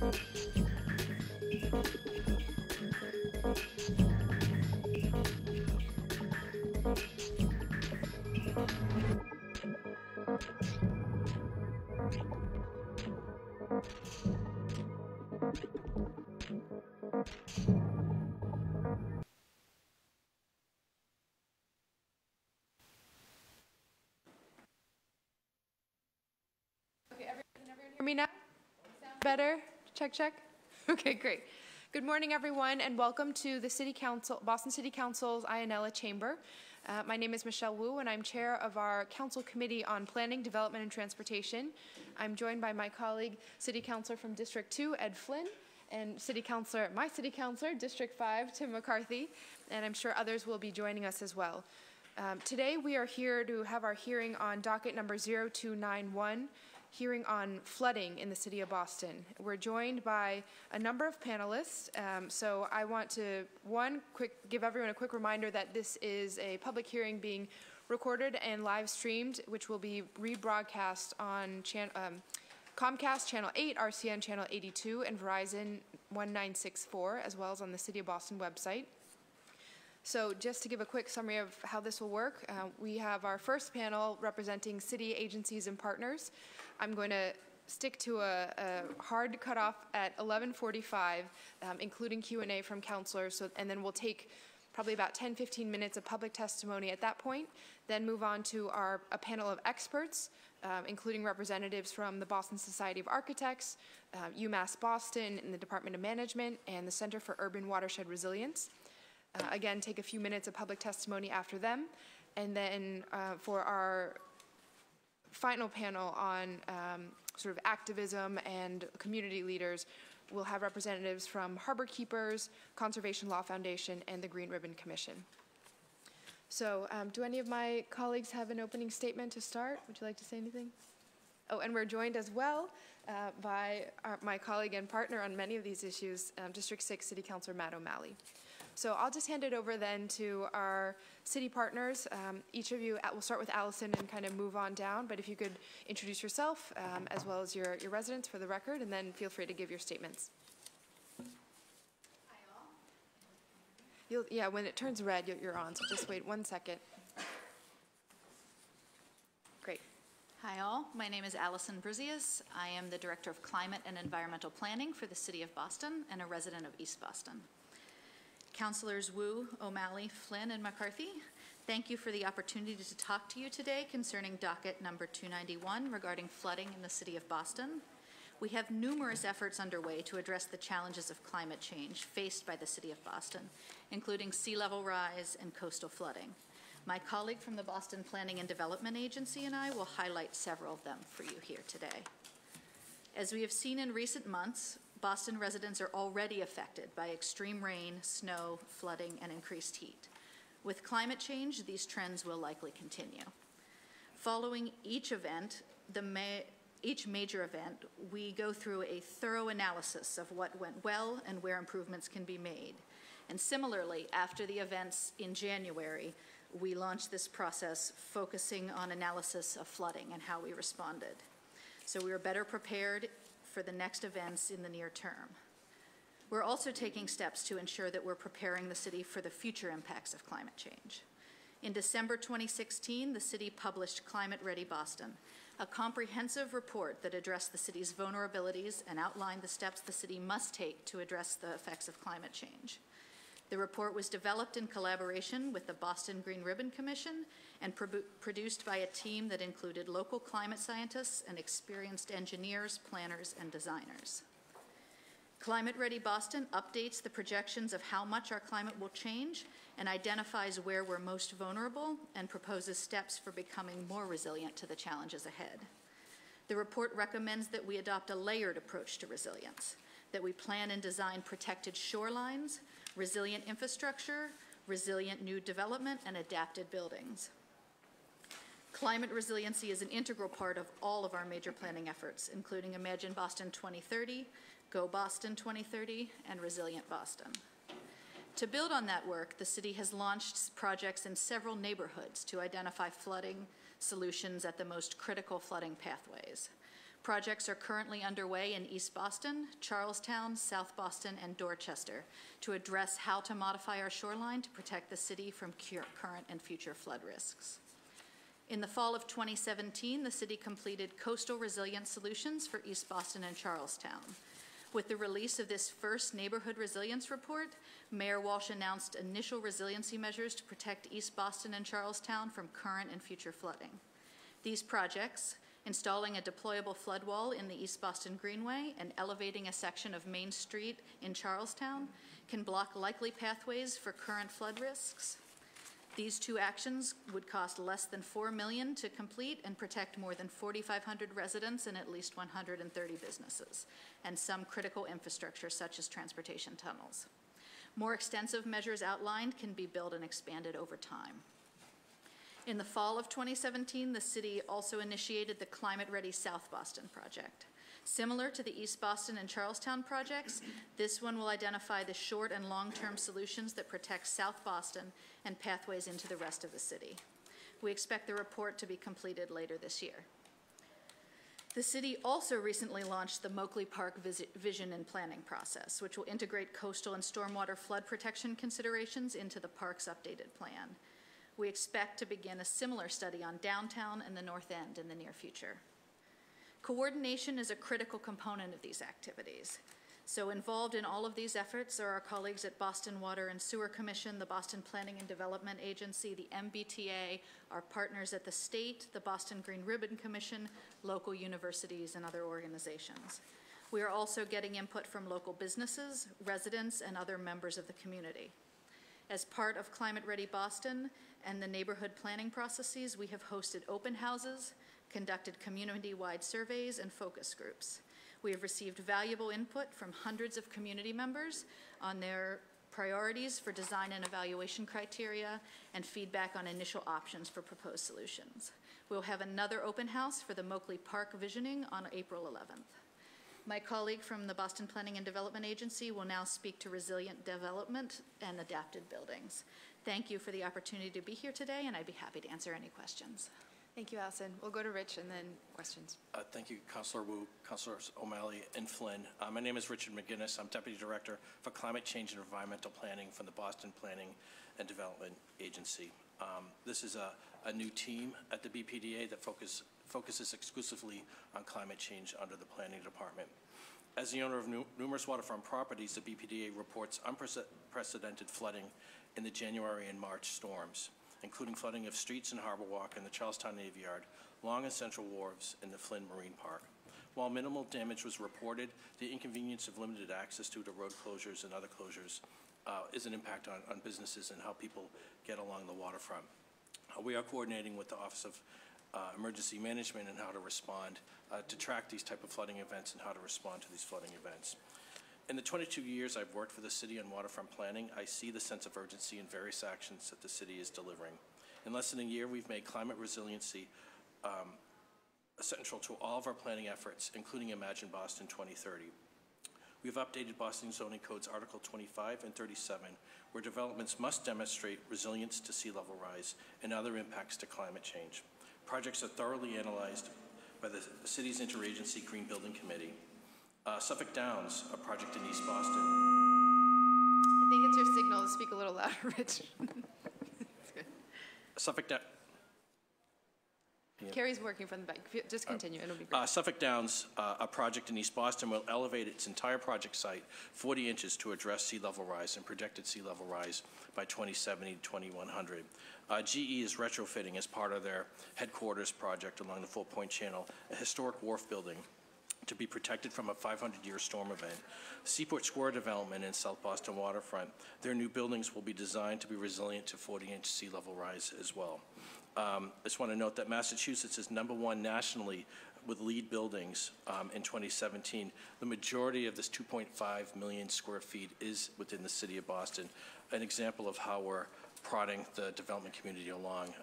Hear me now? Better? Check, check. Okay, great. Good morning, everyone, and welcome to the City Council, Boston City Council's Ionella Chamber. My name is Michelle Wu, and I'm chair of our Council Committee on Planning, Development, and Transportation. I'm joined by my colleague, City Councilor from District 2, Ed Flynn, and my City Councilor, District 5, Tim McCarthy, and I'm sure others will be joining us as well. Today, we are here to have our hearing on docket number 0291, hearing on flooding in the city of Boston. We're joined by a number of panelists, so I want to, give everyone a quick reminder that this is a public hearing being recorded and live streamed, which will be rebroadcast on Comcast Channel 8, RCN Channel 82, and Verizon 1964, as well as on the City of Boston website. So just to give a quick summary of how this will work, we have our first panel representing city agencies and partners. I'm going to stick to a hard cutoff at 11:45, including Q&A from councilors, and then we'll take probably about 10-15 minutes of public testimony at that point, then move on to a panel of experts, including representatives from the Boston Society of Architects, UMass Boston, and the Department of Management, and the Center for Urban Watershed Resilience. Again, take a few minutes of public testimony after them. And then for our final panel on sort of activism and community leaders, we'll have representatives from Harbor Keepers, Conservation Law Foundation, and the Green Ribbon Commission. So do any of my colleagues have an opening statement to start? Would you like to say anything? Oh, and we're joined as well by my colleague and partner on many of these issues, District 6 City Councilor Matt O'Malley. So I'll just hand it over then to our city partners. Each of you, we'll start with Allison and kind of move on down, but if you could introduce yourself as well as your residents for the record, and then feel free to give your statements. Hi all. Yeah, when it turns red, you're on, so just wait 1 second. Great. Hi all, my name is Allison Brizius. I am the Director of Climate and Environmental Planning for the City of Boston and a resident of East Boston. Councilors Wu, O'Malley, Flynn, and McCarthy, thank you for the opportunity to talk to you today concerning docket number 291 regarding flooding in the City of Boston. We have numerous efforts underway to address the challenges of climate change faced by the City of Boston, including sea level rise and coastal flooding. My colleague from the Boston Planning and Development Agency and I will highlight several of them for you here today. As we have seen in recent months, Boston residents are already affected by extreme rain, snow, flooding, and increased heat. With climate change, these trends will likely continue. Following each event, each major event, we go through a thorough analysis of what went well and where improvements can be made. And similarly, after the events in January, we launched this process focusing on analysis of flooding and how we responded. So we are better prepared for the next events in the near term. We're also taking steps to ensure that we're preparing the city for the future impacts of climate change. In December 2016, the city published Climate Ready Boston, a comprehensive report that addressed the city's vulnerabilities and outlined the steps the city must take to address the effects of climate change. The report was developed in collaboration with the Boston Green Ribbon Commission and produced by a team that included local climate scientists and experienced engineers, planners, and designers. Climate Ready Boston updates the projections of how much our climate will change and identifies where we're most vulnerable and proposes steps for becoming more resilient to the challenges ahead. The report recommends that we adopt a layered approach to resilience, that we plan and design protected shorelines, resilient infrastructure, resilient new development, and adapted buildings. Climate resiliency is an integral part of all of our major planning efforts, including Imagine Boston 2030, Go Boston 2030, and Resilient Boston. To build on that work, the city has launched projects in several neighborhoods to identify flooding solutions at the most critical flooding pathways. Projects are currently underway in East Boston, Charlestown, South Boston, and Dorchester to address how to modify our shoreline to protect the city from current and future flood risks. In the fall of 2017, the city completed coastal resilience solutions for East Boston and Charlestown. With the release of this first neighborhood resilience report, Mayor Walsh announced initial resiliency measures to protect East Boston and Charlestown from current and future flooding. These projects, installing a deployable flood wall in the East Boston Greenway and elevating a section of Main Street in Charlestown, can block likely pathways for current flood risks. These two actions would cost less than $4 million to complete and protect more than 4,500 residents and at least 130 businesses, and some critical infrastructure such as transportation tunnels. More extensive measures outlined can be built and expanded over time. In the fall of 2017, the city also initiated the Climate Ready South Boston project. Similar to the East Boston and Charlestown projects, this one will identify the short and long-term solutions that protect South Boston and pathways into the rest of the city. We expect the report to be completed later this year. The city also recently launched the Moakley Park Vision and Planning process, which will integrate coastal and stormwater flood protection considerations into the park's updated plan. We expect to begin a similar study on downtown and the North End in the near future. Coordination is a critical component of these activities. So involved in all of these efforts are our colleagues at Boston Water and Sewer Commission, the Boston Planning and Development Agency, the MBTA, our partners at the state, the Boston Green Ribbon Commission, local universities, and other organizations. We are also getting input from local businesses, residents, and other members of the community. As part of Climate Ready Boston and the neighborhood planning processes, we have hosted open houses, conducted community-wide surveys, and focus groups. We have received valuable input from hundreds of community members on their priorities for design and evaluation criteria and feedback on initial options for proposed solutions. We'll have another open house for the Moakley Park Visioning on April 11th. My colleague from the Boston Planning and Development Agency will now speak to resilient development and adapted buildings. Thank you for the opportunity to be here today, and I'd be happy to answer any questions. Thank you, Allison. We'll go to Rich and then questions. Thank you, Councilor Wu, Councilors O'Malley and Flynn. My name is Richard McGinnis. I'm Deputy Director for Climate Change and Environmental Planning from the Boston Planning and Development Agency. This is a new team at the BPDA that focuses exclusively on climate change under the Planning Department. As the owner of numerous waterfront properties, the BPDA reports unprecedented flooding in the January and March storms, including flooding of streets in Harbor Walk and the Charlestown Navy Yard, Long and Central Wharves, and the Flynn Marine Park. While minimal damage was reported, the inconvenience of limited access due to road closures and other closures is an impact on businesses and how people get along the waterfront. We are coordinating with the Office of Emergency Management and how to respond to track these type of flooding events and how to respond to these flooding events. In the 22 years I've worked for the city on waterfront planning, I see the sense of urgency in various actions that the city is delivering. In less than a year, we've made climate resiliency essential to all of our planning efforts, including Imagine Boston 2030. We've updated Boston Zoning Codes Article 25 and 37, where developments must demonstrate resilience to sea level rise and other impacts to climate change. Projects are thoroughly analyzed by the city's interagency Green Building Committee. Suffolk Downs, a project in East Boston. I think it's your signal to speak a little louder, Rich. Suffolk Downs. Carrie's working from the back. Just continue, it'll be great. Suffolk Downs, a project in East Boston, will elevate its entire project site 40 inches to address sea level rise and projected sea level rise by 2070 to 2100. GE is retrofitting as part of their headquarters project along the Four Point Channel, a historic wharf building to be protected from a 500-year storm event. Seaport Square development in South Boston waterfront, their new buildings will be designed to be resilient to 40-inch sea level rise as well. I just want to note that Massachusetts is #1 nationally with LEED buildings in 2017. The majority of this 2.5 million square feet is within the city of Boston, an example of how we're prodding the development community along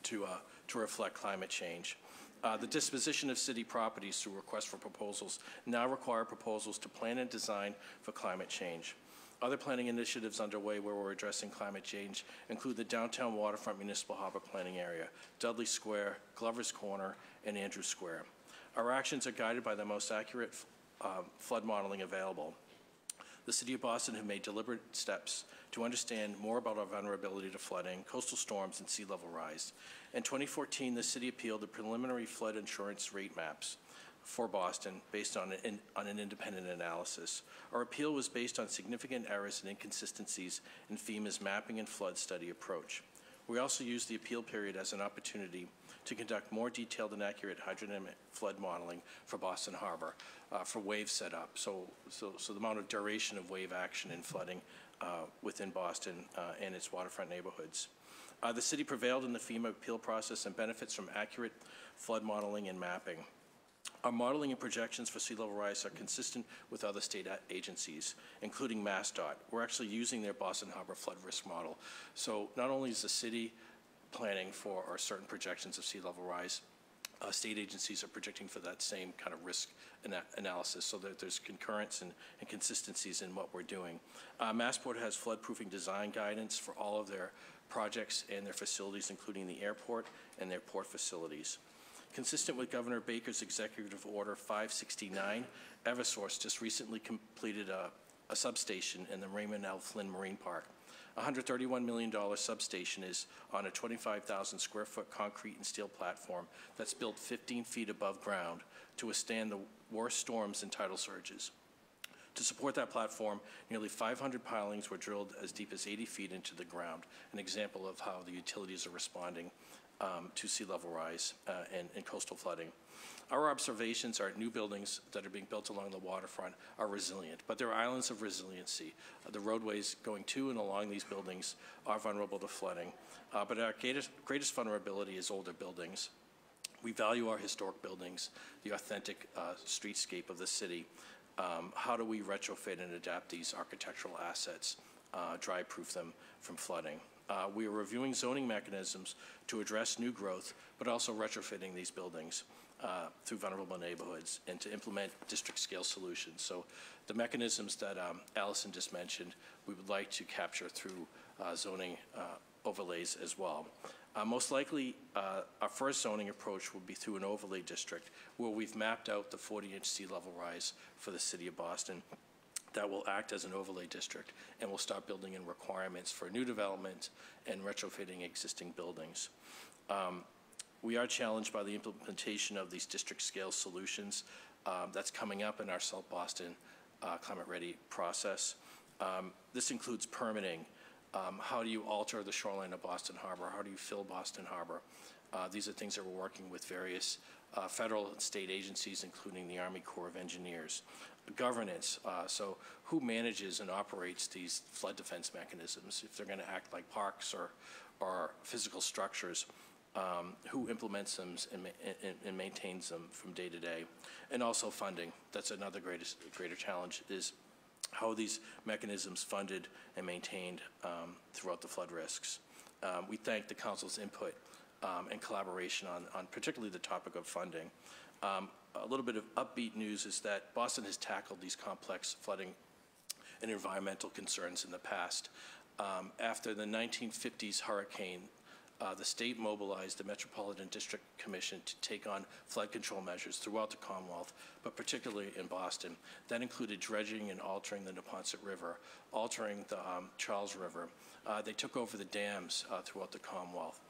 to reflect climate change. The disposition of city properties through requests for proposals now require proposals to plan and design for climate change. Other planning initiatives underway where we're addressing climate change include the downtown waterfront municipal harbor planning area, Dudley Square, Glover's Corner, and Andrews Square. Our actions are guided by the most accurate flood modeling available. The City of Boston have made deliberate steps to understand more about our vulnerability to flooding, coastal storms, and sea level rise. In 2014, the city appealed the preliminary flood insurance rate maps for Boston based on an independent analysis. Our appeal was based on significant errors and inconsistencies in FEMA's mapping and flood study approach. We also used the appeal period as an opportunity to conduct more detailed and accurate hydrodynamic flood modeling for Boston Harbor for wave setup, so the amount of duration of wave action in flooding within Boston and its waterfront neighborhoods. The city prevailed in the FEMA appeal process and benefits from accurate flood modeling and mapping. Our modeling and projections for sea level rise are consistent with other state agencies, including MassDOT. We're actually using their Boston Harbor flood risk model. So not only is the city planning for our certain projections of sea level rise, state agencies are projecting for that same kind of risk analysis, so that there's concurrence and consistencies in what we're doing. Massport has flood-proofing design guidance for all of their projects and their facilities, including the airport and their port facilities. Consistent with Governor Baker's Executive Order 569, Eversource just recently completed a substation in the Raymond L. Flynn Marine Park. A $131 million substation is on a 25,000 square foot concrete and steel platform that's built 15 feet above ground to withstand the worst storms and tidal surges. To support that platform, nearly 500 pilings were drilled as deep as 80 feet into the ground, an example of how the utilities are responding to sea level rise and coastal flooding. Our observations are new buildings that are being built along the waterfront are resilient, but they're islands of resiliency. The roadways going to and along these buildings are vulnerable to flooding, but our greatest vulnerability is older buildings. We value our historic buildings, the authentic streetscape of the city. How do we retrofit and adapt these architectural assets, dry-proof them from flooding? We are reviewing zoning mechanisms to address new growth, but also retrofitting these buildings through vulnerable neighborhoods and to implement district-scale solutions. So the mechanisms that Allison just mentioned, we would like to capture through zoning overlays as well. Most likely, our first zoning approach will be through an overlay district where we've mapped out the 40-inch sea level rise for the city of Boston. That will act as an overlay district, and we'll start building in requirements for new development and retrofitting existing buildings. We are challenged by the implementation of these district-scale solutions that's coming up in our South Boston Climate Ready process. This includes permitting. How do you alter the shoreline of Boston Harbor? How do you fill Boston Harbor? These are things that we're working with various federal and state agencies, including the Army Corps of Engineers. Governance, so who manages and operates these flood defense mechanisms? If they're going to act like parks or physical structures, who implements them and maintains them from day to day? And also funding. That's another greater challenge, is how are these mechanisms funded and maintained throughout the flood risks? We thank the Council's input and collaboration on particularly the topic of funding. A little bit of upbeat news is that Boston has tackled these complex flooding and environmental concerns in the past. After the 1950s hurricane, the state mobilized the Metropolitan District Commission to take on flood control measures throughout the Commonwealth, but particularly in Boston. That included dredging and altering the Neponset River, altering the Charles River. They took over the dams throughout the Commonwealth.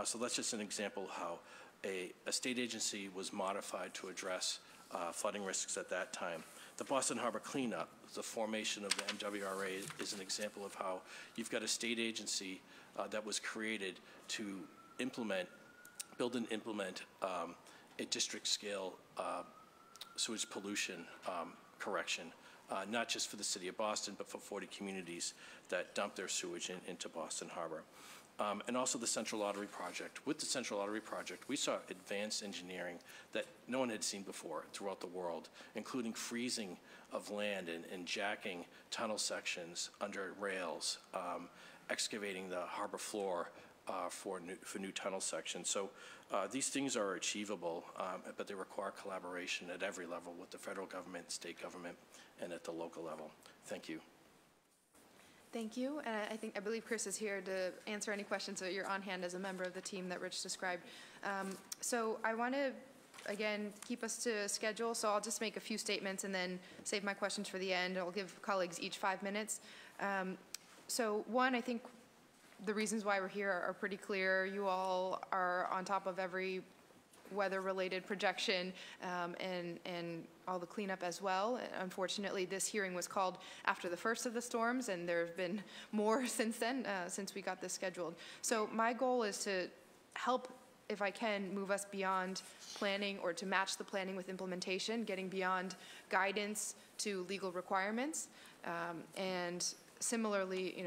So that's just an example how a state agency was modified to address flooding risks at that time. The Boston Harbor cleanup, the formation of the MWRA, is an example of how you've got a state agency that was created to build and implement a district-scale sewage pollution correction, not just for the city of Boston, but for 40 communities that dump their sewage into Boston Harbor. And also the Central Artery Project. With the Central Artery Project, we saw advanced engineering that no one had seen before throughout the world, including freezing of land and jacking tunnel sections under rails, excavating the harbor floor for new tunnel sections. So these things are achievable, but they require collaboration at every level with the federal government, state government, and at the local level. Thank you. Thank you. And I believe Chris is here to answer any questions that you're on hand as a member of the team that Rich described. So I want to again, keep us to schedule, so I'll just make a few statements and then save my questions for the end. I'll give colleagues each 5 minutes. So one, I think the reasons why we're here are pretty clear. You all are on top of every weather-related projection and all the cleanup as well. Unfortunately, this hearing was called after the first of the storms, and there have been more since then, since we got this scheduled. So my goal is to help, if I can, move us beyond planning or to match the planning with implementation, getting beyond guidance to legal requirements. And similarly,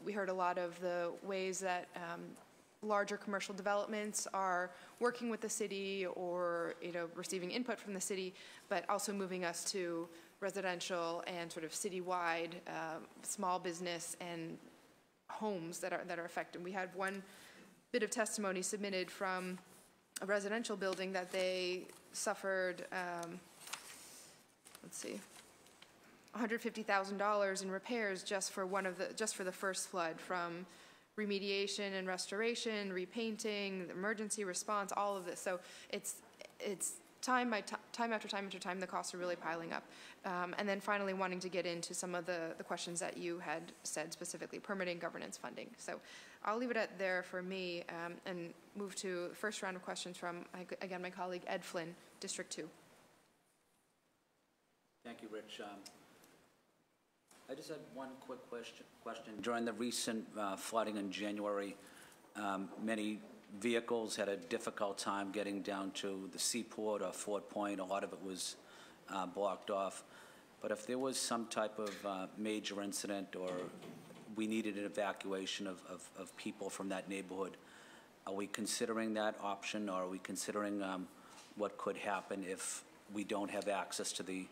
we heard a lot of the ways that larger commercial developments are working with the city or receiving input from the city, but also moving us to residential and sort of citywide small business and homes that are affected. We had one bit of testimony submitted from a residential building that they suffered, let's see, $150,000 in repairs just for the first flood, from remediation and restoration, repainting, emergency response, all of this. So it's time after time, the costs are really piling up. And then finally, wanting to get into some of the questions that you had said, specifically permitting, governance, funding. So I'll leave it at there for me and move to the first round of questions from, again, my colleague Ed Flynn, District 2. Thank you, Rich. I just had one quick question. During the recent flooding in January, many vehicles had a difficult time getting down to the seaport or Fort Point. A lot of it was blocked off. But if there was some type of major incident or we needed an evacuation of people from that neighborhood, are we considering that option, or are we considering what could happen if we don't have access to the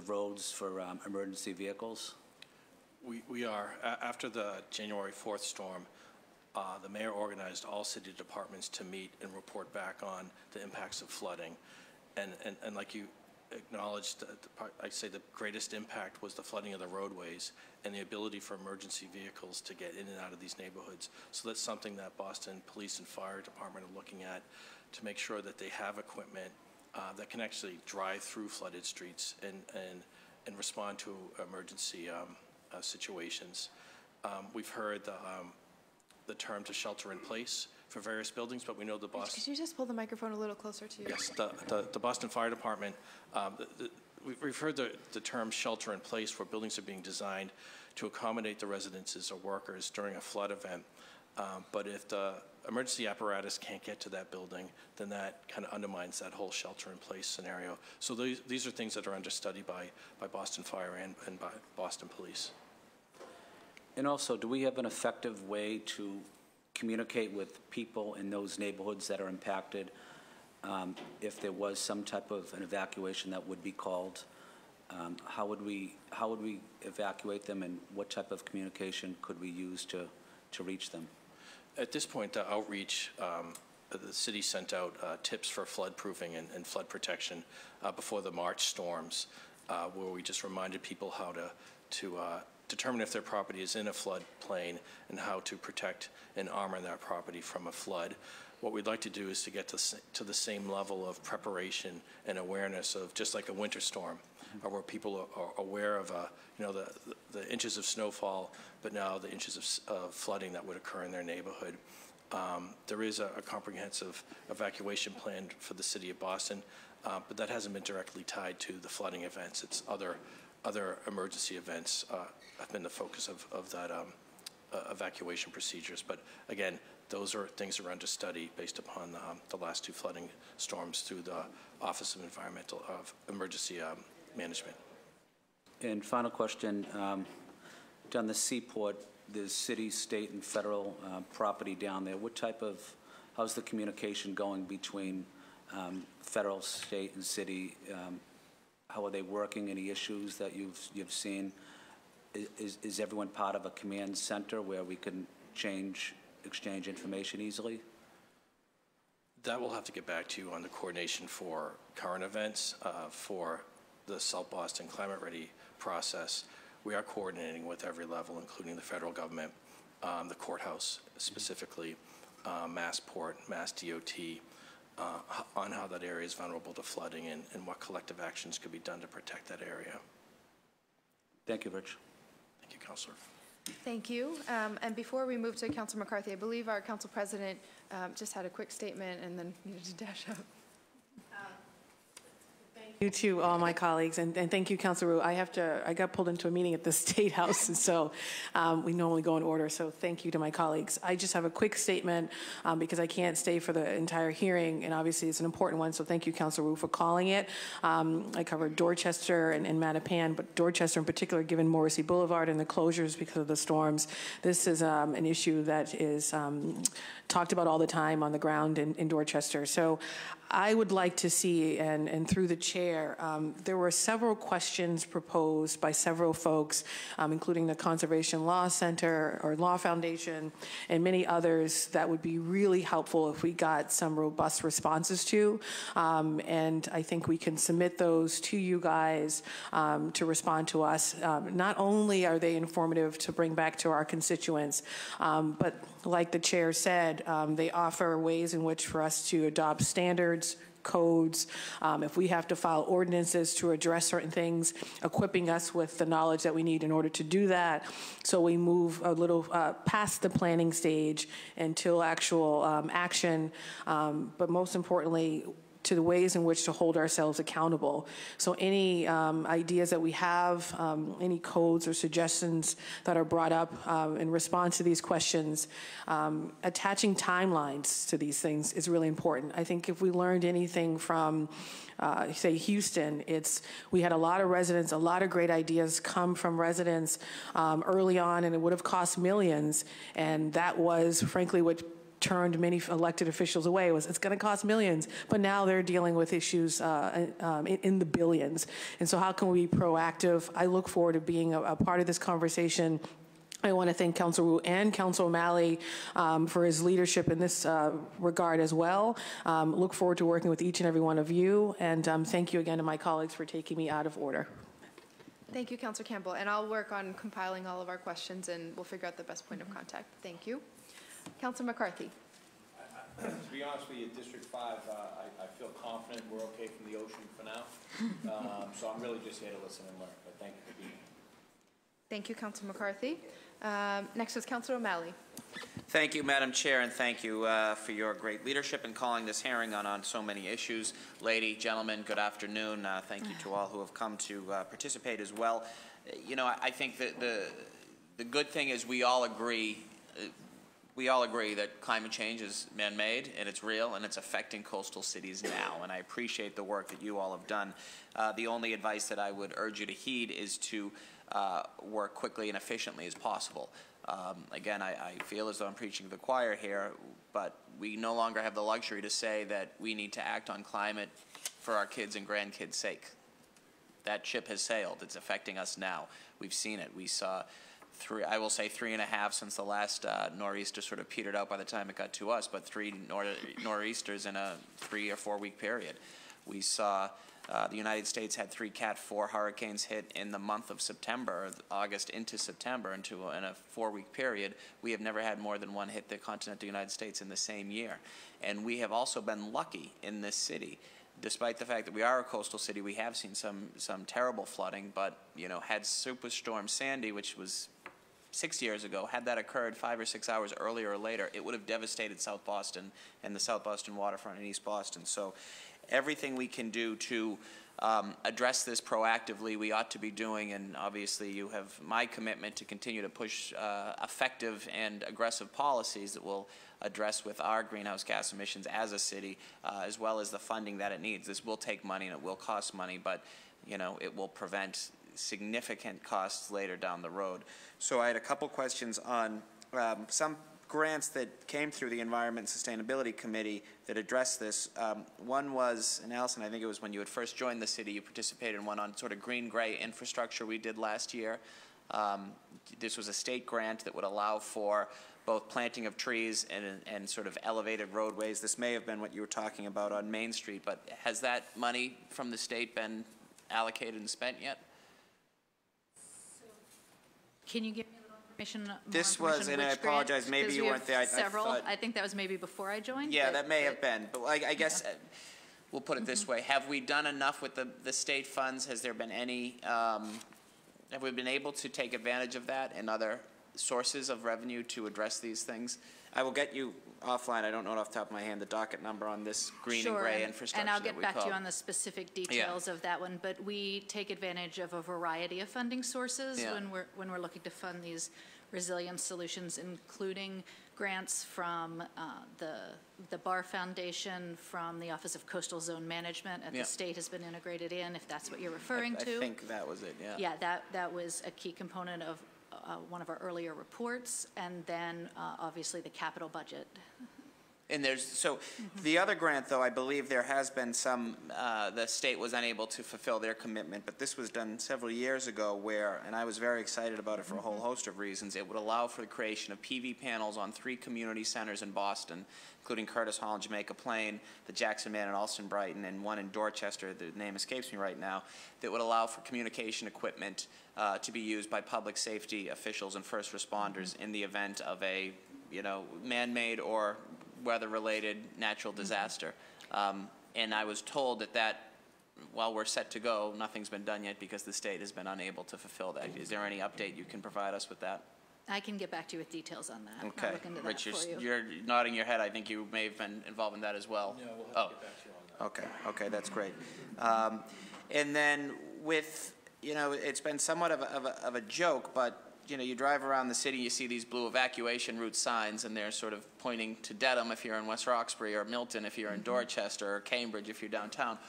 roads for emergency vehicles? We are. After the January 4th storm, the mayor organized all city departments to meet and report back on the impacts of flooding. And like you acknowledged, I'd say the greatest impact was the flooding of the roadways and the ability for emergency vehicles to get in and out of these neighborhoods. So that's something that Boston Police and Fire Department are looking at to make sure that they have equipment that can actually drive through flooded streets and respond to emergency situations. We've heard the term to shelter in place for various buildings, but we know the Boston... Could you just pull the microphone a little closer to you? Yes, the Boston Fire Department, we've heard the term shelter in place where buildings are being designed to accommodate the residences or workers during a flood event. But if the emergency apparatus can't get to that building, then that kind of undermines that whole shelter-in-place scenario. So these are things that are under study by Boston Fire and by Boston Police. And also, do we have an effective way to communicate with people in those neighborhoods that are impacted if there was some type of an evacuation that would be called? How would we evacuate them, and what type of communication could we use to reach them? At this point, the outreach, the city sent out tips for flood proofing and flood protection before the March storms, where we just reminded people how to determine if their property is in a flood plain and how to protect and armor that property from a flood. What we'd like to do is to get to the same level of preparation and awareness of just like a winter storm, or where people are aware of the inches of snowfall, but now the inches of flooding that would occur in their neighborhood. There is a comprehensive evacuation plan for the city of Boston, but that hasn't been directly tied to the flooding events. It's other emergency events have been the focus of that evacuation procedures. But again, those are things that are under study based upon the last two flooding storms through the Office of Emergency Management. And final question, down the seaport, there's city, state, and federal property down there. How's the communication going between federal, state, and city? How are they working? Any issues that you've seen? Is everyone part of a command center where we can exchange information easily? That will have to get back to you on the coordination for current events. For the South Boston Climate Ready process, we are coordinating with every level, including the federal government, the courthouse specifically, Massport, Mass DOT, on how that area is vulnerable to flooding and what collective actions could be done to protect that area. Thank you, Rich. Thank you, Councilor. Thank you. And before we move to Councilor McCarthy, I believe our Council President just had a quick statement and then needed to dash out. You to all my colleagues, and thank you, Councilor Wu. I got pulled into a meeting at the State House, and so we normally go in order, so thank you to my colleagues. I just have a quick statement because I can't stay for the entire hearing, and obviously it's an important one, so thank you, Councilor Wu, for calling it. I covered Dorchester and Mattapan, but Dorchester in particular, given Morrissey Boulevard and the closures because of the storms. This is an issue that is talked about all the time on the ground in Dorchester. So I would like to see, and through the chair, there were several questions proposed by several folks, including the Conservation Law Center or Law Foundation, and many others that would be really helpful if we got some robust responses to. And I think we can submit those to you guys to respond to us. Not only are they informative to bring back to our constituents, but like the chair said, they offer ways in which for us to adopt standards, codes, if we have to file ordinances to address certain things, equipping us with the knowledge that we need in order to do that. So we move a little past the planning stage until actual action, but most importantly, to the ways in which to hold ourselves accountable. So any ideas that we have, any codes or suggestions that are brought up in response to these questions, attaching timelines to these things is really important. I think if we learned anything from say Houston, we had a lot of residents, a lot of great ideas come from residents early on, and it would have cost millions, and that was frankly what turned many elected officials away. It's going to cost millions, but now they're dealing with issues in the billions. And so how can we be proactive? I look forward to being a part of this conversation. I want to thank Councilor Wu and Councilor O'Malley for his leadership in this regard as well. Look forward to working with each and every one of you, and thank you again to my colleagues for taking me out of order. Thank you, Councilor Campbell, and I'll work on compiling all of our questions and we'll figure out the best point of contact. Thank you. Councilor McCarthy. To be honest with you, District 5, I feel confident we're okay from the ocean for now. So I'm really just here to listen and learn, but thank you for being here. Thank you, Councilor McCarthy. Next is Councilor O'Malley. Thank you, Madam Chair, and thank you for your great leadership in calling this hearing on so many issues. Lady, gentlemen, good afternoon. Thank you to all who have come to participate as well. You know, I think that the good thing is we all agree that climate change is man-made and it's real and it's affecting coastal cities now, and I appreciate the work that you all have done. The only advice that I would urge you to heed is to work quickly and efficiently as possible. Again, I feel as though I'm preaching to the choir here, but we no longer have the luxury to say that we need to act on climate for our kids' and grandkids' sake. That ship has sailed. It's affecting us now. We've seen it. We saw I will say 3.5 since the last nor'easter sort of petered out by the time it got to us, but 3 nor'easters in a 3 or 4 week period. We saw the United States had 3 Cat 4 hurricanes hit in the month of September, August into September, in a 4 week period. We have never had more than one hit the continental United States in the same year. And we have also been lucky in this city. Despite the fact that we are a coastal city, we have seen some terrible flooding, but, you know, had Superstorm Sandy, which was 6 years ago, had that occurred 5 or 6 hours earlier or later, it would have devastated South Boston and the South Boston waterfront and East Boston. So everything we can do to address this proactively, we ought to be doing, and obviously you have my commitment to continue to push effective and aggressive policies that will address with our greenhouse gas emissions as a city, as well as the funding that it needs. This will take money and it will cost money, but you know, it will prevent significant costs later down the road. So I had a couple questions on some grants that came through the Environment and Sustainability Committee that addressed this. One was, and Allison, I think it was when you had first joined the city, you participated in one on sort of green-gray infrastructure we did last year. This was a state grant that would allow for both planting of trees and sort of elevated roadways. This may have been what you were talking about on Main Street, but has that money from the state been allocated and spent yet? Can you give me a little This was, and I apologize, maybe you weren't there. Several. thought, I think that was maybe before I joined. yeah, that may have been. But I guess we'll put it this way. Have we done enough with the state funds? Has there been any, have we been able to take advantage of that and other sources of revenue to address these things? I will get you offline. I don't know it off the top of my hand the docket number on this green and gray infrastructure. And I'll get back to you call. on the specific details of that one. But we take advantage of a variety of funding sources when we're looking to fund these resilience solutions, including grants from the Barr Foundation, from the Office of Coastal Zone Management at the state has been integrated in, if that's what you're referring to. I think that was it, yeah. Yeah, that was a key component of one of our earlier reports, and then obviously the capital budget. And there's, the other grant, though, I believe there has been some, the state was unable to fulfill their commitment, but this was done several years ago where, and I was very excited about it for a whole host of reasons, it would allow for the creation of PV panels on 3 community centers in Boston, including Curtis Hall and Jamaica Plain, the Jackson Man and Alston Brighton, and one in Dorchester, the name escapes me right now, that would allow for communication equipment to be used by public safety officials and first responders in the event of a, man-made or weather-related natural disaster. And I was told that while we're set to go, nothing's been done yet because the state has been unable to fulfill that. Is there any update you can provide us with that? I can get back to you with details on that. Okay. I'll look into that Rich, for you. you're nodding your head. I think you may have been involved in that as well. Yeah, we'll have to get back to you on that. Okay, that's great. And then with, it's been somewhat of a joke, but you drive around the city, you see these blue evacuation route signs, and they're sort of pointing to Dedham if you're in West Roxbury, or Milton if you're in Dorchester, or Cambridge if you're downtown.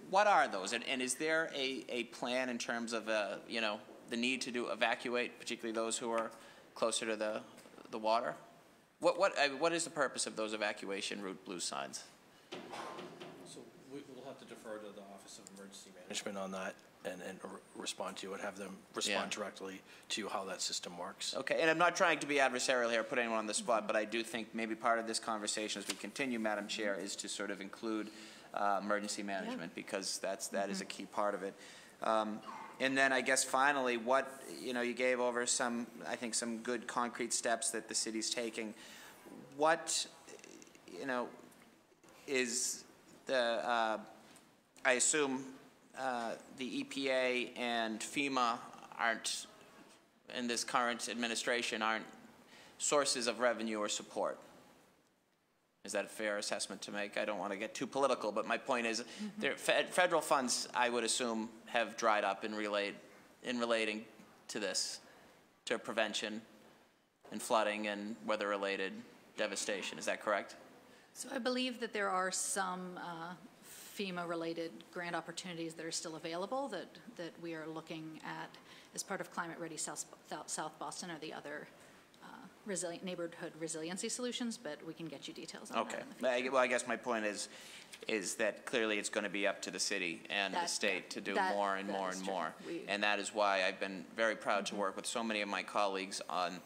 What are those? And is there a plan in terms of, the need to evacuate, particularly those who are closer to the water? What is the purpose of those evacuation route blue signs? So we'll have to defer to the Office of Emergency Management on that and respond to you and have them respond directly to you how that system works. Okay, and I'm not trying to be adversarial here or put anyone on the spot, but I do think maybe part of this conversation as we continue, Madam Chair, is to sort of include emergency management because that is a key part of it. And then I guess finally, you gave over some good concrete steps that the city's taking. What, is the, I assume the EPA and FEMA aren't, in this current administration, aren't sources of revenue or support. Is that a fair assessment to make? I don't want to get too political, but my point is federal funds, I would assume, have dried up in relating to this, to prevention and flooding and weather-related devastation. Is that correct? So I believe that there are some FEMA-related grant opportunities that are still available that we are looking at as part of Climate Ready South Boston or the other neighborhood resiliency solutions, but we can get you details on that. Okay. Well, I guess my point is that clearly it's going to be up to the city and the state to do more and more and more. And that is why I've been very proud to work with so many of my colleagues on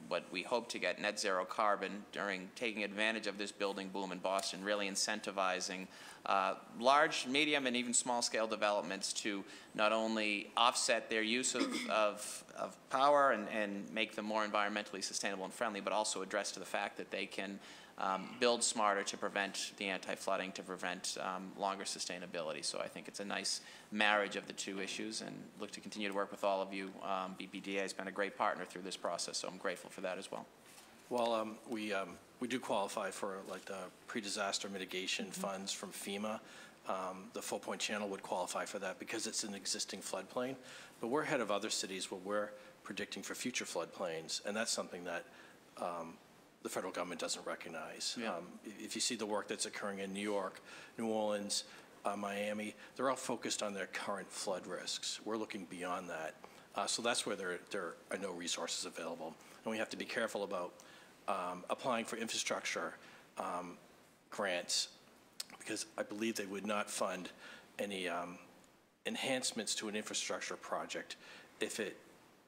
what we hope to get net zero carbon during taking advantage of this building boom in Boston, really incentivizing large, medium, and even small-scale developments to not only offset their use of power and make them more environmentally sustainable and friendly, but also address to the fact that they can build smarter to prevent the anti-flooding, to prevent longer sustainability. So I think it's a nice marriage of the two issues, and look to continue to work with all of you. BPDA has been a great partner through this process, so I'm grateful for that as well. Well, we do qualify for like the pre-disaster mitigation funds from FEMA. The Full Point Channel would qualify for that because it's an existing floodplain, but we're ahead of other cities where we're predicting for future floodplains, and that's something that the federal government doesn't recognize. Yeah. If you see the work that's occurring in New York, New Orleans, Miami, they're all focused on their current flood risks. We're looking beyond that. So that's where there are no resources available. And we have to be careful about applying for infrastructure grants, because I believe they would not fund any enhancements to an infrastructure project if it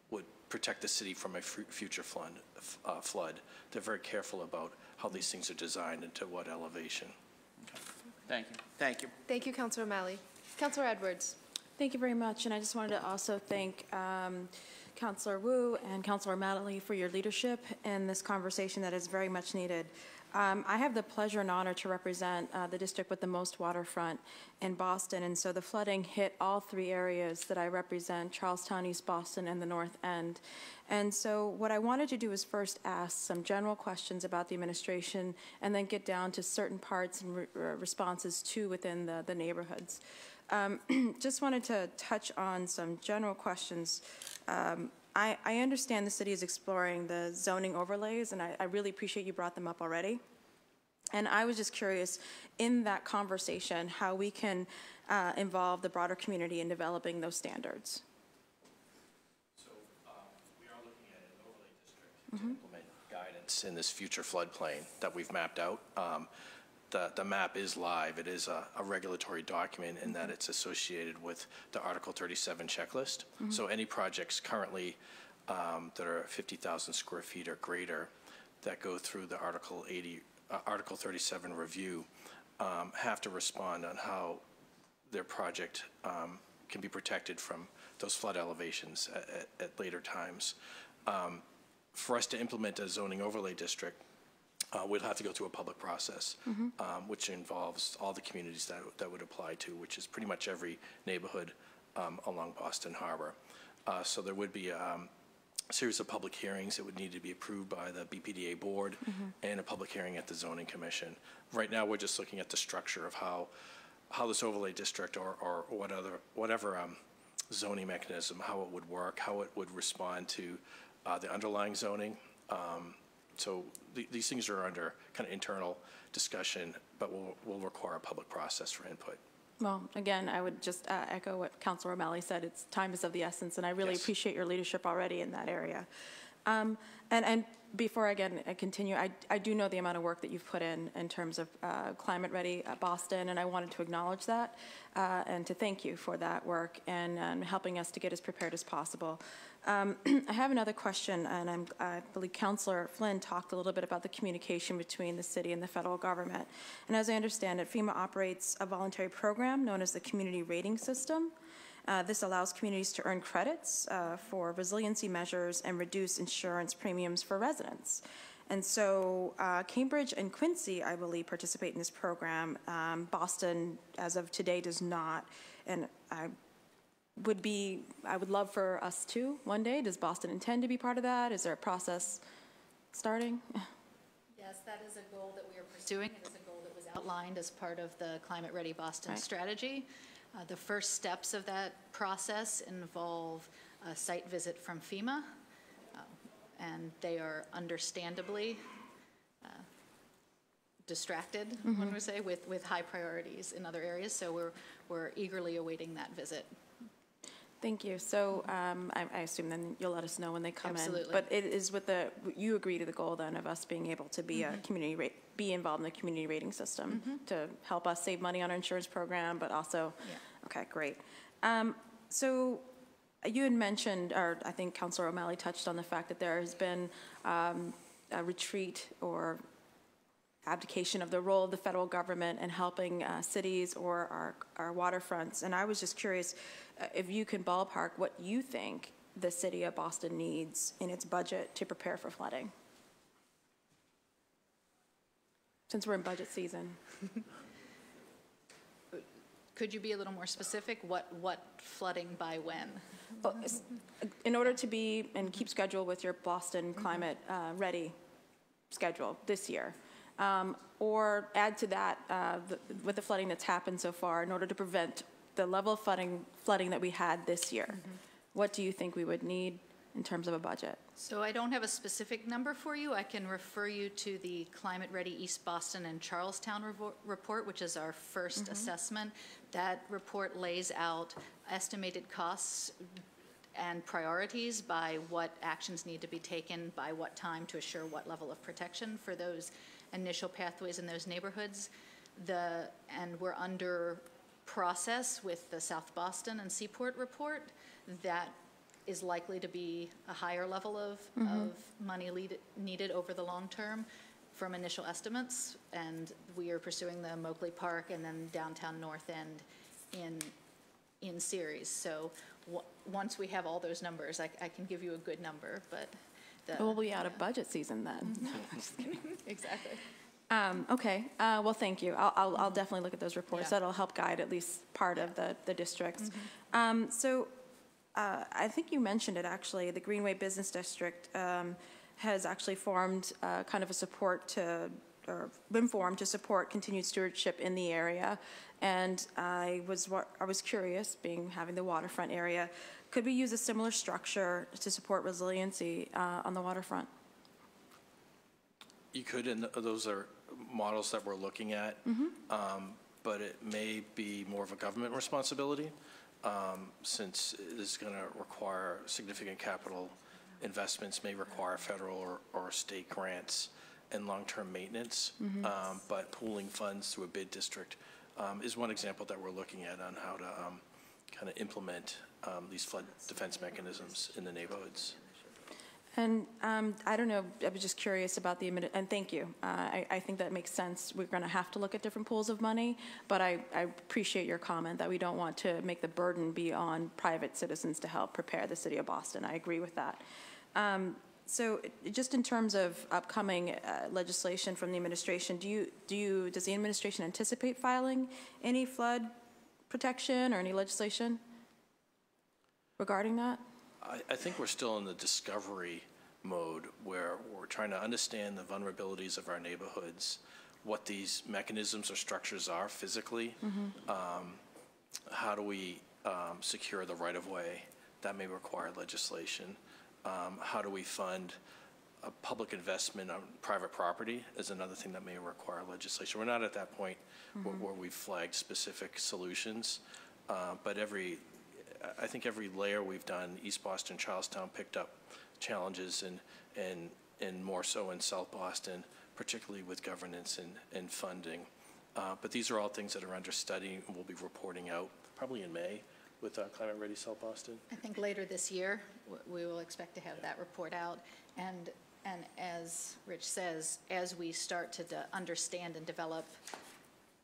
would protect the city from a future flood. They're very careful about how these things are designed and to what elevation. Okay. Thank you. Thank you. Thank you, Councilor O'Malley. Councilor Edwards. Thank you very much, and I just wanted to also thank Councillor Wu and Councillor O'Malley for your leadership in this conversation that is very much needed. I have the pleasure and honor to represent the district with the most waterfront in Boston, and so the flooding hit all three areas that I represent, Charlestown, East Boston, and the North End. And so what I wanted to do is first ask some general questions about the administration and then get down to certain parts and responses to within the neighborhoods. Just wanted to touch on some general questions. I understand the city is exploring the zoning overlays, and I really appreciate you brought them up already. And I was just curious, in that conversation, how we can involve the broader community in developing those standards. So we are looking at an overlay district to implement guidance in this future floodplain that we've mapped out. The map is live. It is a regulatory document in that it's associated with the Article 37 checklist. So any projects currently that are 50,000 square feet or greater that go through the Article 37 review have to respond on how their project can be protected from those flood elevations at later times. For us to implement a zoning overlay district, we'd have to go through a public process, which involves all the communities that would apply to, which is pretty much every neighborhood along Boston Harbor. So there would be a series of public hearings that would need to be approved by the BPDA board and a public hearing at the zoning commission. Right now, we're just looking at the structure of how this overlay district or whatever zoning mechanism, how it would work, how it would respond to the underlying zoning. So these things are under kind of internal discussion, but will require a public process for input. Well, again, I would just echo what Councilor O'Malley said. It's time is of the essence, and I really appreciate your leadership already in that area. And before I continue, I do know the amount of work that you've put in terms of climate ready Boston, and I wanted to acknowledge that and to thank you for that work and helping us to get as prepared as possible. I have another question, and I believe Councillor Flynn talked a little bit about the communication between the city and the federal government. And as I understand it, FEMA operates a voluntary program known as the Community Rating System. This allows communities to earn credits for resiliency measures and reduce insurance premiums for residents. And so Cambridge and Quincy, I believe, participate in this program. Boston, as of today, does not. And I would love for us to one day. Does Boston intend to be part of that? Is there a process starting? Yes, that is a goal that we are pursuing. It is a goal that was outlined as part of the Climate Ready Boston strategy. The first steps of that process involve a site visit from FEMA, and they are understandably distracted, one would say, with high priorities in other areas. So we're eagerly awaiting that visit. Thank you. So I assume then you'll let us know when they come Absolutely. in. But it is with you agree to the goal then of us being able to be be involved in the community rating system to help us save money on our insurance program, but also, okay, great. So you had mentioned, or I think Councilor O'Malley touched on the fact that there has been a retreat or abdication of the role of the federal government in helping cities or our waterfronts. And I was just curious if you can ballpark what you think the city of Boston needs in its budget to prepare for flooding, since we're in budget season. Could you be a little more specific? What flooding by when? Well, in order to be and keep schedule with your Boston climate ready schedule this year, or add to that with the flooding that's happened so far in order to prevent the level of flooding that we had this year. What do you think we would need in terms of a budget? So I don't have a specific number for you. I can refer you to the Climate Ready East Boston and Charlestown report, which is our first assessment. That report lays out estimated costs and priorities by what actions need to be taken by what time to assure what level of protection for those initial pathways in those neighborhoods. And we're under process with the South Boston and Seaport report. That is likely to be a higher level of money needed over the long term from initial estimates. And we are pursuing the Moakley Park and then downtown North End in series. So once we have all those numbers, I can give you a good number, but. We'll be out of budget season then. Exactly. Okay, well, thank you. I'll definitely look at those reports. Yeah. That'll help guide at least part of the districts. I think you mentioned it actually, the Greenway Business District has actually formed kind of a support or been formed to support continued stewardship in the area. And I was curious, having the waterfront area, could we use a similar structure to support resiliency on the waterfront? You could, and those are models that we're looking at, but it may be more of a government responsibility since it is going to require significant capital investments, may require federal or state grants and long-term maintenance, but pooling funds through a bid district is one example that we're looking at on how to kind of implement these flood defense mechanisms in the neighborhoods. And I don't know, I was just curious about and thank you. I think that makes sense. We're going to have to look at different pools of money, but I appreciate your comment that we don't want to make the burden be on private citizens to help prepare the city of Boston. I agree with that. So just in terms of upcoming legislation from the administration, does the administration anticipate filing any flood protection or any legislation regarding that? I think we're still in the discovery mode where we're trying to understand the vulnerabilities of our neighborhoods, what these mechanisms or structures are physically, how do we secure the right-of-way, that may require legislation, how do we fund a public investment on private property is another thing that may require legislation. We're not at that point where we've flagged specific solutions, but I think every layer we've done, East Boston, Charlestown picked up challenges and more so in South Boston, particularly with governance and funding. But these are all things that are under study and we'll be reporting out probably in May with Climate Ready South Boston. I think later this year, we will expect to have that report out. And as Rich says, as we start to understand and develop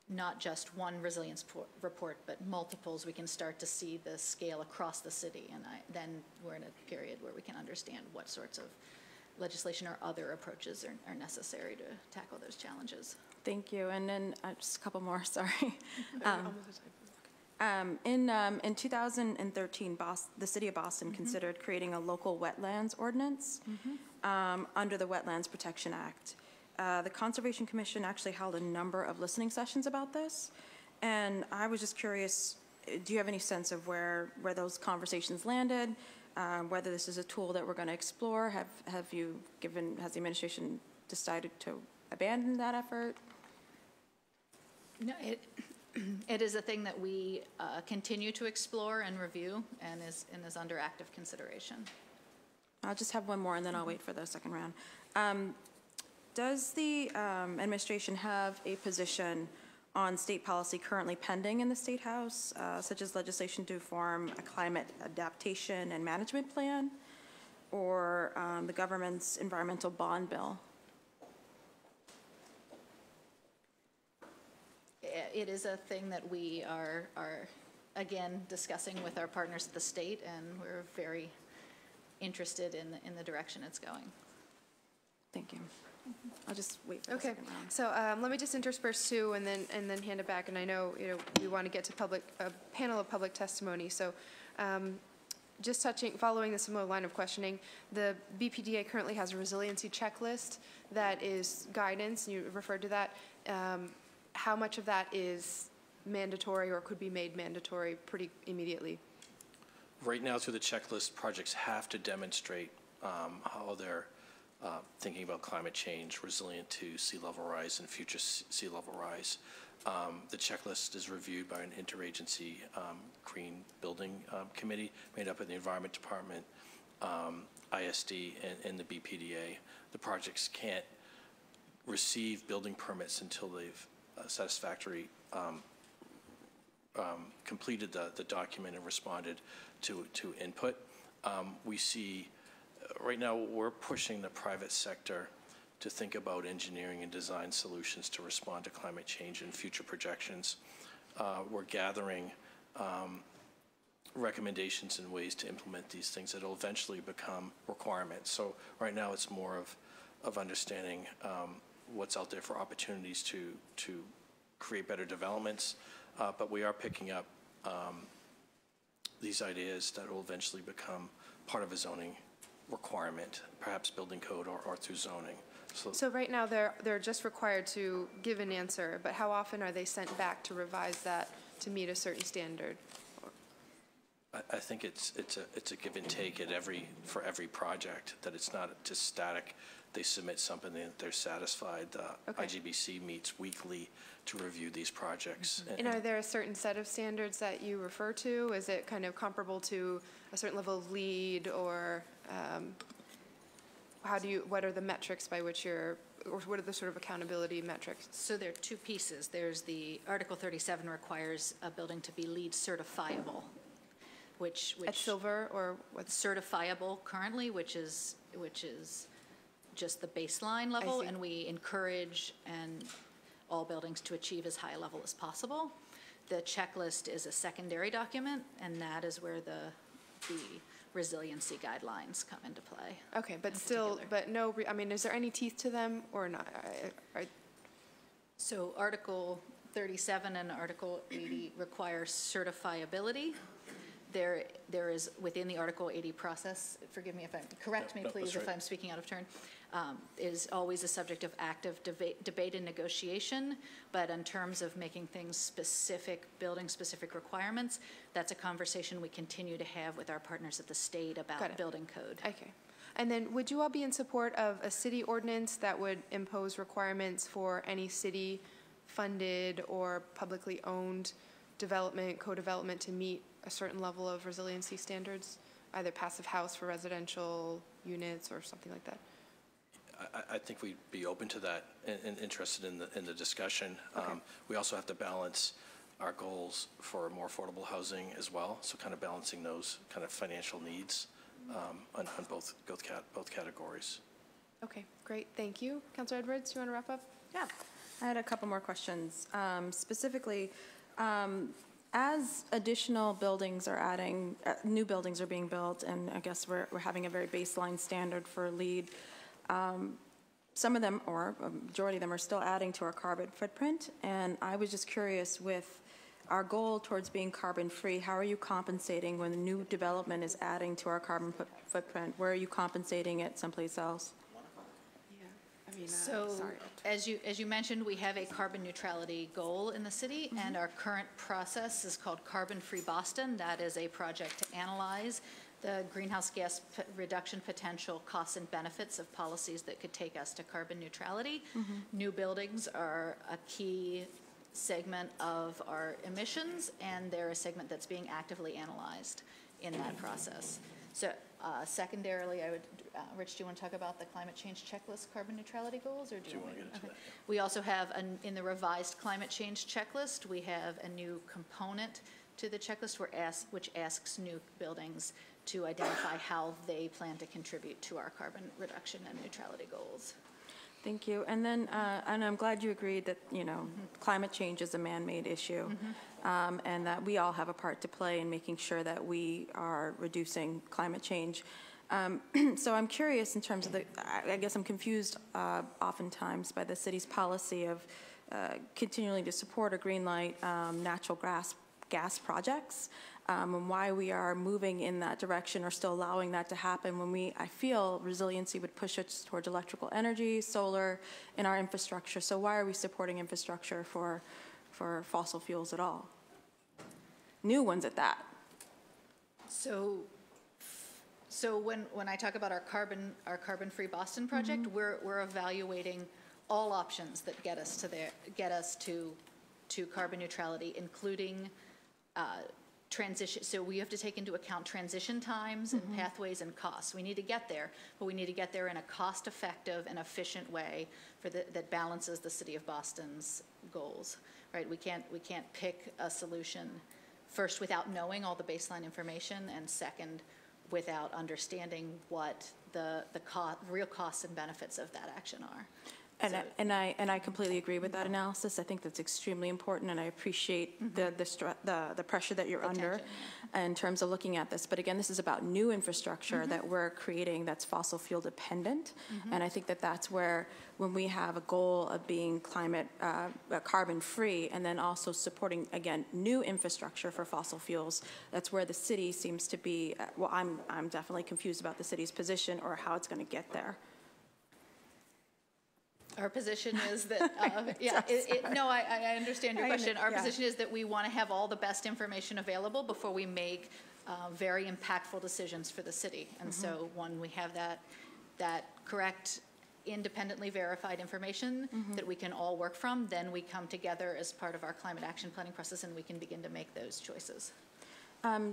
not just one resilience report, but multiples, we can start to see the scale across the city. And then we're in a period where we can understand what sorts of legislation or other approaches are necessary to tackle those challenges. Thank you. And then just a couple more, sorry. In 2013, the city of Boston considered creating a local wetlands ordinance under the Wetlands Protection Act. The Conservation Commission actually held a number of listening sessions about this, and I was just curious, do you have any sense of where those conversations landed, whether this is a tool that we're going to explore? Has the administration decided to abandon that effort? No, it is a thing that we continue to explore and review and is under active consideration. I'll just have one more and then I'll wait for the second round. Does the administration have a position on state policy currently pending in the State House, such as legislation to form a climate adaptation and management plan, or the government's environmental bond bill? It is a thing that we are again discussing with our partners at the state, and we're very interested in the direction it's going. Thank you. I'll just wait for the second round. So let me just intersperse two and then hand it back. And I know we want to get to a panel of public testimony. So just following the similar line of questioning, the BPDA currently has a resiliency checklist that is guidance, and you referred to that. How much of that is mandatory or could be made mandatory pretty immediately? Right now, through the checklist, projects have to demonstrate how they're thinking about climate change, resilient to sea level rise and future sea level rise. The checklist is reviewed by an interagency green building committee made up of the Environment Department, ISD, and the BPDA. The projects can't receive building permits until they've satisfactorily completed the document and responded to input. We see right now we're pushing the private sector to think about engineering and design solutions to respond to climate change and future projections. We're gathering recommendations and ways to implement these things that will eventually become requirements. So right now it's more of understanding what's out there for opportunities to create better developments, but we are picking up these ideas that will eventually become part of a zoning requirement, perhaps building code or through zoning. So right now, they're just required to give an answer, but how often are they sent back to revise that to meet a certain standard? I think it's a give and take for every project, that it's not just static. They submit something that they're satisfied. Okay. IGBC meets weekly to review these projects. And are there a certain set of standards that you refer to? Is it kind of comparable to a certain level of lead, or what are the metrics by which or what are the sort of accountability metrics? So there are two pieces. There's the Article 37 requires a building to be LEED certifiable, which At silver, or what's certifiable currently, which is just the baseline level, see. and we encourage all buildings to achieve as high a level as possible. The checklist is a secondary document, and that is where the resiliency guidelines come into play. okay, but still, but no, I mean, is there any teeth to them or not? So Article 37 and Article 80 require certifiability. There is, within the Article 80 process, forgive me if correct me, please, if I'm speaking out of turn, is always a subject of active debate and negotiation, but in terms of making things specific, building-specific requirements, that's a conversation we continue to have with our partners at the state about building code. Okay. And then would you all be in support of a city ordinance that would impose requirements for any city-funded or publicly owned development, co-development to meet a certain level of resiliency standards, either passive house for residential units or something like that? I think we'd be open to that and interested in the discussion. Okay. We also have to balance our goals for more affordable housing as well, so kind of balancing those kind of financial needs on both categories. Okay, great, thank you. Councilor Edwards, do you want to wrap up? Yeah, I had a couple more questions. Specifically, as additional buildings are adding, new buildings are being built, and I guess we're having a very baseline standard for LEED, some of them, or a majority of them, are still adding to our carbon footprint, and I was just curious, with our goal towards being carbon-free, how are you compensating when the new development is adding to our carbon footprint? Where are you compensating it someplace else? So, as you mentioned, we have a carbon neutrality goal in the city, and our current process is called Carbon Free Boston. That is a project to analyze the greenhouse gas reduction potential, costs and benefits of policies that could take us to carbon neutrality. New buildings are a key segment of our emissions, and they're a segment that's being actively analyzed in that process. So secondarily, I would, Rich, do you want to talk about the climate change checklist carbon neutrality goals, or do you want to get into that? We also have, in the revised climate change checklist, we have a new component to the checklist which asks new buildings to identify how they plan to contribute to our carbon reduction and neutrality goals. Thank you. And then, and I'm glad you agreed that, climate change is a man-made issue, and that we all have a part to play in making sure that we are reducing climate change. So I'm curious in terms of I guess I'm confused oftentimes by the city's policy of continuing to support or greenlight natural gas projects, and why we are moving in that direction or still allowing that to happen when I feel resiliency would push us towards electrical energy, solar, in our infrastructure. So why are we supporting infrastructure for fossil fuels at all? New ones at that. So when I talk about our carbon-free Boston project, we're evaluating all options that get us to carbon neutrality, including transition. So we have to take into account transition times and pathways and costs. We need to get there, but we need to get there in a cost-effective and efficient way that balances the city of Boston's goals. Right? We can't pick a solution first without knowing all the baseline information, and second without understanding what the real costs and benefits of that action are. And I completely agree with that analysis. I think that's extremely important, and I appreciate the pressure that you're under in terms of looking at this. But again, this is about new infrastructure that we're creating that's fossil fuel dependent, and I think that that's where, when we have a goal of being climate carbon free, and then also supporting again new infrastructure for fossil fuels, that's where the city seems to be. Well, I'm definitely confused about the city's position or how it's going to get there. Our position is that, no, I understand your question. Our position is that we want to have all the best information available before we make very impactful decisions for the city. And so when we have that correct, independently verified information that we can all work from, then we come together as part of our climate action planning process and we can begin to make those choices.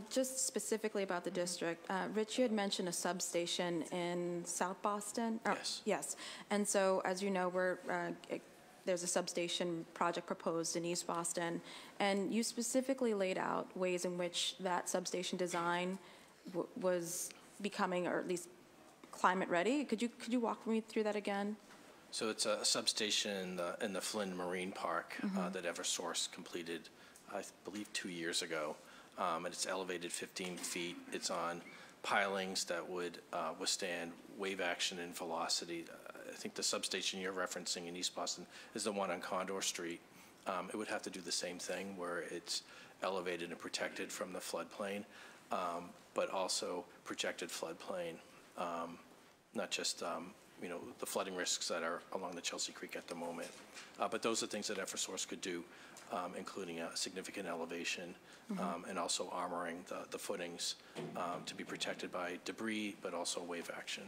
Just specifically about the district, Rich, you had mentioned a substation in South Boston? Yes. Yes. And so, as you know, there's a substation project proposed in East Boston, and you specifically laid out ways in which that substation design was becoming, or at least climate ready. Could you walk me through that again? So it's a substation in the Flynn Marine Park that Eversource completed, I believe, 2 years ago. And it's elevated 15 feet. It's on pilings that would withstand wave action and velocity. I think the substation you're referencing in East Boston is the one on Condor Street. It would have to do the same thing, where it's elevated and protected from the floodplain, but also projected floodplain, not just the flooding risks that are along the Chelsea Creek at the moment. But those are things that Eversource could do, including a significant elevation and also armoring the footings to be protected by debris, but also wave action.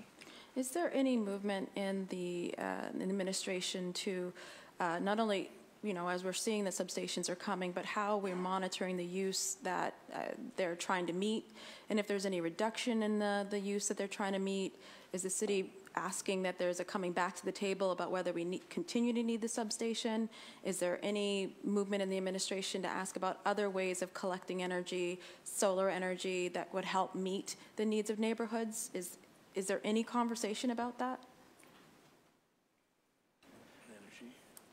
Is there any movement in the administration to not only, as we're seeing that substations are coming, but how we're monitoring the use that they're trying to meet, and if there's any reduction in the use that they're trying to meet? Is the city asking that there's a coming back to the table about whether we continue to need the substation? Is there any movement in the administration to ask about other ways of collecting energy, solar energy, that would help meet the needs of neighborhoods? Is there any conversation about that?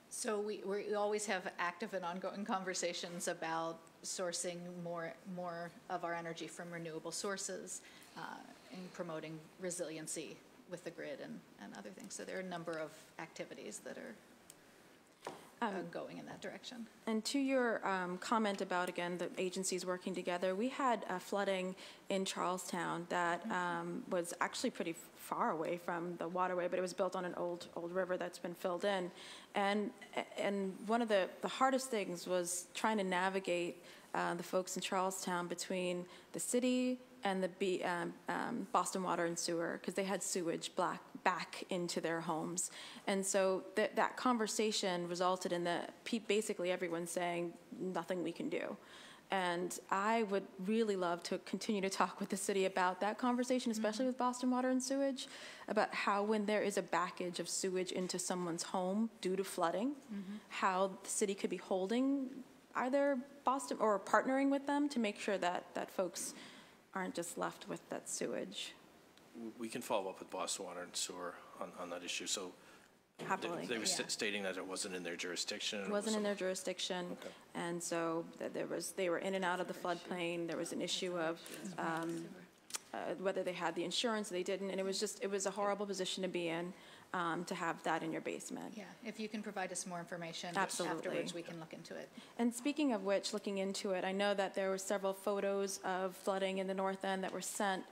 So we always have active and ongoing conversations about sourcing more of our energy from renewable sources and promoting resiliency with the grid and other things. So there are a number of activities that are going in that direction. And to your comment about, again, the agencies working together, we had flooding in Charlestown that was actually pretty far away from the waterway, but it was built on an old river that's been filled in. And one of the hardest things was trying to navigate the folks in Charlestown between the city and the Boston Water and Sewer, because they had sewage back into their homes. And so that conversation resulted in basically everyone saying nothing we can do. And I would really love to continue to talk with the city about that conversation, especially with Boston Water and Sewage, about how when there is a backage of sewage into someone's home due to flooding, how the city could be holding either Boston or partnering with them to make sure that folks aren't just left with that sewage. We can follow up with Boston Water and Sewer on that issue. So Happily, they were stating that it wasn't in their jurisdiction. It wasn't in their jurisdiction, okay. And so they were in and out of the floodplain. There was an issue of whether they had the insurance, they didn't, and it was a horrible position to be in. To have that in your basement. Yeah, if you can provide us more information Absolutely. Afterwards, we can look into it. And speaking of which, looking into it, I know that there were several photos of flooding in the North End that were sent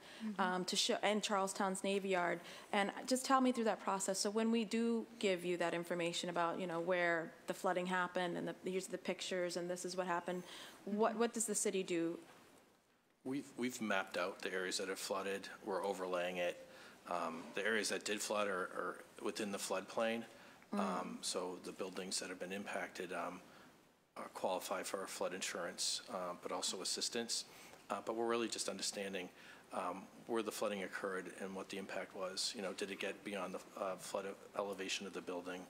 to show, and Charlestown's Navy Yard. And just tell me through that process. So when we do give you that information about, where the flooding happened and here's the pictures and this is what happened, what does the city do? We've mapped out the areas that have flooded. We're overlaying it. The areas that did flood are within the floodplain, so the buildings that have been impacted qualify for flood insurance, but also assistance. But we're really just understanding where the flooding occurred and what the impact was. Did it get beyond the flood elevation of the building?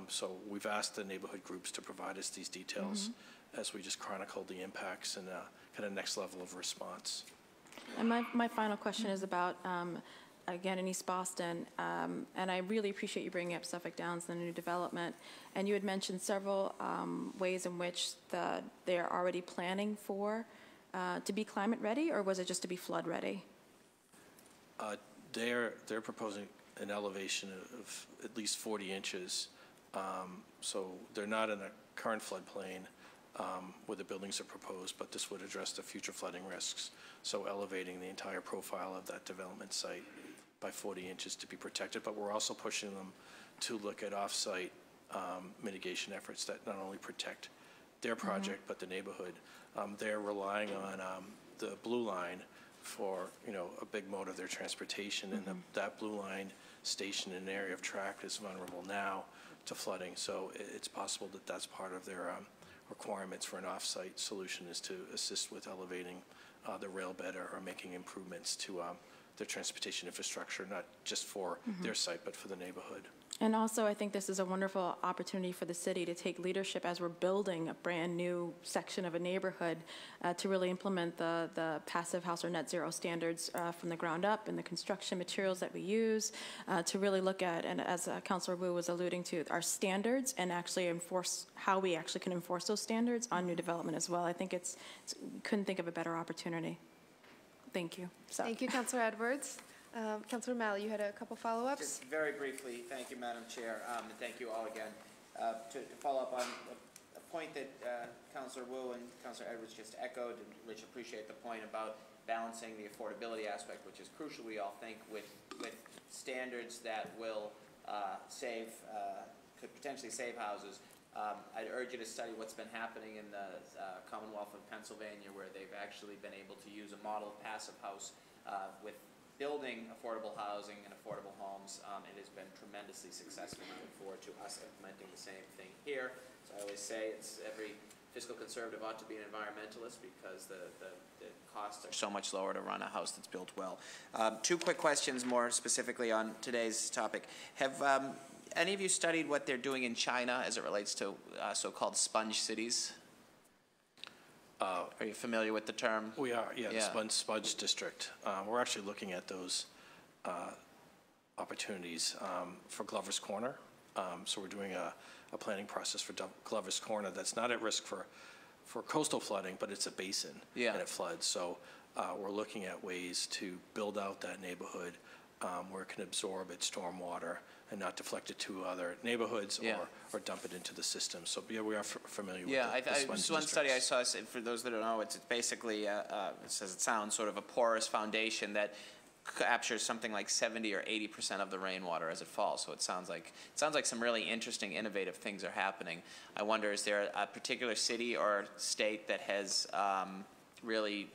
So we've asked the neighborhood groups to provide us these details as we just chronicle the impacts and kind of next level of response. And my final question is about again, in East Boston, and I really appreciate you bringing up Suffolk Downs and the new development. And you had mentioned several ways in which they're already planning for to be climate ready, or was it just to be flood ready? They're proposing an elevation of at least 40 inches. So they're not in the current floodplain where the buildings are proposed, but this would address the future flooding risks. So elevating the entire profile of that development site by 40 inches to be protected, but we're also pushing them to look at off-site mitigation efforts that not only protect their project, but the neighborhood. They're relying on the Blue Line for, a big mode of their transportation, and that Blue Line station in an area of track is vulnerable now to flooding. So it's possible that that's part of their requirements for an off-site solution, is to assist with elevating the rail bed or making improvements to their transportation infrastructure, not just for their site, but for the neighborhood. And also, I think this is a wonderful opportunity for the city to take leadership as we're building a brand new section of a neighborhood to really implement the passive house or net zero standards from the ground up, and the construction materials that we use to really look at, and as Councilor Wu was alluding to, our standards, and actually enforce how we actually can enforce those standards on new development as well. I think couldn't think of a better opportunity. Thank you. So. Thank you, Councilor Edwards. Councilor O'Malley, you had a couple follow-ups? Just very briefly, thank you, Madam Chair, and thank you all again. To follow up on a point that Councilor Wu and Councilor Edwards just echoed, and Rich, appreciate the point about balancing the affordability aspect, which is crucial, we all think, with standards that will could potentially save houses. I'd urge you to study what's been happening in the Commonwealth of Pennsylvania, where they've actually been able to use a model passive house with building affordable housing and affordable homes. It has been tremendously successful. I look forward to us implementing the same thing here. So I always say every fiscal conservative ought to be an environmentalist, because the costs are so much lower to run a house that's built well. Two quick questions more specifically on today's topic. Have any of you studied what they're doing in China as it relates to so-called sponge cities? Are you familiar with the term? We are, yeah. The Sponge District. We're actually looking at those opportunities for Glover's Corner. So we're doing a planning process for Glover's Corner that's not at risk for coastal flooding, but it's a basin and it floods. So we're looking at ways to build out that neighborhood where it can absorb its storm water and not deflect it to other neighborhoods or dump it into the system. So we are familiar with the this one study I saw, for those that don't know, it's basically, it sounds sort of a porous foundation that captures something like 70 or 80% of the rainwater as it falls. So it sounds like some really interesting, innovative things are happening. I wonder, is there a particular city or state that has really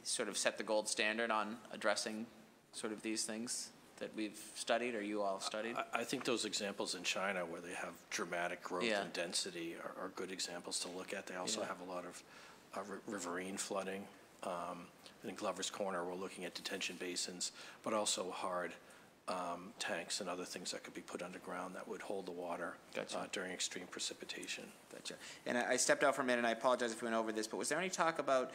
sort of set the gold standard on addressing sort of these things that we've studied, or you all studied? I think those examples in China, where they have dramatic growth and density, are good examples to look at. They also have a lot of riverine flooding. In Glover's Corner, we're looking at detention basins, but also hard tanks and other things that could be put underground that would hold the water during extreme precipitation. Gotcha. And I stepped out for a minute, and I apologize if we went over this, but was there any talk about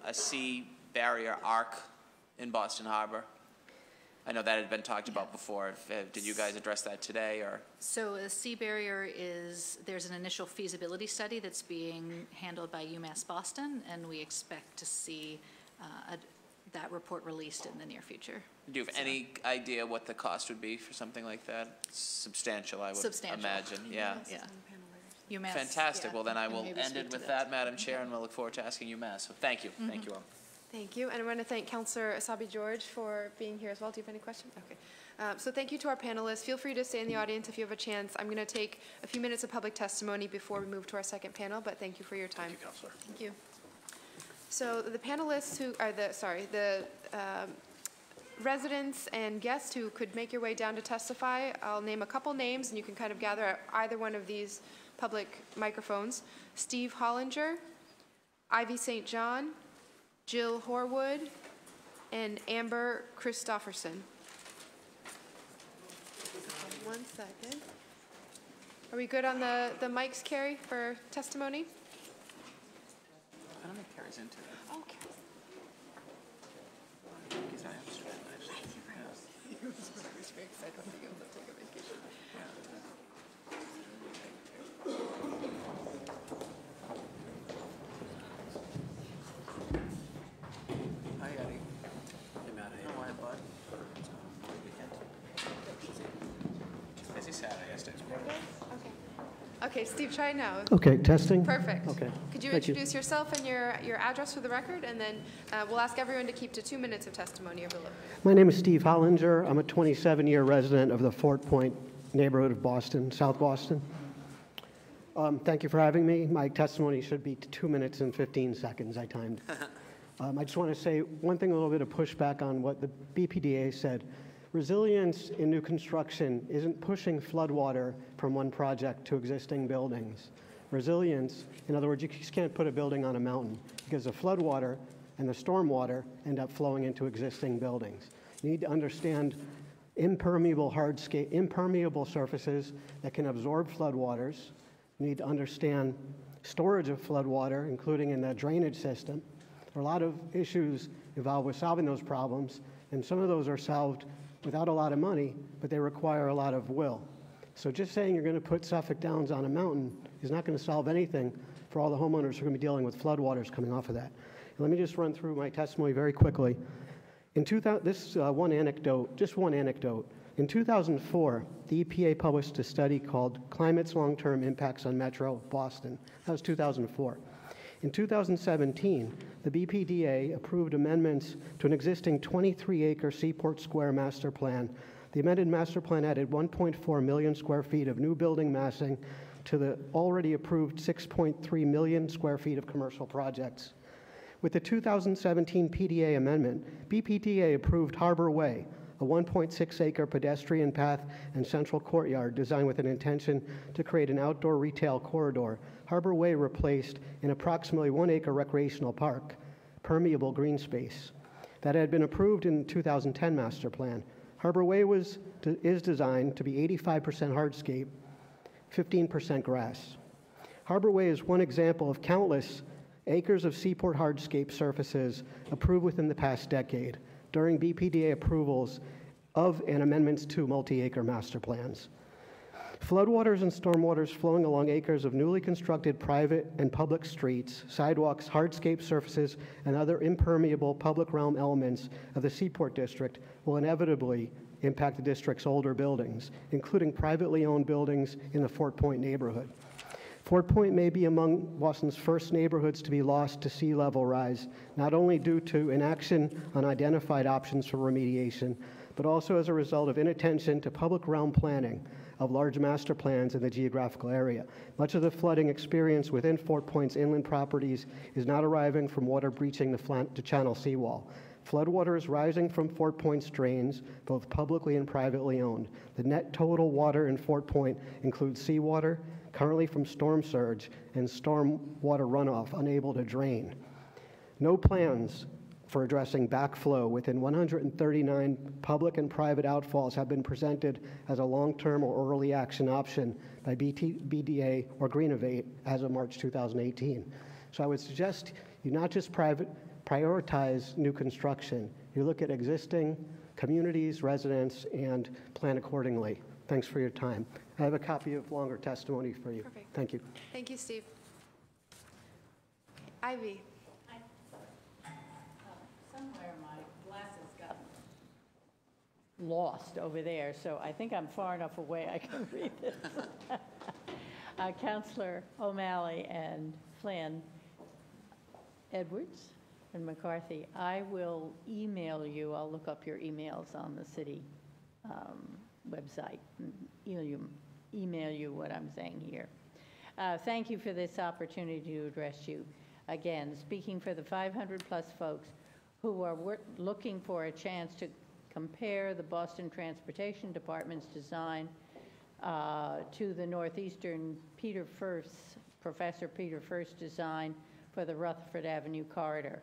a sea barrier arc in Boston Harbor? I know that had been talked about before. Did you guys address that today, or? So a sea barrier there's an initial feasibility study that's being handled by UMass Boston, and we expect to see that report released in the near future. Do you have any idea what the cost would be for something like that? Substantial, I would imagine. Yeah. UMass. Fantastic. Well, then I will maybe end speak it to with that, Madam Chair, and we'll look forward to asking UMass. So thank you. Thank you all. Thank you, and I want to thank Councilor Asabi George for being here as well. Do you have any questions? Okay. So thank you to our panelists. Feel free to stay in the audience if you have a chance. I'm going to take a few minutes of public testimony before we move to our second panel, but thank you for your time. Thank you, Councilor. Thank you. So the panelists who are the residents and guests who could make your way down to testify, I'll name a couple names, and you can kind of gather at either one of these public microphones. Steve Hollinger, Ivy St. John, Jill Horwood, and Amber Christofferson. 1 second. Are we good on the mics, Carrie, for testimony? I don't think Carrie's into it. Oh, Carrie's. He's not interested in it. very excited to be able to take a vacation. Hi, Eddie. Hey, Matt. How are you, bud? Busy Saturday, yesterday. Okay, Steve, try now. Okay, testing? Perfect. Okay. Could you Thank you. introduce yourself and your address for the record, and then we'll ask everyone to keep to 2 minutes of testimony or below. My name is Steve Hollinger. I'm a 27-year resident of the Fort Point neighborhood of Boston, South Boston. Thank you for having me. My testimony should be 2 minutes and 15 seconds. I timed. I just want to say one thing, a little bit of pushback on what the BPDA said. Resilience in new construction isn't pushing floodwater from one project to existing buildings. Resilience, in other words, you just can't put a building on a mountain because the floodwater and the stormwater end up flowing into existing buildings. You need to understand impermeable surfaces that can absorb floodwaters. You need to understand storage of floodwater, including in the drainage system. There are a lot of issues involved with solving those problems, and some of those are solved without a lot of money, but they require a lot of will. So just saying you're going to put Suffolk Downs on a mountain is not going to solve anything for all the homeowners who are going to be dealing with floodwaters coming off of that. And let me just run through my testimony very quickly. In 2000, just one anecdote. In 2004, the EPA published a study called Climate's Long-Term Impacts on Metro Boston. That was 2004. In 2017, the BPDA approved amendments to an existing 23-acre Seaport Square master plan. The amended master plan added 1.4 million square feet of new building massing to the already approved 6.3 million square feet of commercial projects. With the 2017 PDA amendment, BPDA approved Harbor Way, a 1.6-acre pedestrian path and central courtyard designed with an intention to create an outdoor retail corridor. Harbor Way replaced an approximately 1-acre recreational park, permeable green space, that had been approved in the 2010 master plan. Harbor Way is designed to be 85% hardscape, 15% grass. Harbor Way is one example of countless acres of seaport hardscape surfaces approved within the past decade during BPDA approvals of and amendments to multi-acre master plans. Floodwaters and stormwaters flowing along acres of newly constructed private and public streets, sidewalks, hardscape surfaces, and other impermeable public realm elements of the Seaport District will inevitably impact the district's older buildings, including privately owned buildings in the Fort Point neighborhood. Fort Point may be among Boston's first neighborhoods to be lost to sea level rise, not only due to inaction on identified options for remediation, but also as a result of inattention to public realm planning of large master plans in the geographical area. Much of the flooding experience within Fort Point's inland properties is not arriving from water breaching the channel seawall. Floodwater is rising from Fort Point's drains, both publicly and privately owned. The net total water in Fort Point includes seawater, currently from storm surge, and storm water runoff unable to drain. No plans for addressing backflow within 139 public and private outfalls have been presented as a long-term or early action option by BDA or Greenovate as of March 2018. So I would suggest you not just prioritize new construction, you look at existing communities, residents, and plan accordingly. Thanks for your time. I have a copy of longer testimony for you. Perfect. Thank you. Thank you, Steve. Ivy. Somewhere my glasses got lost over there, so I think I'm far enough away I can read this. Councilor O'Malley and Flynn, Edwards and McCarthy, I will email you. I'll look up your emails on the city website and email you what I'm saying here. Thank you for this opportunity to address you. Again, speaking for the 500-plus folks who are looking for a chance to compare the Boston Transportation Department's design to the Northeastern Professor Peter First design for the Rutherford Avenue corridor.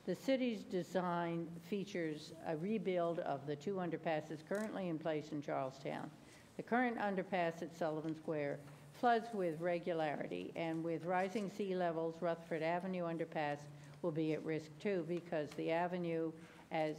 The city's design features a rebuild of the two underpasses currently in place in Charlestown. The current underpass at Sullivan Square floods with regularity, and with rising sea levels, Rutherford Avenue underpass will be at risk too, because the avenue, as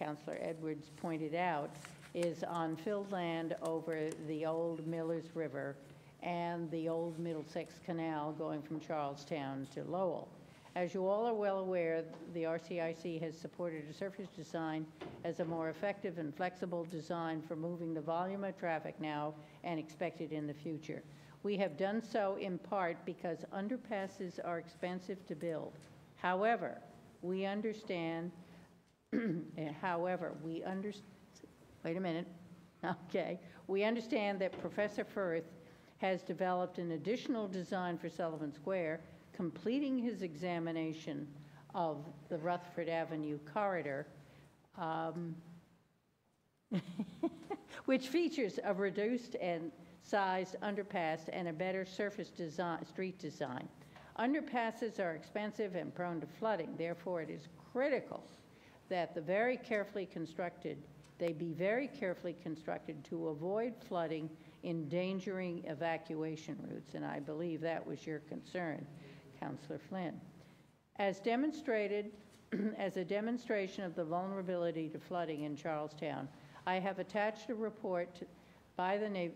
Councilor Edwards pointed out, is on filled land over the old Millers River and the old Middlesex Canal going from Charlestown to Lowell. As you all are well aware, the RCIC has supported a surface design as a more effective and flexible design for moving the volume of traffic now and expected in the future. We have done so in part because underpasses are expensive to build. However, we understand, wait a minute, okay. We understand that Professor Firth has developed an additional design for Sullivan Square, completing his examination of the Rutherford Avenue corridor, which features a reduced and sized underpass and a better surface design, street design. Underpasses are expensive and prone to flooding. Therefore, it is critical that they be very carefully constructed to avoid flooding, endangering evacuation routes. And I believe that was your concern, Councillor Flynn. As demonstrated, as a demonstration of the vulnerability to flooding in Charlestown, I have attached a report by the Navy,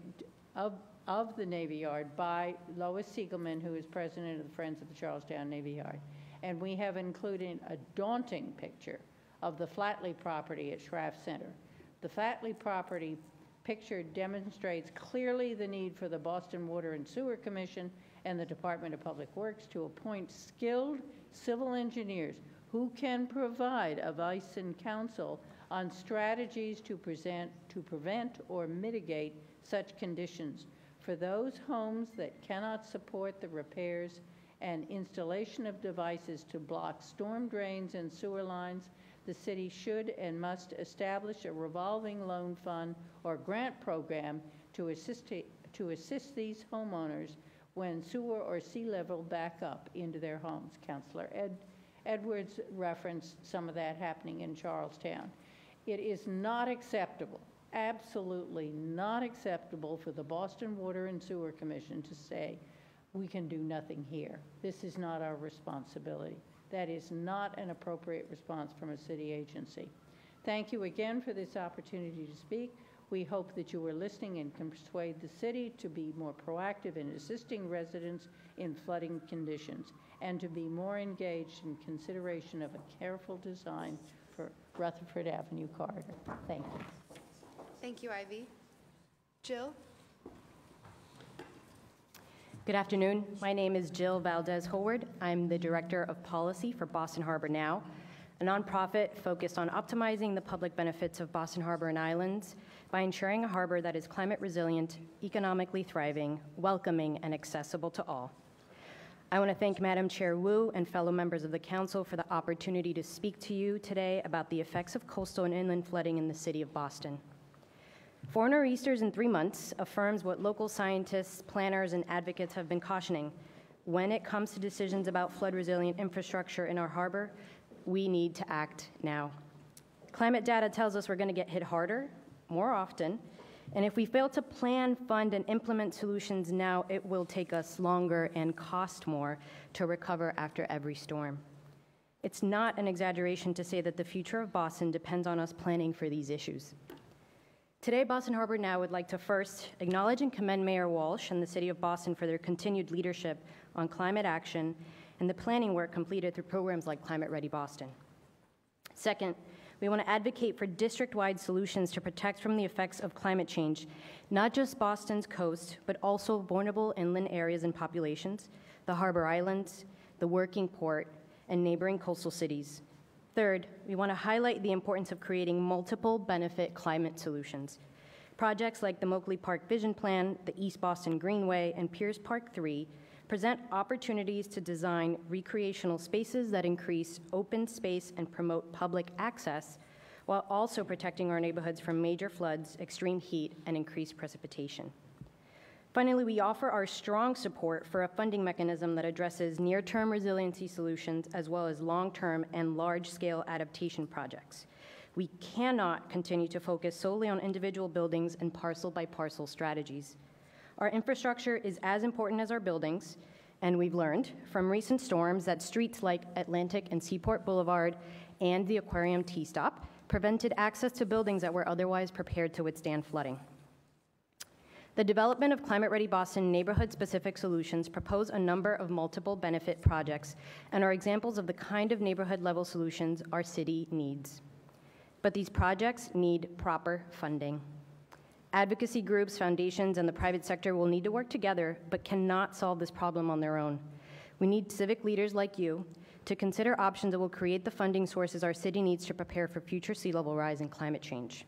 of the Navy Yard by Lois Siegelman, who is president of the Friends of the Charlestown Navy Yard. And we have included a daunting picture of the Flatley property at Schraff Center. The Flatley property picture demonstrates clearly the need for the Boston Water and Sewer Commission and the Department of Public Works to appoint skilled civil engineers who can provide advice and counsel on strategies to prevent or mitigate such conditions. For those homes that cannot support the repairs and installation of devices to block storm drains and sewer lines, the city should and must establish a revolving loan fund or grant program to assist these homeowners when sewer or sea level back up into their homes. Councillor Edwards referenced some of that happening in Charlestown. It is not acceptable, absolutely not acceptable, for the Boston Water and Sewer Commission to say, we can do nothing here. This is not our responsibility. That is not an appropriate response from a city agency. Thank you again for this opportunity to speak. We hope that you are listening and can persuade the city to be more proactive in assisting residents in flooding conditions and to be more engaged in consideration of a careful design for Rutherford Avenue corridor. Thank you. Thank you, Ivy. Jill? Good afternoon. My name is Jill Valdez-Howard. I'm the Director of Policy for Boston Harbor Now, a nonprofit focused on optimizing the public benefits of Boston Harbor and Islands by ensuring a harbor that is climate resilient, economically thriving, welcoming, and accessible to all. I want to thank Madam Chair Wu and fellow members of the Council for the opportunity to speak to you today about the effects of coastal and inland flooding in the city of Boston. 4 nor'easters in 3 months affirms what local scientists, planners, and advocates have been cautioning. When it comes to decisions about flood-resilient infrastructure in our harbor, we need to act now. Climate data tells us we're going to get hit harder, more often, and if we fail to plan, fund, and implement solutions now, it will take us longer and cost more to recover after every storm. It's not an exaggeration to say that the future of Boston depends on us planning for these issues. Today, Boston Harbor Now would like to first acknowledge and commend Mayor Walsh and the City of Boston for their continued leadership on climate action and the planning work completed through programs like Climate Ready Boston. Second, we want to advocate for district-wide solutions to protect from the effects of climate change, not just Boston's coast, but also vulnerable inland areas and populations, the harbor islands, the working port, and neighboring coastal cities. Third, we want to highlight the importance of creating multiple benefit climate solutions. Projects like the Moakley Park Vision Plan, the East Boston Greenway, and Pierce Park 3 present opportunities to design recreational spaces that increase open space and promote public access, while also protecting our neighborhoods from major floods, extreme heat, and increased precipitation. Finally, we offer our strong support for a funding mechanism that addresses near-term resiliency solutions as well as long-term and large-scale adaptation projects. We cannot continue to focus solely on individual buildings and parcel-by-parcel strategies. Our infrastructure is as important as our buildings, and we've learned from recent storms that streets like Atlantic and Seaport Boulevard and the Aquarium T-Stop prevented access to buildings that were otherwise prepared to withstand flooding. The development of Climate Ready Boston neighborhood-specific solutions propose a number of multiple benefit projects and are examples of the kind of neighborhood-level solutions our city needs. But these projects need proper funding. Advocacy groups, foundations, and the private sector will need to work together, but cannot solve this problem on their own. We need civic leaders like you to consider options that will create the funding sources our city needs to prepare for future sea level rise and climate change.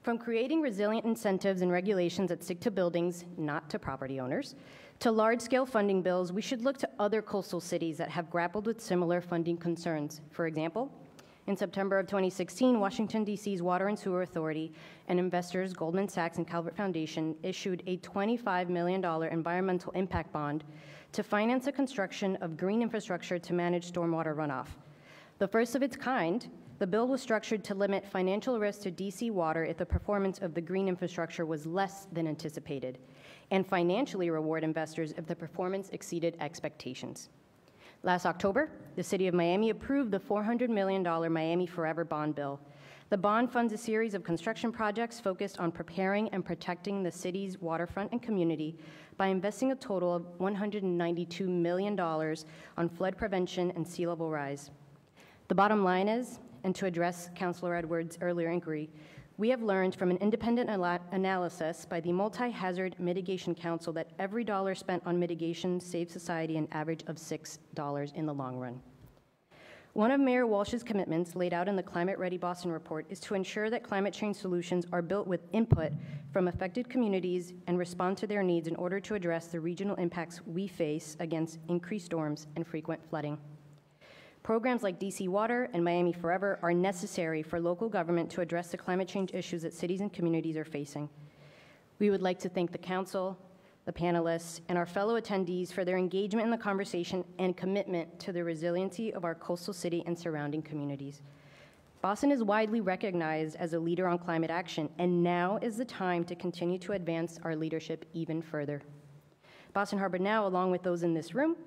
From creating resilient incentives and regulations that stick to buildings, not to property owners, to large-scale funding bills, we should look to other coastal cities that have grappled with similar funding concerns. For example, in September of 2016, Washington, D.C.'s Water and Sewer Authority and investors Goldman Sachs and Calvert Foundation issued a $25 million environmental impact bond to finance the construction of green infrastructure to manage stormwater runoff. The first of its kind, the bill was structured to limit financial risk to D.C. Water if the performance of the green infrastructure was less than anticipated, and financially reward investors if the performance exceeded expectations. Last October, the City of Miami approved the $400 million Miami Forever bond bill. The bond funds a series of construction projects focused on preparing and protecting the city's waterfront and community by investing a total of $192 million on flood prevention and sea level rise. The bottom line is, and to address Councilor Edwards' earlier inquiry, we have learned from an independent analysis by the Multi-Hazard Mitigation Council that every dollar spent on mitigation saves society an average of $6 in the long run. One of Mayor Walsh's commitments laid out in the Climate Ready Boston report is to ensure that climate change solutions are built with input from affected communities and respond to their needs in order to address the regional impacts we face against increased storms and frequent flooding. Programs like DC Water and Miami Forever are necessary for local government to address the climate change issues that cities and communities are facing. We would like to thank the council, the panelists, and our fellow attendees for their engagement in the conversation and commitment to the resiliency of our coastal city and surrounding communities. Boston is widely recognized as a leader on climate action, and now is the time to continue to advance our leadership even further. Boston Harbor Now, along with those in this room,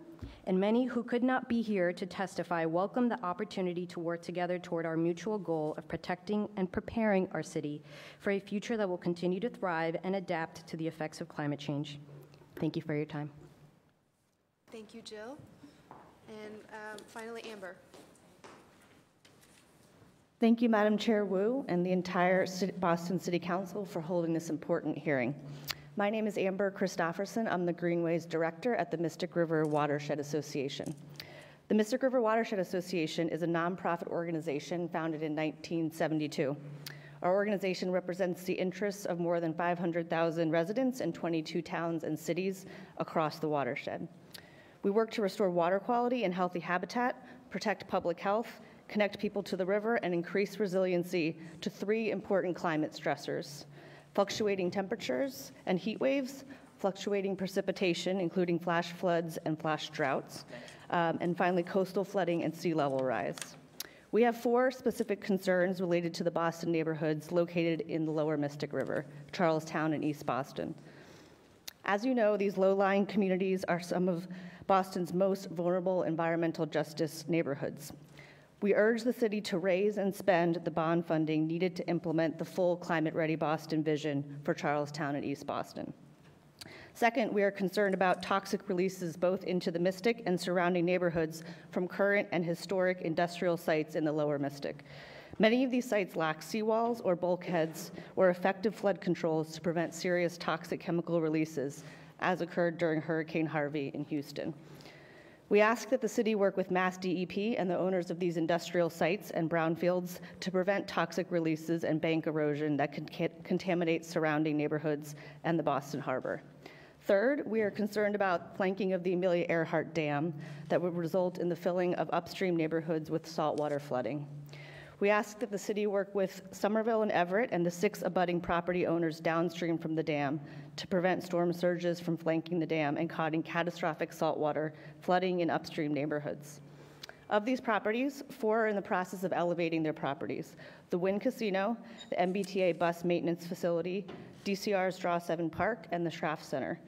and many who could not be here to testify, welcome the opportunity to work together toward our mutual goal of protecting and preparing our city for a future that will continue to thrive and adapt to the effects of climate change. Thank you for your time. Thank you, Jill. And finally, Amber. Thank you, Madam Chair Wu, and the entire Boston City Council for holding this important hearing. My name is Amber Christofferson. I'm the Greenways Director at the Mystic River Watershed Association. The Mystic River Watershed Association is a nonprofit organization founded in 1972. Our organization represents the interests of more than 500,000 residents in 22 towns and cities across the watershed. We work to restore water quality and healthy habitat, protect public health, connect people to the river, and increase resiliency to three important climate stressors: fluctuating temperatures and heat waves, fluctuating precipitation, including flash floods and flash droughts, and finally, coastal flooding and sea level rise. We have four specific concerns related to the Boston neighborhoods located in the lower Mystic River, Charlestown and East Boston. As you know, these low-lying communities are some of Boston's most vulnerable environmental justice neighborhoods. We urge the city to raise and spend the bond funding needed to implement the full Climate Ready Boston vision for Charlestown and East Boston. Second, we are concerned about toxic releases both into the Mystic and surrounding neighborhoods from current and historic industrial sites in the lower Mystic. Many of these sites lack seawalls or bulkheads or effective flood controls to prevent serious toxic chemical releases, as occurred during Hurricane Harvey in Houston. We ask that the city work with Mass DEP and the owners of these industrial sites and brownfields to prevent toxic releases and bank erosion that can contaminate surrounding neighborhoods and the Boston Harbor. Third, we are concerned about flanking of the Amelia Earhart Dam that would result in the filling of upstream neighborhoods with saltwater flooding. We ask that the city work with Somerville and Everett and the 6 abutting property owners downstream from the dam to prevent storm surges from flanking the dam and causing catastrophic saltwater flooding in upstream neighborhoods. Of these properties, 4 are in the process of elevating their properties: the Wynn Casino, the MBTA Bus Maintenance Facility, DCR's Draw 7 Park, and the Schraff Center.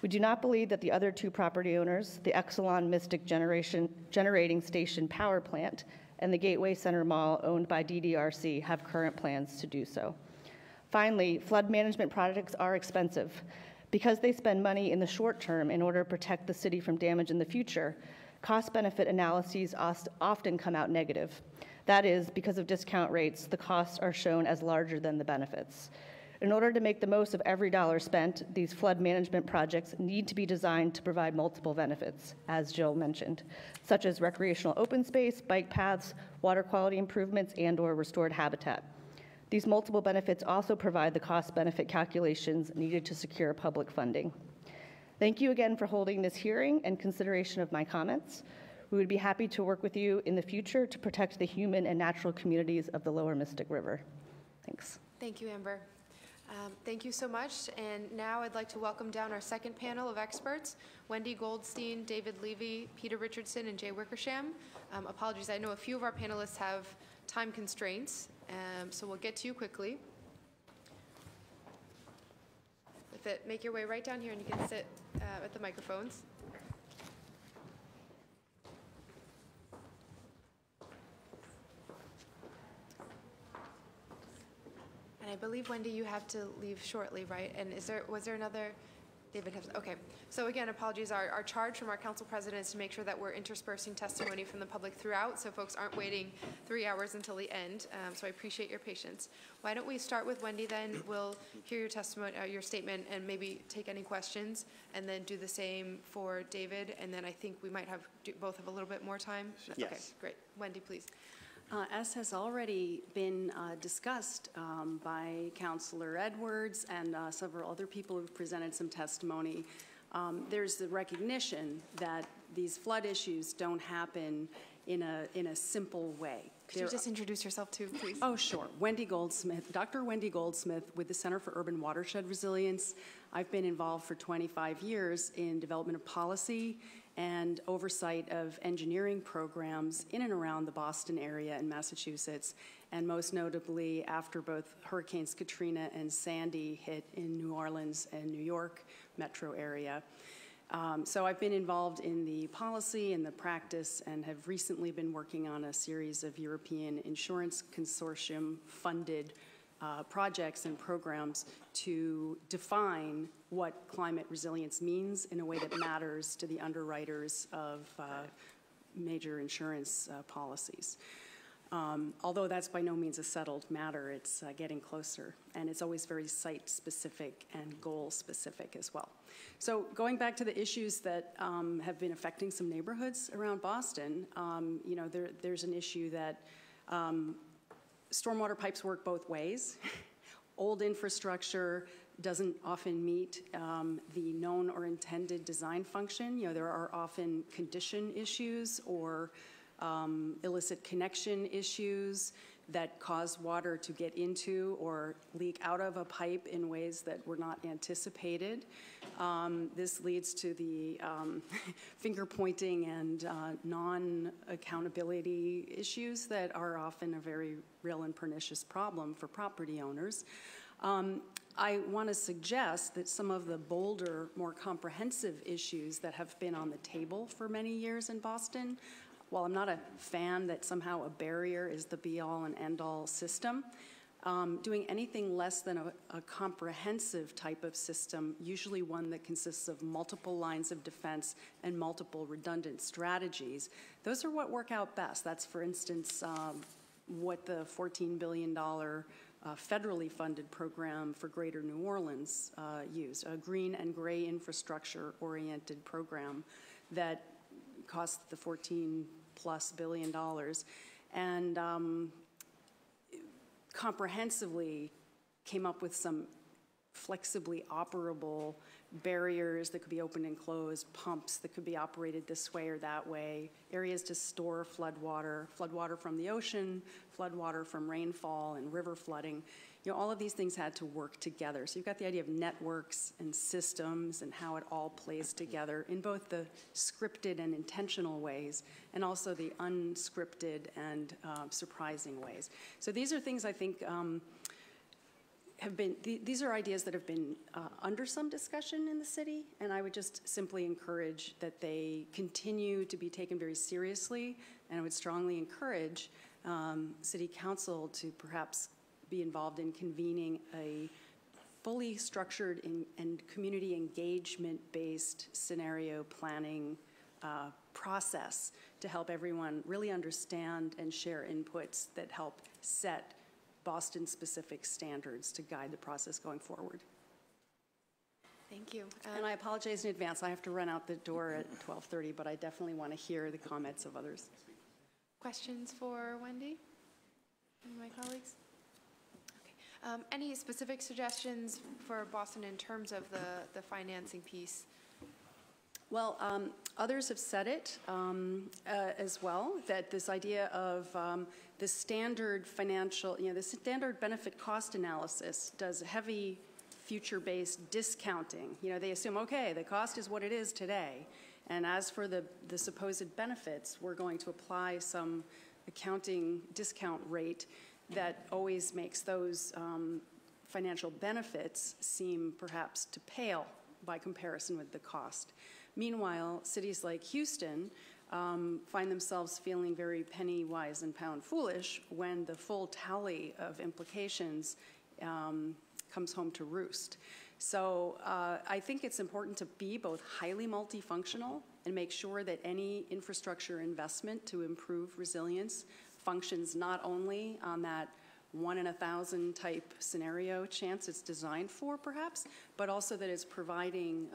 We do not believe that the other 2 property owners, the Exelon Mystic Generating Station Power Plant and the Gateway Center Mall, owned by DDRC, have current plans to do so. Finally, flood management projects are expensive. Because they spend money in the short term in order to protect the city from damage in the future, cost-benefit analyses often come out negative. That is, because of discount rates, the costs are shown as larger than the benefits. In order to make the most of every dollar spent, these flood management projects need to be designed to provide multiple benefits, as Jill mentioned, such as recreational open space, bike paths, water quality improvements, and/or restored habitat. These multiple benefits also provide the cost-benefit calculations needed to secure public funding. Thank you again for holding this hearing and consideration of my comments. We would be happy to work with you in the future to protect the human and natural communities of the Lower Mystic River. Thanks. Thank you, Amber. Thank you so much. And now I'd like to welcome down our second panel of experts, Wendy Goldstein, David Levy, Peter Richardson, and Jay Wickersham. Apologies, I know a few of our panelists have time constraints, so we'll get to you quickly. Make your way right down here and you can sit at the microphones. And I believe, Wendy, you have to leave shortly, right? And was there another? David has, okay. So again, apologies. Our charge from our council president is to make sure that we're interspersing testimony from the public throughout, so folks aren't waiting 3 hours until the end. So I appreciate your patience. Why don't we start with Wendy then? We'll hear your testimony, your statement, and maybe take any questions, and then do the same for David. And then I think we might both have a little bit more time. Yes. Okay, great. Wendy, please. As has already been discussed by Councillor Edwards and several other people who've presented some testimony, there's the recognition that these flood issues don't happen in a simple way. Could you just introduce yourself too, please? Oh, sure. Wendy Goldsmith, Dr. Wendy Goldsmith with the Center for Urban Watershed Resilience. I've been involved for 25 years in development of policy and oversight of engineering programs in and around the Boston area in Massachusetts, and most notably after both Hurricanes Katrina and Sandy hit in New Orleans and New York metro area. So I've been involved in the policy and the practice and have recently been working on a series of European Insurance Consortium funded projects and programs to define what climate resilience means in a way that matters to the underwriters of major insurance policies. Although that's by no means a settled matter, it's getting closer, and it's always very site-specific and goal-specific as well. So going back to the issues that have been affecting some neighborhoods around Boston, you know, there's an issue that stormwater pipes work both ways. Old infrastructure doesn't often meet the known or intended design function. You know, there are often condition issues or illicit connection issues that cause water to get into or leak out of a pipe in ways that were not anticipated. This leads to the finger pointing and non-accountability issues that are often a very real and pernicious problem for property owners. I want to suggest that some of the bolder, more comprehensive issues that have been on the table for many years in Boston, while I'm not a fan that somehow a barrier is the be-all and end-all system, doing anything less than a comprehensive type of system, usually one that consists of multiple lines of defense and multiple redundant strategies, those are what work out best. That's, for instance, what the $14 billion federally funded program for Greater New Orleans used, a green and gray infrastructure-oriented program that cost the $14+ billion, and comprehensively came up with some flexibly operable barriers that could be opened and closed, pumps that could be operated this way or that way, areas to store floodwater from the ocean, floodwater from rainfall and river flooding. You know, all of these things had to work together. So you've got the idea of networks and systems and how it all plays together in both the scripted and intentional ways and also the unscripted and surprising ways. So these are things I think these are ideas that have been under some discussion in the city, and I would just simply encourage that they continue to be taken very seriously, and I would strongly encourage City Council to perhaps be involved in convening a fully structured and community engagement-based scenario planning process to help everyone really understand and share inputs that help set Boston-specific standards to guide the process going forward. Thank you. And I apologize in advance. I have to run out the door at 12:30, but I definitely want to hear the comments of others. Questions for Wendy and my colleagues? Okay. Any specific suggestions for Boston in terms of the financing piece? Well, others have said it as well, that this idea of the standard financial, the standard benefit cost analysis does heavy future-based discounting. They assume, okay, the cost is what it is today. And as for the supposed benefits, we're going to apply some accounting discount rate that always makes those financial benefits seem perhaps to pale by comparison with the cost. Meanwhile, cities like Houston find themselves feeling very penny wise and pound foolish when the full tally of implications comes home to roost. So I think it's important to be both highly multifunctional and make sure that any infrastructure investment to improve resilience functions not only on that 1 in 1,000 type scenario chance it's designed for, perhaps, but also that it's providing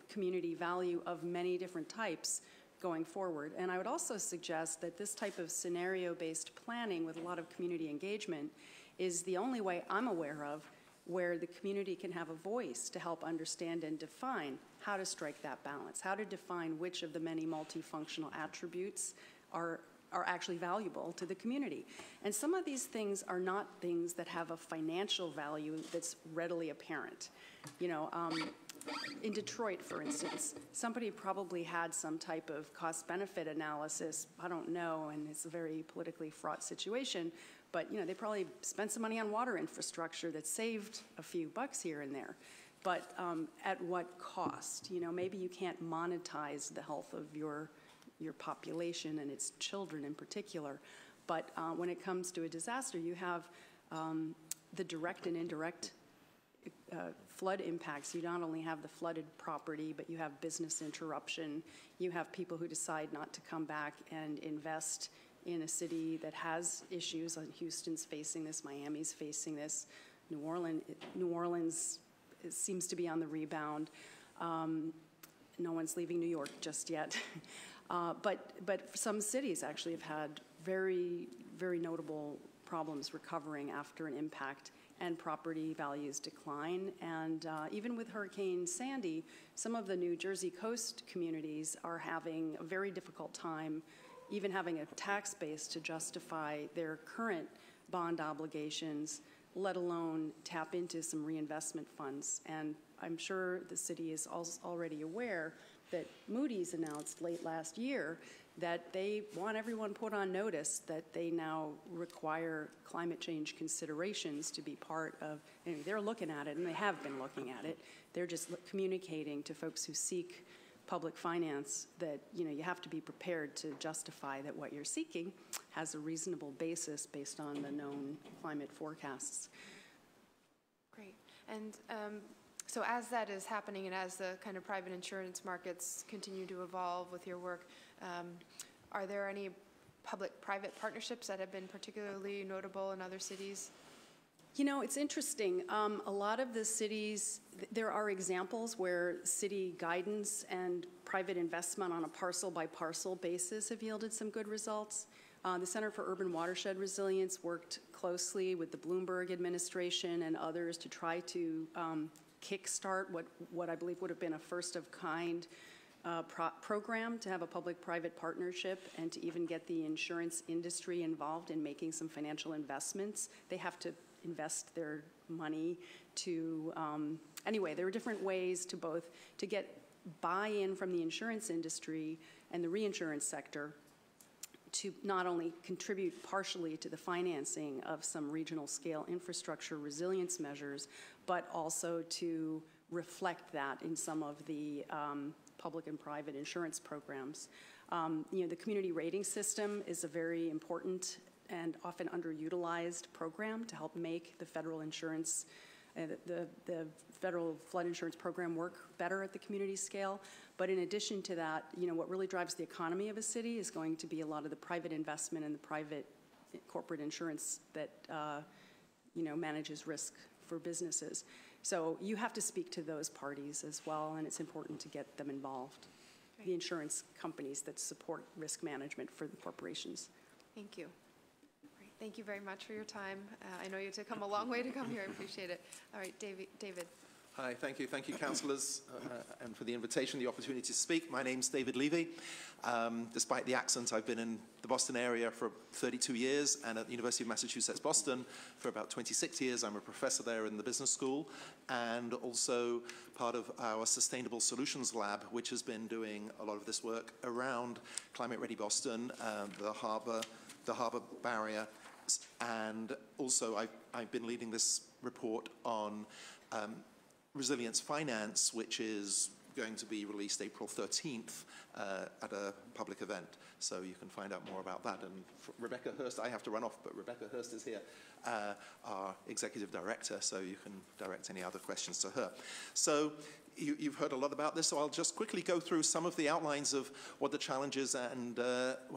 community value of many different types going forward. And I would also suggest that this type of scenario-based planning with a lot of community engagement is the only way I'm aware of where the community can have a voice to help understand and define how to strike that balance, how to define which of the many multifunctional attributes are actually valuable to the community. And some of these things are not things that have a financial value that's readily apparent. In Detroit, for instance, somebody probably had some type of cost-benefit analysis, I don't know, and it's a very politically fraught situation, but they probably spent some money on water infrastructure that saved a few bucks here and there. But at what cost? Maybe you can't monetize the health of your population and its children in particular. But when it comes to a disaster, you have the direct and indirect flood impacts. You not only have the flooded property, but you have business interruption. You have people who decide not to come back and invest in a city that has issues. Houston's facing this, Miami's facing this, New Orleans seems to be on the rebound. No one's leaving New York just yet. But some cities actually have had very, very notable problems recovering after an impact, and property values decline. And even with Hurricane Sandy, some of the New Jersey coast communities are having a very difficult time even having a tax base to justify their current bond obligations, let alone tap into some reinvestment funds. And I'm sure the city is already aware that Moody's announced late last year that they want everyone put on notice that they now require climate change considerations to be part of, they're looking at it, and they have been looking at it. They're just communicating to folks who seek public finance that you have to be prepared to justify that what you're seeking has a reasonable basis based on the known climate forecasts. Great. And so as that is happening and as the kind of private insurance markets continue to evolve with your work, are there any public-private partnerships that have been particularly notable in other cities? It's interesting. A lot of the cities, there are examples where city guidance and private investment on a parcel-by-parcel basis have yielded some good results. The Center for Urban Watershed Resilience worked closely with the Bloomberg administration and others to try to kickstart what I believe would have been a first-of-kind program to have a public-private partnership and to even get the insurance industry involved in making some financial investments. They have to invest their money to, anyway, there are different ways to get buy-in from the insurance industry and the reinsurance sector to not only contribute partially to the financing of some regional scale infrastructure resilience measures, but also to reflect that in some of the public and private insurance programs. The community rating system is a very important and often underutilized program to help make the federal insurance, the federal flood insurance program work better at the community scale. But in addition to that, what really drives the economy of a city is going to be a lot of the private investment and the private corporate insurance that manages risk for businesses. So you have to speak to those parties as well, and it's important to get them involved. Great. The insurance companies that support risk management for the corporations. Thank you. Great. Thank you very much for your time. I know you had to come a long way to come here. I appreciate it. All right, David. Hi, thank you. Thank you, councillors, and for the invitation, the opportunity to speak. My name's David Levy. Despite the accent, I've been in the Boston area for 32 years and at the University of Massachusetts, Boston for about 26 years. I'm a professor there in the business school and also part of our Sustainable Solutions Lab, which has been doing a lot of this work around Climate Ready Boston, the harbor barrier, and also I've been leading this report on resilience finance, which is going to be released April 13th at a public event. So you can find out more about that. And Rebecca Hurst, I have to run off, but Rebecca Hurst is here, our executive director, so you can direct any other questions to her. So you've heard a lot about this, so I'll just quickly go through some of the outlines of what the challenges and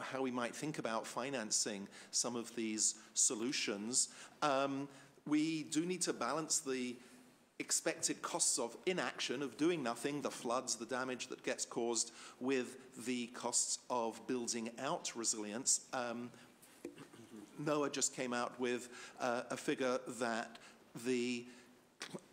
how we might think about financing some of these solutions. We do need to balance the expected costs of inaction, of doing nothing, the floods, the damage that gets caused, with the costs of building out resilience. NOAA just came out with a figure that the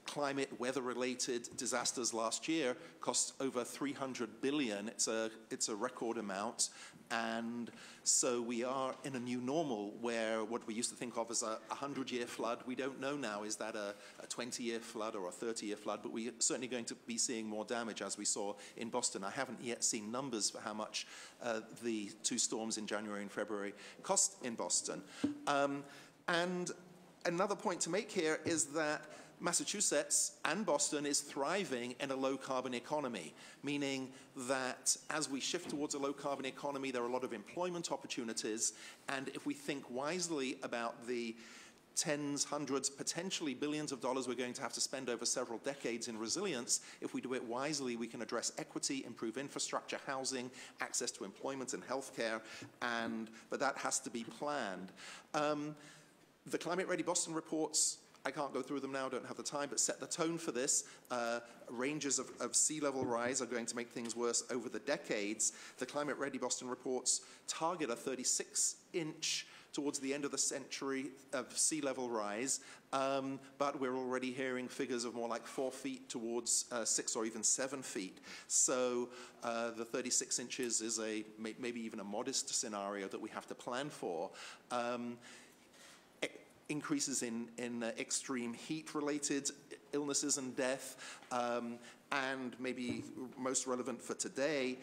climate weather-related disasters last year cost over $300 billion. It's a record amount. And so we are in a new normal where what we used to think of as a 100-year flood, we don't know now, is that a 20-year flood or a 30-year flood, but we're certainly going to be seeing more damage as we saw in Boston. I haven't yet seen numbers for how much the two storms in January and February cost in Boston. And another point to make here is that Massachusetts and Boston is thriving in a low-carbon economy, meaning that as we shift towards a low-carbon economy, there are a lot of employment opportunities, and if we think wisely about the tens, hundreds, potentially billions of dollars we're going to have to spend over several decades in resilience, if we do it wisely, we can address equity, improve infrastructure, housing, access to employment and healthcare, but that has to be planned. The Climate Ready Boston reports, I can't go through them now, don't have the time, but set the tone for this. Ranges of sea level rise are going to make things worse over the decades. The Climate Ready Boston reports target a 36-inch towards the end of the century of sea level rise, but we're already hearing figures of more like 4 feet towards 6 or even 7 feet. So the 36 inches is maybe even a modest scenario that we have to plan for. Increases in extreme heat-related illnesses and death, and maybe most relevant for today,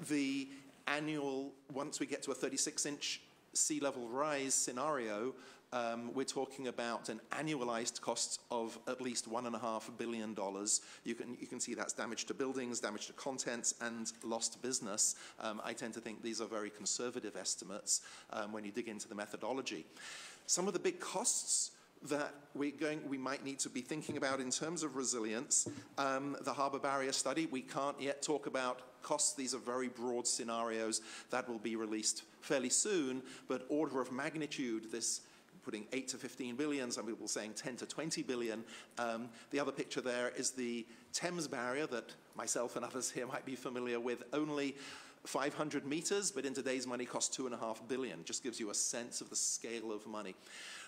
the annual, once we get to a 36-inch sea level rise scenario, we're talking about an annualized cost of at least $1.5 billion. You can see that's damage to buildings, damage to contents, and lost business. I tend to think these are very conservative estimates when you dig into the methodology. Some of the big costs that we might need to be thinking about in terms of resilience, the harbor barrier study, we can't yet talk about costs. These are very broad scenarios that will be released fairly soon, but order of magnitude, this putting 8 to 15 billion, some people saying 10 to 20 billion. The other picture there is the Thames barrier that myself and others here might be familiar with, only 500 meters, but in today's money costs $2.5 billion. Just gives you a sense of the scale of money.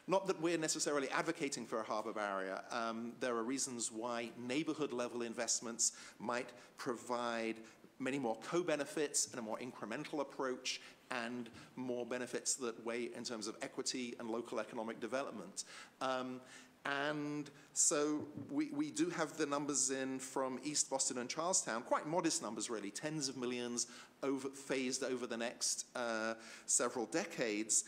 Not that we're necessarily advocating for a harbor barrier. There are reasons why neighborhood level investments might provide many more co-benefits and a more incremental approach and more benefits that weigh in terms of equity and local economic development. And so we do have the numbers in from East Boston and Charlestown, quite modest numbers really, tens of millions phased over the next several decades.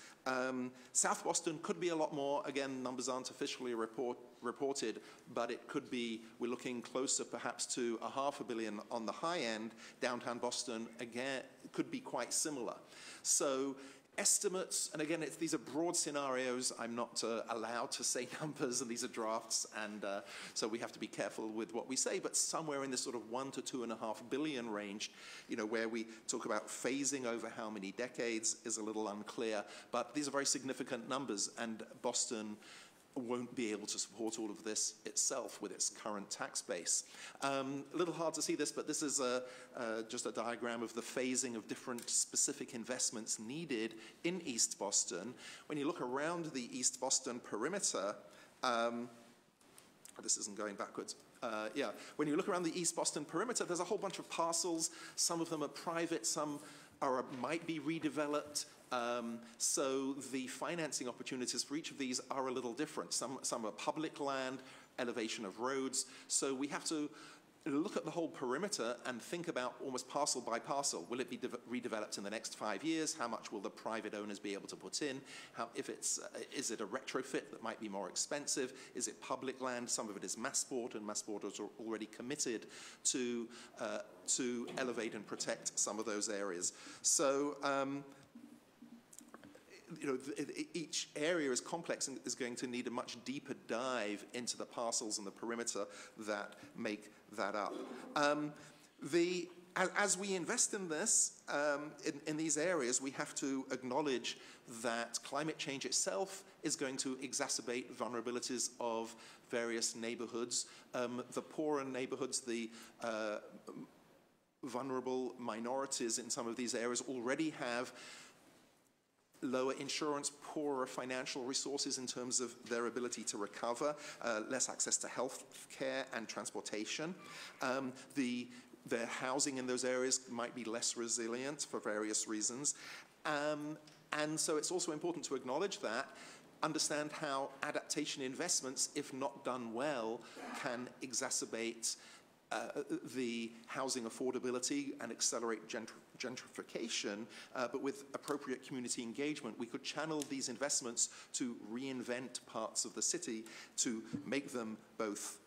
South Boston could be a lot more. Again, numbers aren't officially reported, but it could be, we're looking closer perhaps to $500 million on the high end. Downtown Boston, again, could be quite similar. So estimates, and again, these are broad scenarios. I'm not allowed to say numbers, and these are drafts, and so we have to be careful with what we say, but somewhere in this sort of $1 to $2.5 billion range, where we talk about phasing over how many decades is a little unclear, but these are very significant numbers, and Boston won't be able to support all of this itself with its current tax base. A little hard to see this, but this is just a diagram of the phasing of different specific investments needed in East Boston. When you look around the East Boston perimeter, this isn't going backwards. When you look around the East Boston perimeter, there's a whole bunch of parcels. Some of them are private, some might be redeveloped. So the financing opportunities for each of these are a little different. Some are public land, elevation of roads. So we have to look at the whole perimeter and think about almost parcel by parcel. Will it be redeveloped in the next 5 years? How much will the private owners be able to put in? Is it a retrofit that might be more expensive? Is it public land? Some of it is mass sport, and mass sporters are already committed to elevate and protect some of those areas. So each area is complex and is going to need a much deeper dive into the parcels and the perimeter that make that up. As we invest in this, in these areas, we have to acknowledge that climate change itself is going to exacerbate vulnerabilities of various neighborhoods. The poorer neighborhoods, the vulnerable minorities in some of these areas already have lower insurance, poorer financial resources in terms of their ability to recover, less access to health care and transportation. Their housing in those areas might be less resilient for various reasons. And so it's also important to acknowledge that, understand how adaptation investments, if not done well, can exacerbate the housing affordability and accelerate gentrification, but with appropriate community engagement, we could channel these investments to reinvent parts of the city to make them both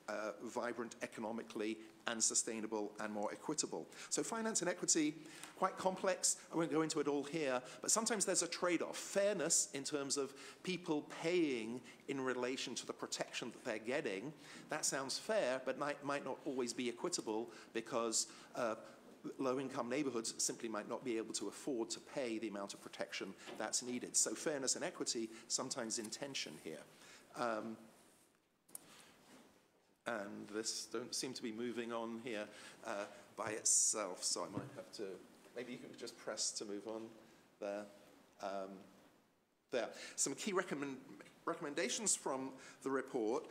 vibrant economically and sustainable and more equitable. So finance and equity, quite complex. I won't go into it all here, but sometimes there's a trade-off. Fairness in terms of people paying in relation to the protection that they're getting. That sounds fair, but might not always be equitable because low-income neighborhoods simply might not be able to afford to pay the amount of protection that's needed. So fairness and equity sometimes in tension here. And this don't seem to be moving on here by itself, so I might have to, maybe you can just press to move on there. There. Some key recommendations from the report.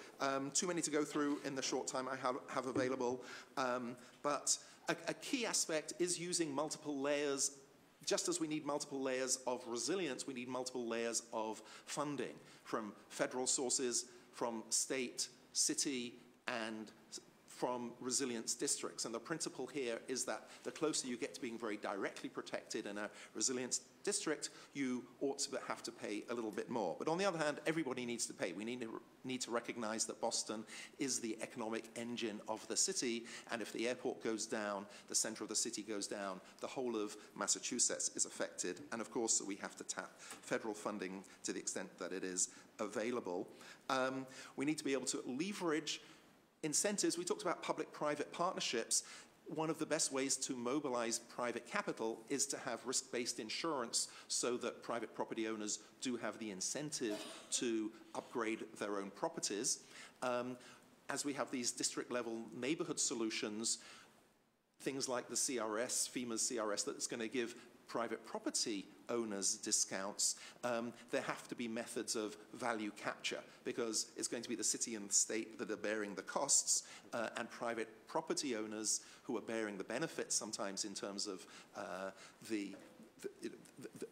Too many to go through in the short time I have available, but a key aspect is using multiple layers. Just as we need multiple layers of resilience, we need multiple layers of funding from federal sources, from state, city, and from resilience districts. And the principle here is that the closer you get to being very directly protected in a resilience district, you ought to have to pay a little bit more. But on the other hand, everybody needs to pay. We need to recognize that Boston is the economic engine of the city, and if the airport goes down, the center of the city goes down, the whole of Massachusetts is affected. And of course, we have to tap federal funding to the extent that it is available. We need to be able to leverage incentives. We talked about public-private partnerships. One of the best ways to mobilize private capital is to have risk-based insurance so that private property owners do have the incentive to upgrade their own properties. As we have these district-level neighborhood solutions, things like the CRS, FEMA's CRS, that's going to give private property owners discounts, there have to be methods of value capture because it's going to be the city and the state that are bearing the costs and private property owners who are bearing the benefits sometimes in terms of the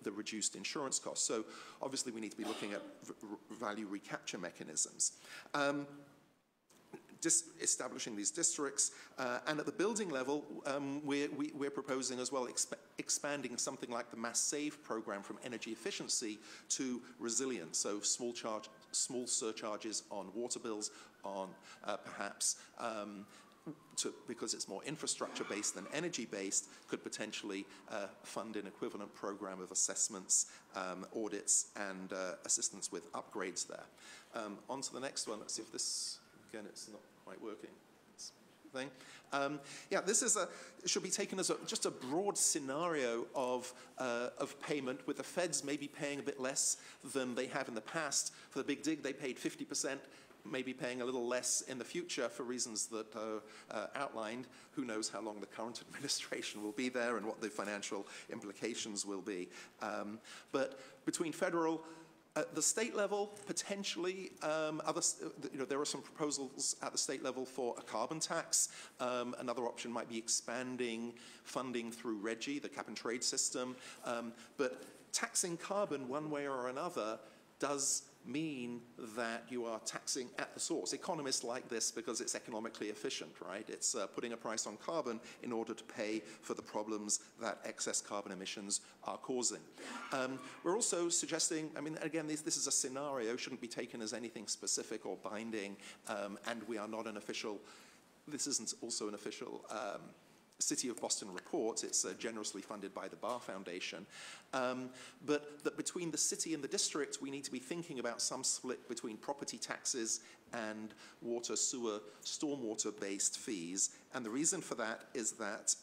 the reduced insurance costs. So obviously we need to be looking at value recapture mechanisms. Establishing these districts, and at the building level, we're proposing as well expanding something like the Mass Save program from energy efficiency to resilience. So small surcharges on water bills, on perhaps because it's more infrastructure-based than energy-based, could potentially fund an equivalent program of assessments, audits, and assistance with upgrades there. On to the next one. Let's see if this, again, it's not quite working. Thing. Yeah, this is should be taken as just a broad scenario of payment, with the feds maybe paying a bit less than they have in the past. For the Big Dig, they paid 50%. Maybe paying a little less in the future for reasons that are outlined. Who knows how long the current administration will be there and what the financial implications will be. But between federal, at the state level, potentially, there are some proposals at the state level for a carbon tax. Another option might be expanding funding through RGGI, the cap and trade system. But taxing carbon one way or another does mean that you are taxing at the source. Economists like this because it's economically efficient, right? It's putting a price on carbon in order to pay for the problems that excess carbon emissions are causing. We're also suggesting, I mean, again, this is a scenario, shouldn't be taken as anything specific or binding, and we are not an official, this isn't also an official City of Boston report. It's generously funded by the Barr Foundation. But that between the city and the district, we need to be thinking about some split between property taxes and water, sewer, stormwater-based fees. And the reason for that is that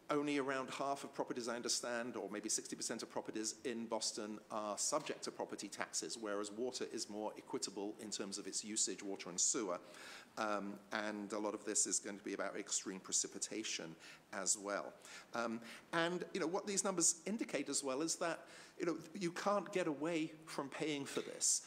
only around half of properties, I understand, or maybe 60% of properties in Boston are subject to property taxes, whereas water is more equitable in terms of its usage, water and sewer. And a lot of this is going to be about extreme precipitation as well. And what these numbers indicate as well is that you can't get away from paying for this.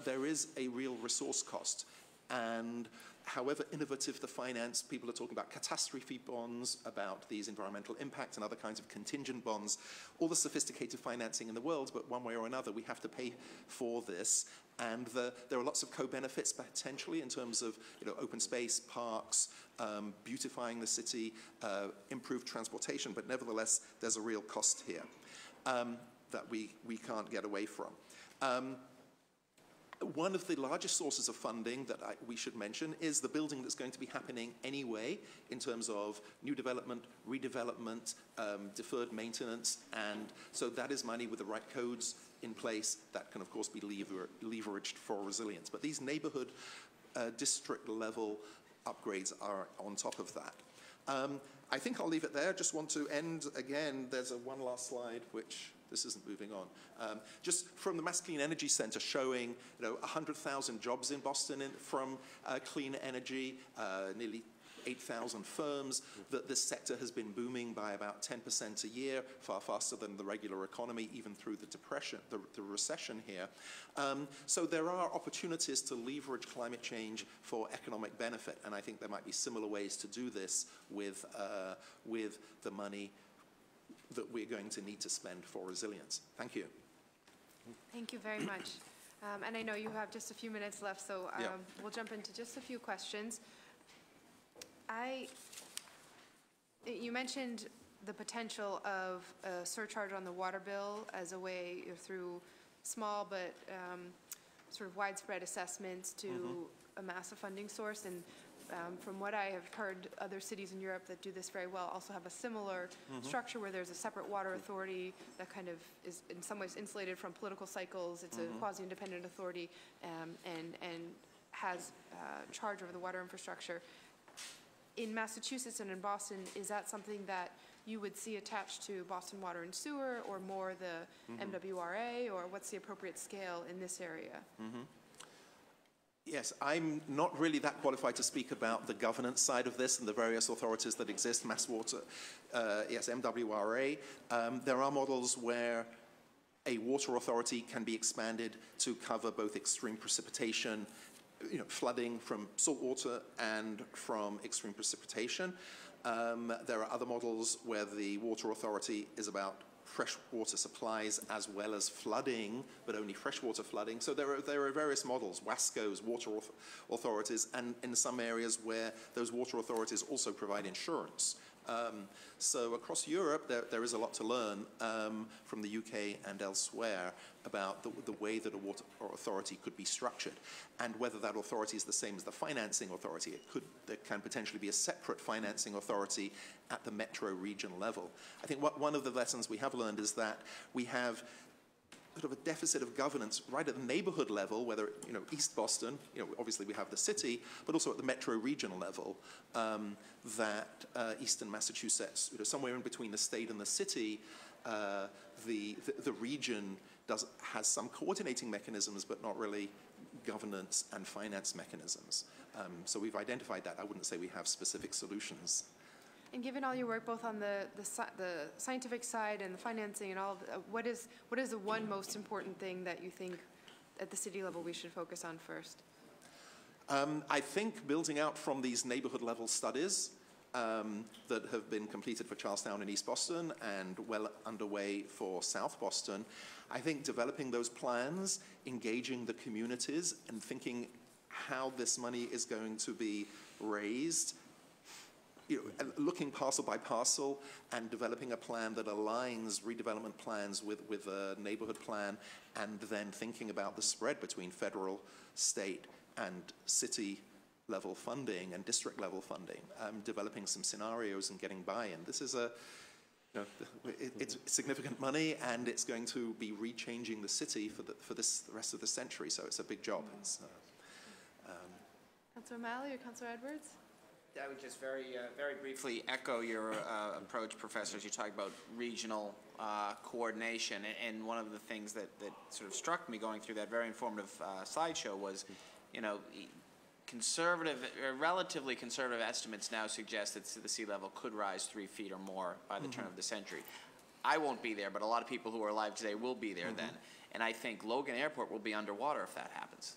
There is a real resource cost. And however innovative the finance, people are talking about catastrophe bonds, about these environmental impact and other kinds of contingent bonds, all the sophisticated financing in the world, but one way or another we have to pay for this. And there are lots of co-benefits potentially in terms of open space, parks, beautifying the city, improved transportation, but nevertheless there's a real cost here that we can't get away from. One of the largest sources of funding that we should mention is the building that's going to be happening anyway in terms of new development, redevelopment, deferred maintenance, and so that is money with the right codes in place that can of course be leveraged for resilience. But these neighborhood district level upgrades are on top of that. I think I'll leave it there. Just want to end again, there's one last slide which this isn't moving on. Just from the Mass Clean Energy Center showing 100,000 jobs in Boston from clean energy, nearly 8,000 firms, that this sector has been booming by about 10% a year, far faster than the regular economy, even through the depression, the recession here. So there are opportunities to leverage climate change for economic benefit, and I think there might be similar ways to do this with the money that we're going to need to spend for resilience. Thank you. Thank you very much. And I know you have just a few minutes left, so we'll jump into just a few questions. You mentioned the potential of a surcharge on the water bill as a way through small but sort of widespread assessments to amass a funding source. And from what I have heard, other cities in Europe that do this very well also have a similar structure where there's a separate water authority that kind of is in some ways insulated from political cycles. It's a quasi-independent authority and has charge over the water infrastructure. In Massachusetts and in Boston, is that something that you would see attached to Boston Water and Sewer, or more the MWRA, or what's the appropriate scale in this area? Yes, I'm not really that qualified to speak about the governance side of this and the various authorities that exist, Mass Water, yes, MWRA. There are models where a water authority can be expanded to cover both extreme precipitation, flooding from salt water and from extreme precipitation. There are other models where the water authority is about freshwater supplies as well as flooding, but only freshwater flooding. So there are various models, WASCOs, water authorities, and in some areas where those water authorities also provide insurance. So across Europe, there is a lot to learn from the UK and elsewhere about the way that a water authority could be structured, and whether that authority is the same as the financing authority. There can potentially be a separate financing authority at the metro region level. I think one of the lessons we have learned is that we have sort of a deficit of governance right at the neighborhood level, whether, East Boston, obviously we have the city, but also at the metro regional level, that Eastern Massachusetts, somewhere in between the state and the city, the region has some coordinating mechanisms, but not really governance and finance mechanisms. So we've identified that. I wouldn't say we have specific solutions. And given all your work, both on the scientific side and the financing and all, what is the one most important thing that you think at the city level we should focus on first? I think building out from these neighborhood level studies that have been completed for Charlestown and East Boston and well underway for South Boston, I think developing those plans, engaging the communities and thinking how this money is going to be raised, looking parcel by parcel and developing a plan that aligns redevelopment plans with a neighborhood plan, and then thinking about the spread between federal, state, and city level funding and district level funding, developing some scenarios and getting buy-in. This is it's significant money, and it's going to be rechanging the city for the rest of the century, so it's a big job. Councilor O'Malley or Councilor Edwards? I would just very briefly echo your approach, Professor, as you talk about regional coordination. And one of the things that sort of struck me going through that very informative slideshow was, relatively conservative estimates now suggest that the sea level could rise 3 feet or more by the turn of the century. I won't be there, but a lot of people who are alive today will be there then. And I think Logan Airport will be underwater if that happens.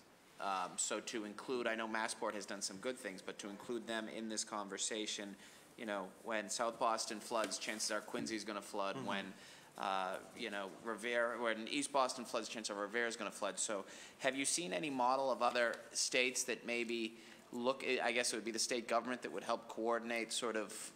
So to include, I know Massport has done some good things, but to include them in this conversation, when South Boston floods, chances are Quincy's going to flood. When, when East Boston floods, chances are Revere is going to flood. So have you seen any model of other states that maybe I guess it would be the state government that would help coordinate sort of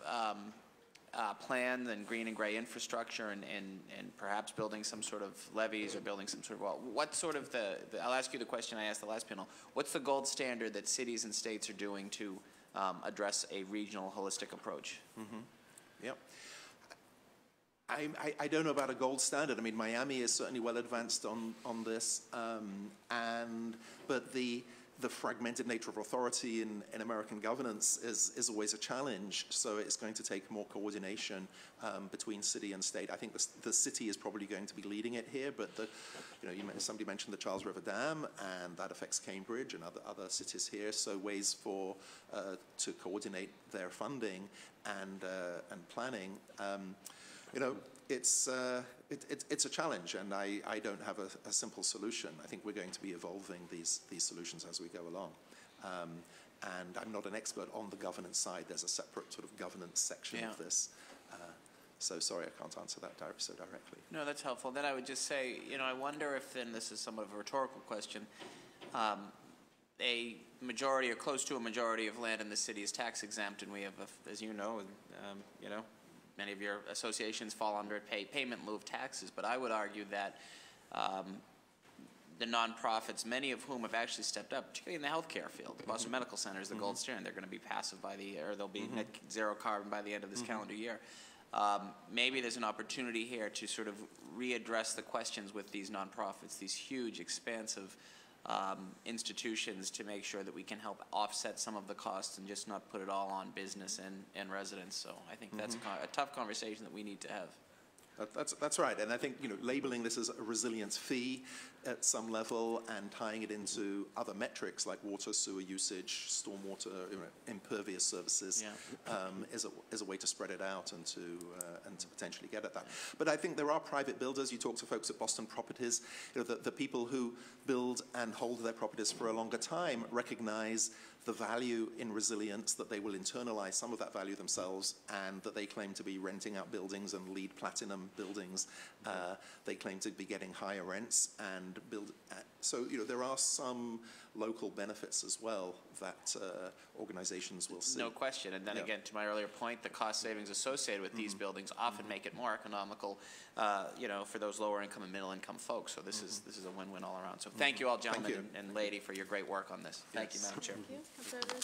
plans and green and gray infrastructure and perhaps building some sort of levees or building some sort of, what sort of I'll ask you the question I asked the last panel. What's the gold standard that cities and states are doing to address a regional holistic approach? Yep. I don't know about a gold standard. I mean, Miami is certainly well advanced on this, but the fragmented nature of authority in American governance is always a challenge. So it's going to take more coordination between city and state. I think the city is probably going to be leading it here, but somebody mentioned the Charles River Dam, and that affects Cambridge and other cities here. So ways to coordinate their funding and planning. It's a challenge, and I don't have a simple solution. I think we're going to be evolving these solutions as we go along. And I'm not an expert on the governance side. There's a separate sort of governance section of this. So sorry, I can't answer that so directly. No, that's helpful. Then I would just say, I wonder if, and this is somewhat of a rhetorical question, a majority or close to a majority of land in the city is tax exempt, and we have, as you know, many of your associations fall under payment in lieu of taxes, but I would argue that the nonprofits, many of whom have actually stepped up, particularly in the healthcare field. The Boston Medical Center is the gold standard. They're going to be passive or they'll be net zero carbon by the end of this calendar year. Maybe there's an opportunity here to sort of readdress the questions with these nonprofits, these huge, expansive institutions, to make sure that we can help offset some of the costs and just not put it all on business and residents. So I think that's a tough conversation that we need to have. That's right. And I think, labeling this as a resilience fee at some level and tying it into other metrics like water, sewer usage, stormwater, impervious services is a way to spread it out and to potentially get at that. But I think there are private builders. You talk to folks at Boston Properties, the people who build and hold their properties for a longer time recognize the value in resilience, that they will internalize some of that value themselves, and that they claim to be renting out buildings and LEED Platinum buildings. They claim to be getting higher rents and so there are some local benefits as well that organizations will see. No question. And then again, to my earlier point, the cost savings associated with these buildings often make it more economical, for those lower income and middle income folks. So this is a win-win all around. So thank you all, gentlemen and lady, for your great work on this. Thank you, Madam Chair. Thank you.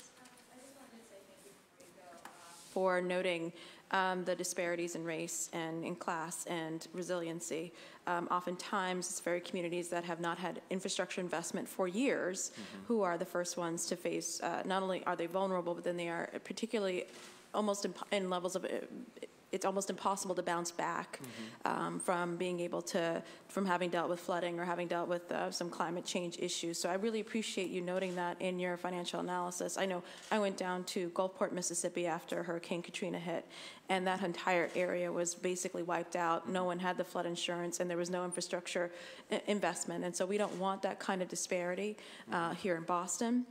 For noting the disparities in race and in class and resiliency. Oftentimes, it's very communities that have not had infrastructure investment for years who are the first ones to face, not only are they vulnerable, but then they are particularly almost in levels of it's almost impossible to bounce back from being able to, from having dealt with flooding or having dealt with some climate change issues. So I really appreciate you noting that in your financial analysis. I know I went down to Gulfport, Mississippi after Hurricane Katrina hit, and that entire area was basically wiped out. No one had the flood insurance, and there was no infrastructure investment. And so we don't want that kind of disparity here in Boston.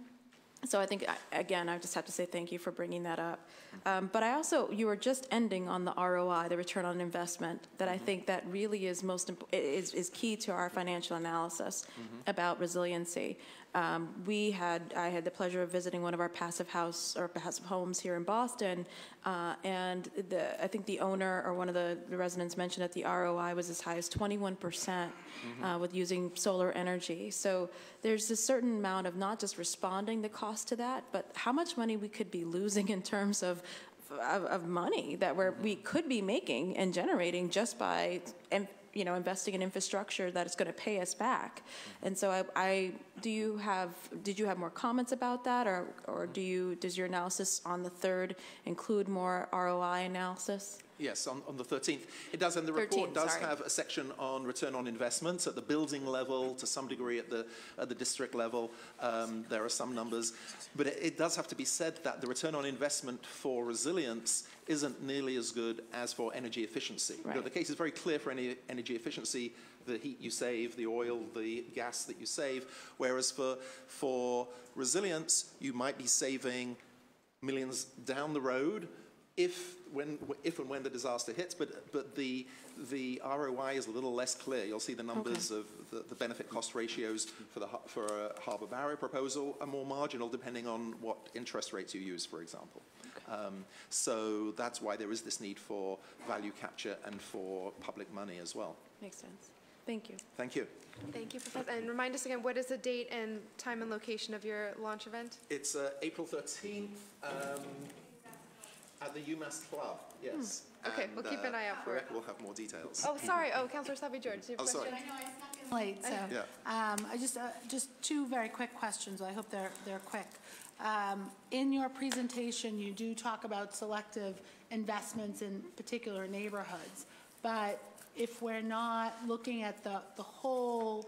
So I think, again, I just have to say thank you for bringing that up. But I also, you were just ending on the ROI, the return on investment, that I think that really is is key to our financial analysis about resiliency. I had the pleasure of visiting one of our passive homes here in Boston, and I think the owner or one of the residents mentioned that the ROI was as high as 21% with using solar energy. So there's a certain amount of not just responding the cost to that, but how much money we could be losing in terms of money that we could be making and generating just by investing in infrastructure that is going to pay us back. And so did you have more comments about that, or does your analysis on the 3rd include more ROI analysis? Yes, on the 13th. It does, and the report does have a section on return on investment at the building level, to some degree at the district level. There are some numbers, but it does have to be said that the return on investment for resilience isn't nearly as good as for energy efficiency. Right. The case is very clear for any energy efficiency: the heat you save, the oil, the gas that you save. Whereas for resilience, you might be saving millions down the road if and when the disaster hits, but the ROI is a little less clear. You'll see the numbers of the benefit cost ratios for a harbour barrier proposal are more marginal depending on what interest rates you use, for example. So that's why there is this need for value capture and for public money as well. Makes sense. Thank you. Thank you. Thank you, Professor. And remind us again, what is the date and time and location of your launch event? It's April 13th. At the UMass Club, yes. Okay, we'll keep an eye out for it. We'll have more details. Oh, sorry. Oh, Councilor Savvy George, do you have a question? I know I snuck in late, so I just two very quick questions. I hope they're quick. In your presentation, you do talk about selective investments in particular neighborhoods, but if we're not looking at the whole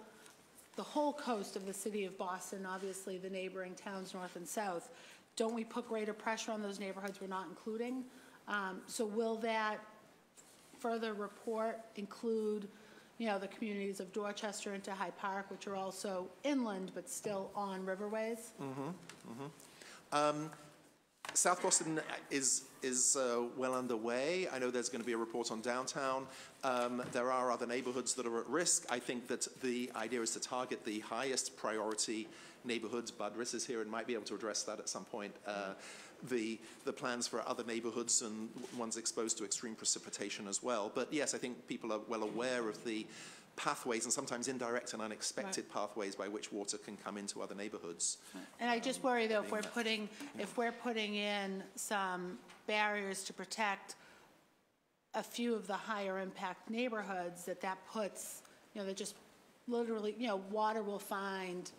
coast of the city of Boston, obviously the neighboring towns north and south, don't we put greater pressure on those neighborhoods we're not including? So will that further report include, the communities of Dorchester into Hyde Park, which are also inland but still on riverways? South Boston is well underway. I know there's going to be a report on downtown. There are other neighborhoods that are at risk. I think that the idea is to target the highest priority neighborhoods. Bud Riss is here and might be able to address that at some point. The plans for other neighborhoods and ones exposed to extreme precipitation as well. But yes, I think people are well aware of the pathways and sometimes indirect and unexpected pathways by which water can come into other neighborhoods. And I just worry though, if we're putting in some barriers to protect a few of the higher impact neighborhoods, that puts, that just literally, water will find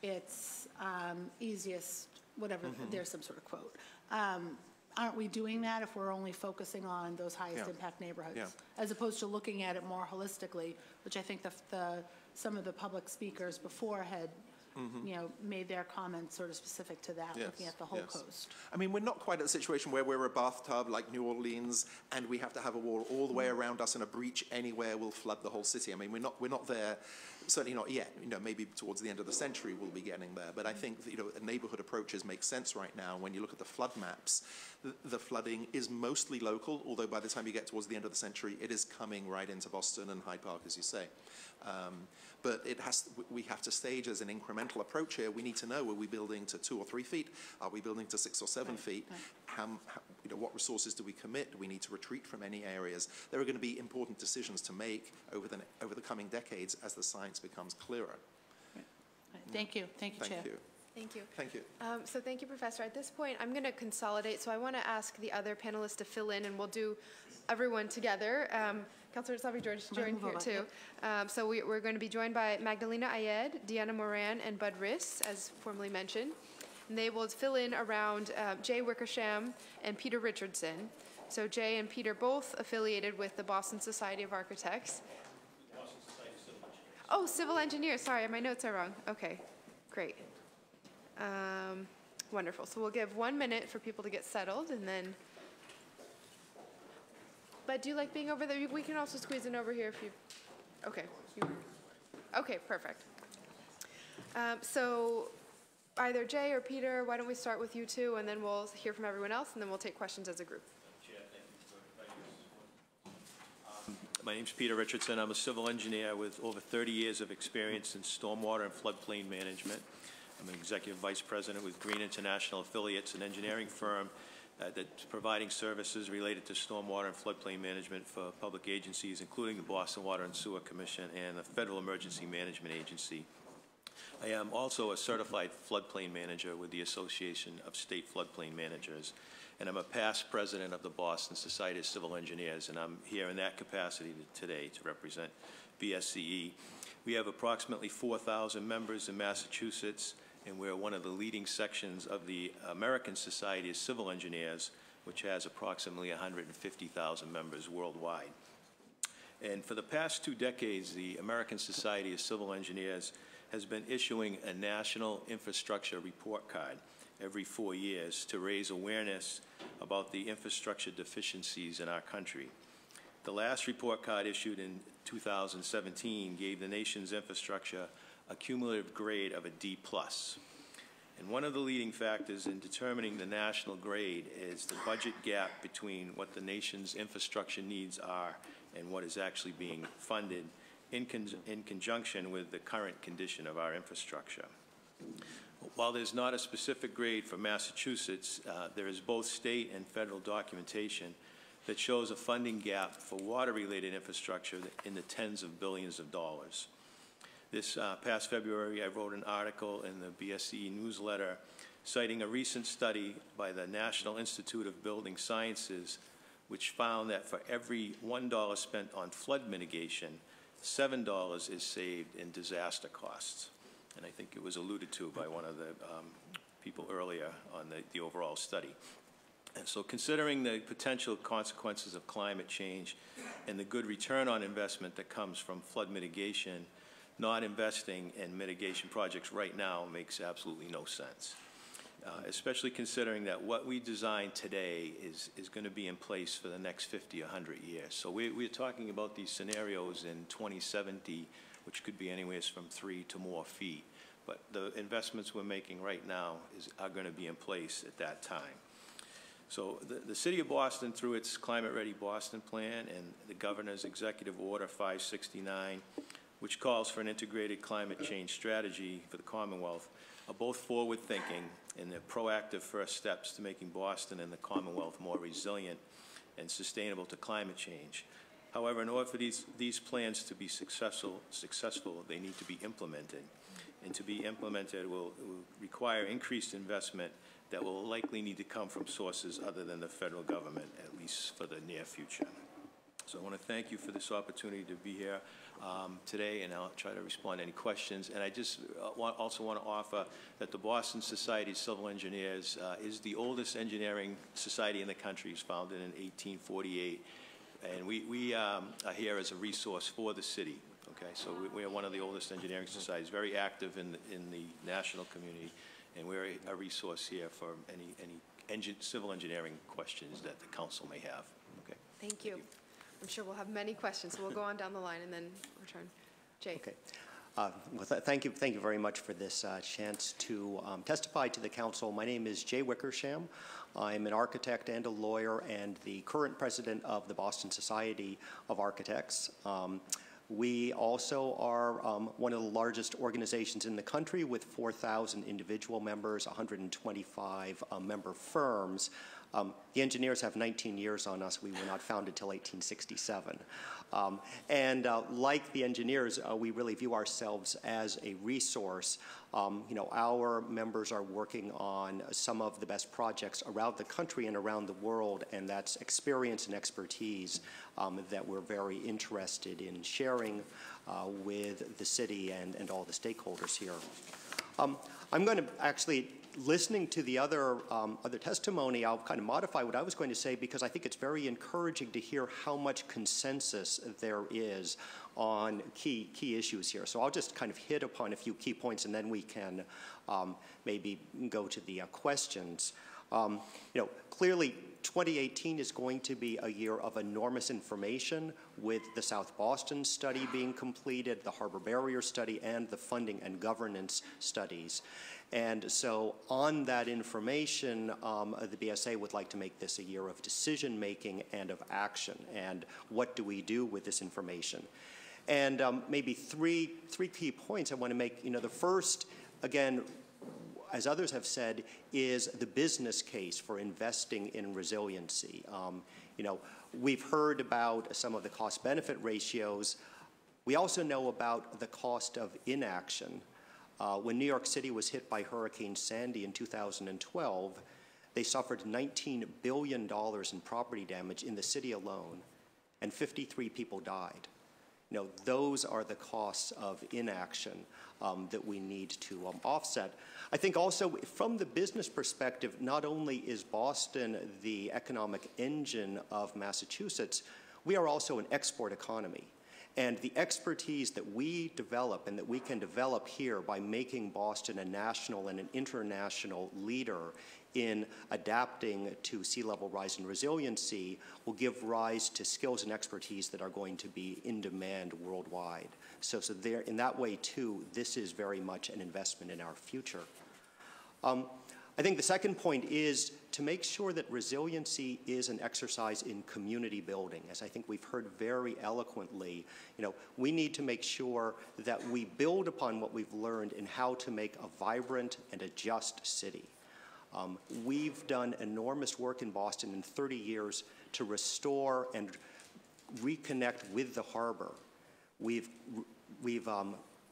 its easiest, whatever, there's some sort of quote. aren't we doing that if we're only focusing on those highest impact neighborhoods? Yeah. As opposed to looking at it more holistically, which I think some of the public speakers before had made their comments sort of specific to that, looking at the whole coast. I mean, we're not quite at a situation where we're a bathtub like New Orleans and we have to have a wall all the way around us and a breach anywhere will flood the whole city. I mean, we're not there, certainly not yet. Maybe towards the end of the century we'll be getting there. But I think, neighborhood approaches make sense right now. When you look at the flood maps, the flooding is mostly local, although by the time you get towards the end of the century, it is coming right into Boston and Hyde Park, as you say. But we have to stage as an incremental approach here. We need to know, are we building to 2 or 3 feet? Are we building to 6 or 7 feet? What resources do we commit? Do we need to retreat from any areas? There are going to be important decisions to make over the coming decades as the science becomes clearer. Thank you. Thank you, Chair. Thank you. Thank you. So thank you, Professor. At this point, I'm going to consolidate. So I want to ask the other panelists to fill in, and we'll do everyone together. Councilor Salvi George joined here too. So we're going to be joined by Magdalena Ayed, Deanna Moran, and Bud Riss, as formerly mentioned. And they will fill in around Jay Wickersham and Peter Richardson. So Jay and Peter both affiliated with the Boston Society of Architects. Boston Society of Civil Engineers. Oh, civil engineers. Sorry, my notes are wrong. Okay, great. Wonderful. So we'll give 1 minute for people to get settled, and then. But do you like being over there? We can also squeeze in over here if you. Okay. Okay, perfect. So either Jay or Peter, why don't we start with you two, and then we'll hear from everyone else, and then we'll take questions as a group. My name's Peter Richardson. I'm a civil engineer with over 30 years of experience in stormwater and floodplain management. I'm an executive vice president with Green International Affiliates, an engineering firm that's providing services related to stormwater and floodplain management for public agencies, including the Boston Water and Sewer Commission and the Federal Emergency Management Agency. I am also a certified floodplain manager with the Association of State Floodplain Managers, and I'm a past president of the Boston Society of Civil Engineers, and I'm here in that capacity today to represent BSCE. We have approximately 4,000 members in Massachusetts, and we're one of the leading sections of the American Society of Civil Engineers, which has approximately 150,000 members worldwide. And for the past 2 decades, the American Society of Civil Engineers has been issuing a national infrastructure report card every 4 years to raise awareness about the infrastructure deficiencies in our country. The last report card, issued in 2017, gave the nation's infrastructure a cumulative grade of a D+. And one of the leading factors in determining the national grade is the budget gap between what the nation's infrastructure needs are and what is actually being funded in conjunction with the current condition of our infrastructure. While there's not a specific grade for Massachusetts, there is both state and federal documentation that shows a funding gap for water-related infrastructure in the tens of billions of dollars. This past February, I wrote an article in the BSCE newsletter citing a recent study by the National Institute of Building Sciences, which found that for every $1 spent on flood mitigation, $7 is saved in disaster costs. And I think it was alluded to by one of the people earlier on the overall study. And so considering the potential consequences of climate change and the good return on investment that comes from flood mitigation, not investing in mitigation projects right now makes absolutely no sense, especially considering that what we design today is going to be in place for the next 50, 100 years. So we're talking about these scenarios in 2070, which could be anywhere from 3 to more feet. But the investments we're making right now are going to be in place at that time. So the City of Boston, through its Climate Ready Boston Plan and the Governor's Executive Order 569, which calls for an integrated climate change strategy for the Commonwealth, are both forward-thinking and they're proactive first steps to making Boston and the Commonwealth more resilient and sustainable to climate change. However, in order for these plans to be successful, they need to be implemented. And to be implemented will require increased investment that will likely need to come from sources other than the federal government, at least for the near future. So I want to thank you for this opportunity to be here today, and I'll try to respond to any questions. And I just also want to offer that the Boston Society of Civil Engineers is the oldest engineering society in the country. It was founded in 1848. And we are here as a resource for the city. Okay, so we are one of the oldest engineering societies, very active in the national community, and we're a resource here for any civil engineering questions that the council may have. Okay. Thank you. I'm sure we'll have many questions, so we'll go on down the line and then return. Jay. Okay. Well, thank you very much for this chance to testify to the council. My name is Jay Wickersham. I'm an architect and a lawyer and the current president of the Boston Society of Architects. We also are one of the largest organizations in the country with 4,000 individual members, 125 member firms. The engineers have 19 years on us. We were not founded till 1867. Like the engineers, we really view ourselves as a resource. Our members are working on some of the best projects around the country and around the world, and that's experience and expertise that we're very interested in sharing with the city and all the stakeholders here. I'm going to actually, listening to the other testimony, I'll kind of modify what I was going to say because I think it's very encouraging to hear how much consensus there is on key issues here. So I'll just kind of hit upon a few key points and then we can maybe go to the questions. Clearly 2018 is going to be a year of enormous information with the South Boston study being completed, the Harbor Barrier study, and the funding and governance studies. And so on that information, the BSA would like to make this a year of decision making and of action. And what do we do with this information? And maybe three key points I want to make. The first, again, as others have said, is the business case for investing in resiliency. We've heard about some of the cost-benefit ratios. We also know about the cost of inaction. When New York City was hit by Hurricane Sandy in 2012, they suffered $19 billion in property damage in the city alone, and 53 people died. Those are the costs of inaction that we need to offset. I think also from the business perspective, not only is Boston the economic engine of Massachusetts, we are also an export economy. And the expertise that we develop and that we can develop here by making Boston a national and an international leader in adapting to sea level rise and resiliency will give rise to skills and expertise that are going to be in demand worldwide. So there, in that way too, this is very much an investment in our future. I think the second point is to make sure that resiliency is an exercise in community building. As I think we've heard very eloquently, we need to make sure that we build upon what we've learned in how to make a vibrant and a just city. We've done enormous work in Boston in 30 years to restore and reconnect with the harbor. We've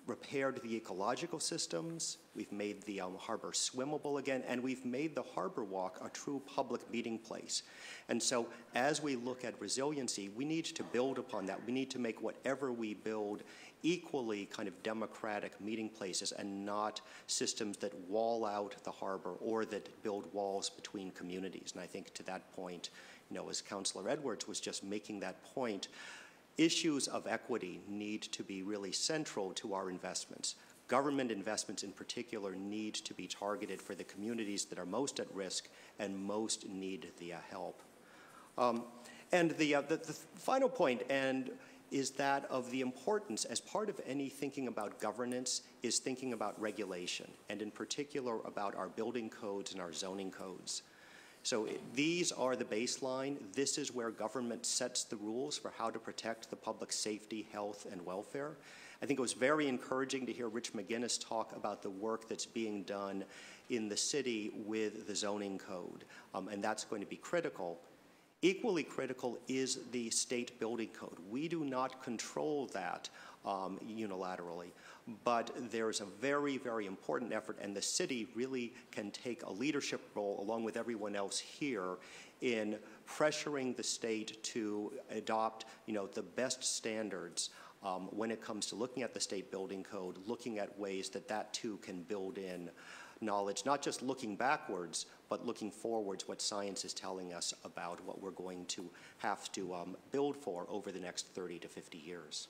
repaired the ecological systems, we've made the harbor swimmable again, and we've made the Harbor Walk a true public meeting place. And so as we look at resiliency, we need to build upon that. We need to make whatever we build equally kind of democratic meeting places and not systems that wall out the harbor or that build walls between communities. And I think to that point, as Councilor Edwards was just making that point, issues of equity need to be really central to our investments. Government investments in particular need to be targeted for the communities that are most at risk and most need the help. And the final point is that of the importance, as part of any thinking about governance, is thinking about regulation, and in particular about our building codes and our zoning codes. So these are the baseline. This is where government sets the rules for how to protect the public safety, health, and welfare. I think it was very encouraging to hear Rich McGinnis talk about the work that's being done in the city with the zoning code, and that's going to be critical. Equally critical is the state building code. We do not control that unilaterally, but there's a very, very important effort, and the city really can take a leadership role along with everyone else here in pressuring the state to adopt, the best standards when it comes to looking at the state building code, looking at ways that too can build in knowledge, not just looking backwards, but looking forwards, what science is telling us about what we're going to have to build for over the next 30 to 50 years.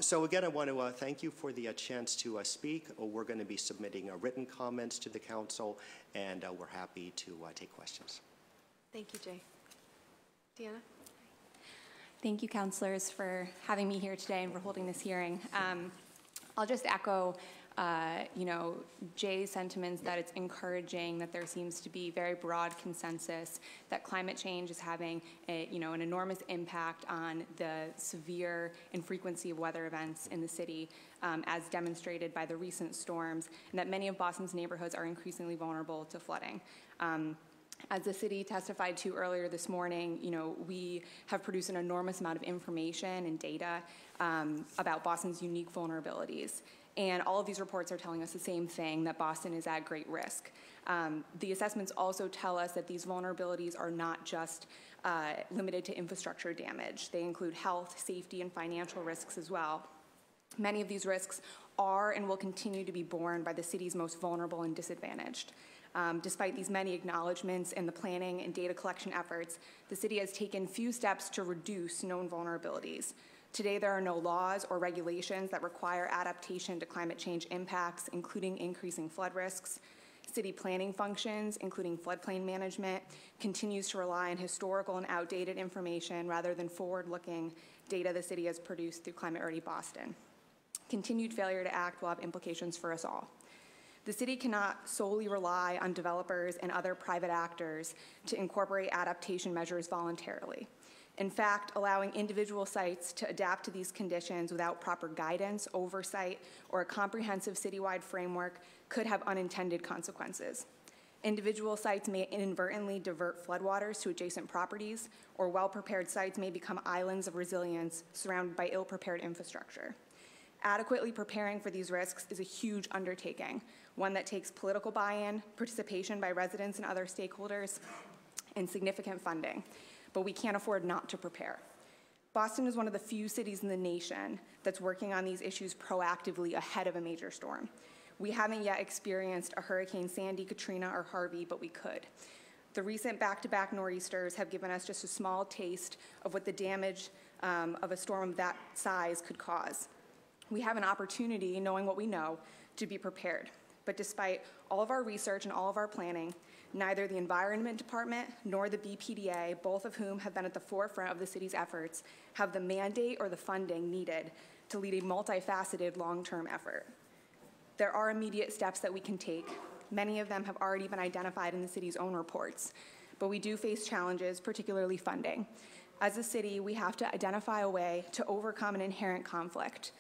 So again, I want to thank you for the chance to speak. We're going to be submitting written comments to the council, and we're happy to take questions. Thank you, Jay. Deanna? Thank you, councilors, for having me here today and for holding this hearing. I'll just echo Jay's sentiments that it's encouraging that there seems to be very broad consensus that climate change is having an enormous impact on the severe and frequency of weather events in the city, as demonstrated by the recent storms, and that many of Boston's neighborhoods are increasingly vulnerable to flooding. As the city testified to earlier this morning, we have produced an enormous amount of information and data about Boston's unique vulnerabilities. And all of these reports are telling us the same thing, that Boston is at great risk. The assessments also tell us that these vulnerabilities are not just limited to infrastructure damage. They include health, safety, and financial risks as well. Many of these risks are and will continue to be borne by the city's most vulnerable and disadvantaged. Despite these many acknowledgments and the planning and data collection efforts, the city has taken few steps to reduce known vulnerabilities. Today, there are no laws or regulations that require adaptation to climate change impacts, including increasing flood risks. City planning functions, including floodplain management, continues to rely on historical and outdated information rather than forward-looking data the city has produced through Climate Ready Boston. Continued failure to act will have implications for us all. The city cannot solely rely on developers and other private actors to incorporate adaptation measures voluntarily. In fact, allowing individual sites to adapt to these conditions without proper guidance, oversight, or a comprehensive citywide framework could have unintended consequences. Individual sites may inadvertently divert floodwaters to adjacent properties, or well-prepared sites may become islands of resilience surrounded by ill-prepared infrastructure. Adequately preparing for these risks is a huge undertaking, one that takes political buy-in, participation by residents and other stakeholders, and significant funding. But we can't afford not to prepare. Boston is one of the few cities in the nation that's working on these issues proactively ahead of a major storm. We haven't yet experienced a Hurricane Sandy, Katrina, or Harvey, but we could. The recent back-to-back nor'easters have given us just a small taste of what the damage of a storm of that size could cause. We have an opportunity, knowing what we know, to be prepared. But despite all of our research and all of our planning, neither the Environment Department nor the BPDA, both of whom have been at the forefront of the city's efforts, have the mandate or the funding needed to lead a multifaceted long-term effort. There are immediate steps that we can take. Many of them have already been identified in the city's own reports, but we do face challenges, particularly funding. As a city, we have to identify a way to overcome an inherent conflict,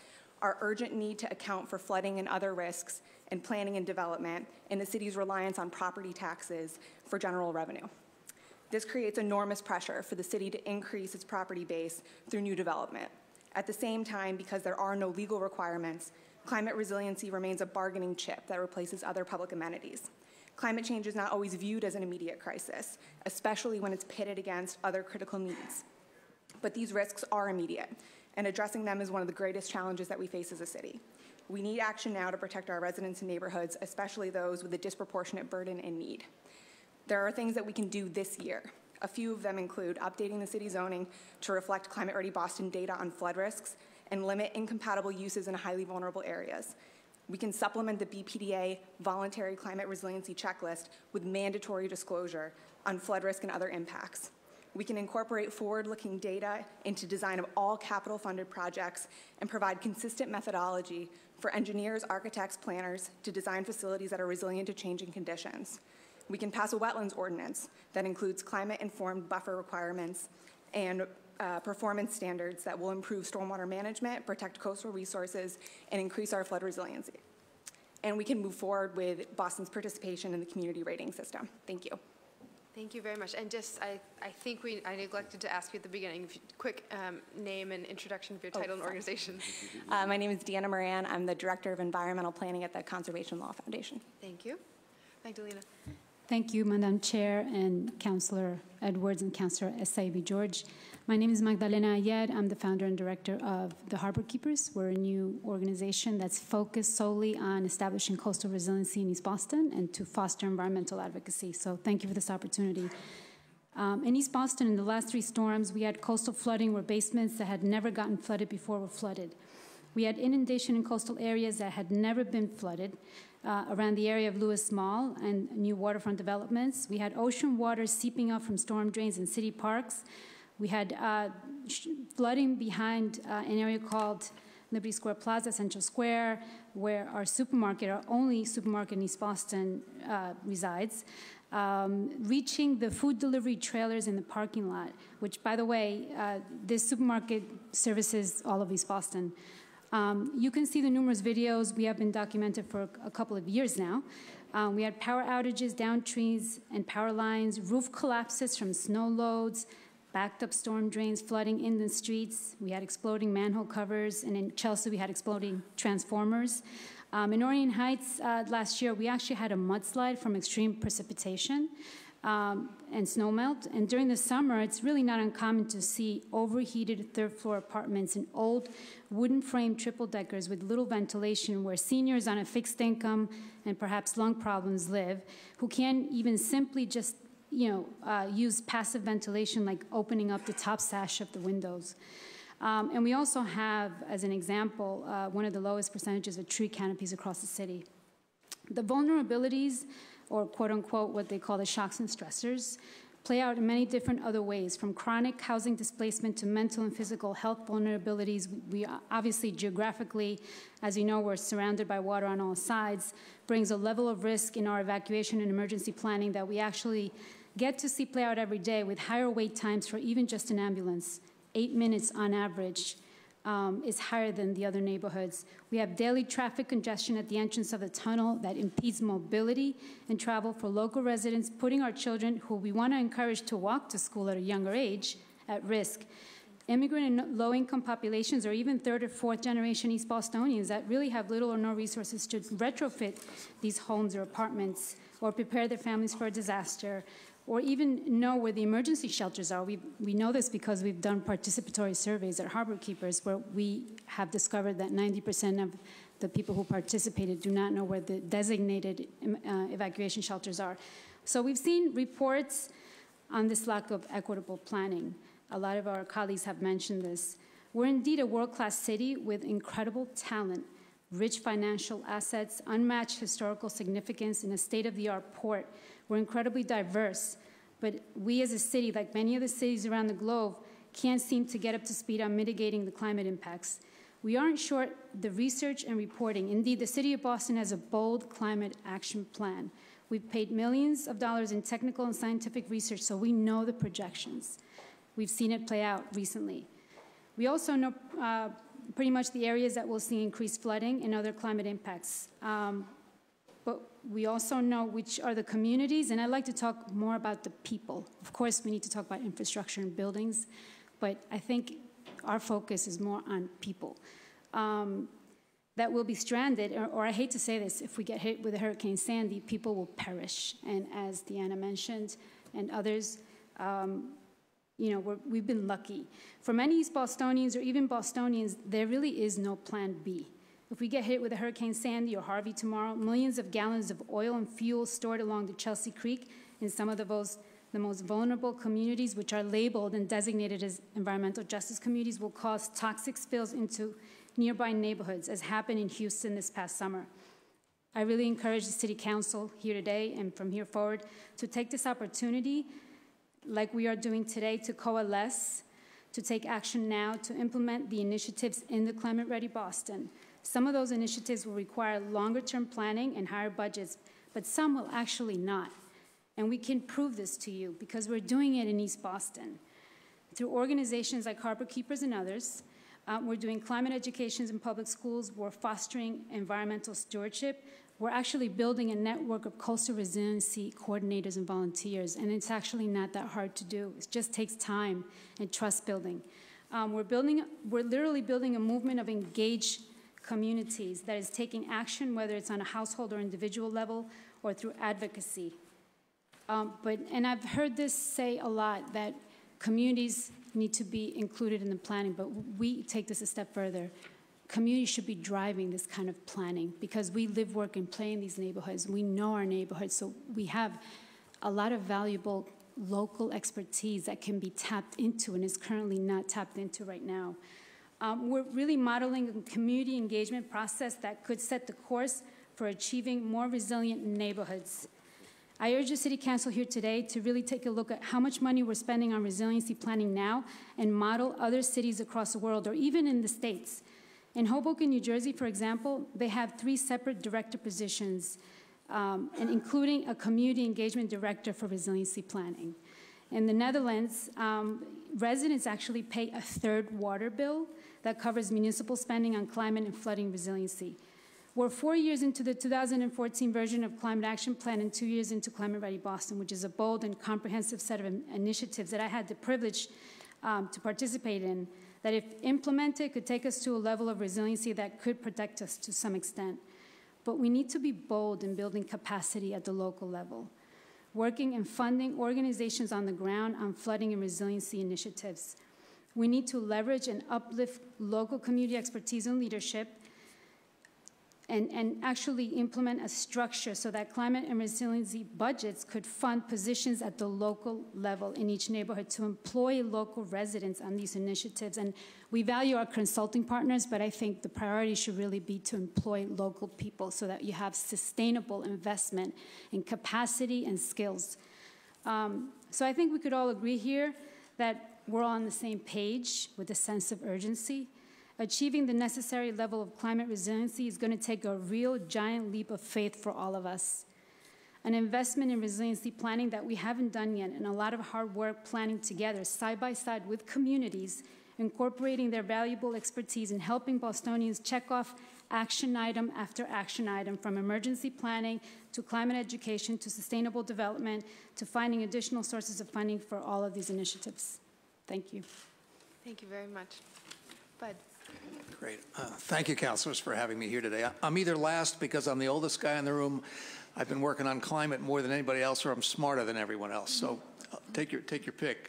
our urgent need to account for flooding and other risks in planning and development, and the city's reliance on property taxes for general revenue. This creates enormous pressure for the city to increase its property base through new development. At the same time, because there are no legal requirements, climate resiliency remains a bargaining chip that replaces other public amenities. Climate change is not always viewed as an immediate crisis, especially when it's pitted against other critical needs. But these risks are immediate, and addressing them is one of the greatest challenges that we face as a city. We need action now to protect our residents and neighborhoods, especially those with a disproportionate burden and need. There are things that we can do this year. A few of them include updating the city zoning to reflect Climate Ready Boston data on flood risks and limit incompatible uses in highly vulnerable areas. We can supplement the BPDA voluntary climate resiliency checklist with mandatory disclosure on flood risk and other impacts. We can incorporate forward-looking data into design of all capital-funded projects and provide consistent methodology for engineers, architects, planners to design facilities that are resilient to changing conditions. We can pass a wetlands ordinance that includes climate-informed buffer requirements and performance standards that will improve stormwater management, protect coastal resources, and increase our flood resiliency. And we can move forward with Boston's participation in the community rating system. Thank you. Thank you very much. And just, I think I neglected to ask you at the beginning, quick name and introduction of your title and organization. My name is Deanna Moran. I'm the Director of Environmental Planning at the Conservation Law Foundation. Thank you. Magdalena. Thank you, Madam Chair and Councillor Edwards and Councillor Esaibi George. My name is Magdalena Ayed. I'm the founder and director of the Harbor Keepers. We're a new organization that's focused solely on establishing coastal resiliency in East Boston and to foster environmental advocacy. So thank you for this opportunity. In East Boston, in the last 3 storms, we had coastal flooding where basements that had never gotten flooded before were flooded. We had inundation in coastal areas that had never been flooded. Around the area of Lewis Mall and new waterfront developments. We had ocean water seeping up from storm drains in city parks. We had flooding behind an area called Liberty Square Plaza, Central Square, where our supermarket, our only supermarket in East Boston, resides, reaching the food delivery trailers in the parking lot, which, by the way, this supermarket services all of East Boston. You can see the numerous videos we have been documented for a couple of years now. We had power outages, down trees and power lines, roof collapses from snow loads, backed up storm drains flooding in the streets. We had exploding manhole covers, and in Chelsea we had exploding transformers. In Orient Heights last year, we actually had a mudslide from extreme precipitation and snowmelt. And during the summer, it's really not uncommon to see overheated third-floor apartments in old wooden frame triple-deckers with little ventilation where seniors on a fixed income and perhaps lung problems live, who can't even simply just use passive ventilation like opening up the top sash of the windows. And we also have, as an example, one of the lowest percentages of tree canopies across the city. The vulnerabilities, or quote-unquote what they call the shocks and stressors, play out in many different other ways, from chronic housing displacement to mental and physical health vulnerabilities. We obviously, geographically, as you know, we're surrounded by water on all sides, brings a level of risk in our evacuation and emergency planning that we actually get to see play out every day with higher wait times for even just an ambulance. 8 minutes on average is higher than the other neighborhoods. We have daily traffic congestion at the entrance of the tunnel that impedes mobility and travel for local residents, putting our children, who we want to encourage to walk to school at a younger age, at risk. Immigrant and low-income populations, or even third or fourth generation East Bostonians that really have little or no resources to retrofit these homes or apartments or prepare their families for a disaster, or even know where the emergency shelters are. We know this because we've done participatory surveys at Harbor Keepers where we have discovered that 90% of the people who participated do not know where the designated evacuation shelters are. So we've seen reports on this lack of equitable planning. A lot of our colleagues have mentioned this. We're indeed a world-class city with incredible talent, rich financial assets, unmatched historical significance, and a state-of-the-art port. We're incredibly diverse, but we as a city, like many of the cities around the globe, can't seem to get up to speed on mitigating the climate impacts. We aren't short the research and reporting. Indeed, the City of Boston has a bold climate action plan. We've paid millions of dollars in technical and scientific research, so we know the projections. We've seen it play out recently. We also know pretty much the areas that will see increased flooding and other climate impacts. But we also know which are the communities, and I'd like to talk more about the people. Of course, we need to talk about infrastructure and buildings, but I think our focus is more on people that will be stranded, or I hate to say this, if we get hit with Hurricane Sandy, people will perish. And as Deanna mentioned, and others, we've been lucky. For many East Bostonians or even Bostonians, there really is no plan B. If we get hit with a Hurricane Sandy or Harvey tomorrow, millions of gallons of oil and fuel stored along the Chelsea Creek in some of the most vulnerable communities, which are labeled and designated as environmental justice communities, will cause toxic spills into nearby neighborhoods, as happened in Houston this past summer. I really encourage the City Council here today and from here forward to take this opportunity, like we are doing today, to coalesce, to take action now, to implement the initiatives in the Climate Ready Boston. Some of those initiatives will require longer-term planning and higher budgets, but some will actually not. And we can prove this to you because we're doing it in East Boston. Through organizations like Harbor Keepers and others, we're doing climate educations in public schools, we're fostering environmental stewardship, we're actually building a network of coastal resiliency coordinators and volunteers, and it's actually not that hard to do. It just takes time and trust building. We're literally building a movement of engaged communities that is taking action, whether it's on a household or individual level or through advocacy. And I've heard this say a lot, that communities need to be included in the planning, but we take this a step further. Communities should be driving this kind of planning because we live, work, and play in these neighborhoods. We know our neighborhoods, so we have a lot of valuable local expertise that can be tapped into and is currently not tapped into right now. We're really modeling a community engagement process that could set the course for achieving more resilient neighborhoods. I urge the City Council here today to really take a look at how much money we're spending on resiliency planning now and model other cities across the world or even in the States. In Hoboken, New Jersey, for example, they have 3 separate director positions, and including a community engagement director for resiliency planning. In the Netherlands, residents actually pay a third water bill that covers municipal spending on climate and flooding resiliency. We're 4 years into the 2014 version of Climate Action Plan and 2 years into Climate Ready Boston, which is a bold and comprehensive set of initiatives that I had the privilege to participate in, that if implemented could take us to a level of resiliency that could protect us to some extent. But we need to be bold in building capacity at the local level, working and funding organizations on the ground on flooding and resiliency initiatives. We need to leverage and uplift local community expertise and leadership and actually implement a structure so that climate and resiliency budgets could fund positions at the local level in each neighborhood to employ local residents on these initiatives. And we value our consulting partners, but I think the priority should really be to employ local people so that you have sustainable investment in capacity and skills. So I think we could all agree here that we're all on the same page with a sense of urgency. Achieving the necessary level of climate resiliency is going to take a real giant leap of faith for all of us. An investment in resiliency planning that we haven't done yet, and a lot of hard work planning together, side by side with communities, incorporating their valuable expertise in helping Bostonians check off action item after action item, from emergency planning to climate education to sustainable development to finding additional sources of funding for all of these initiatives. Thank you. Thank you very much. Bud. Great. Thank you, councilors, for having me here today. I'm either last because I'm the oldest guy in the room. I've been working on climate more than anybody else, or I'm smarter than everyone else. So take your pick.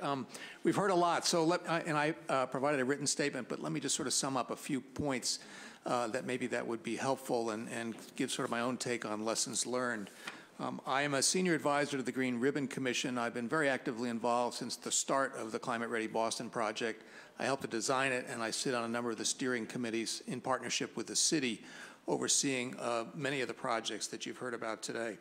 We've heard a lot, so I provided a written statement, but let me just sort of sum up a few points that maybe that would be helpful and give sort of my own take on lessons learned. I am a senior advisor to the Green Ribbon Commission. I've been very actively involved since the start of the Climate Ready Boston project. I helped to design it, and I sit on a number of the steering committees in partnership with the city, overseeing many of the projects that you've heard about today.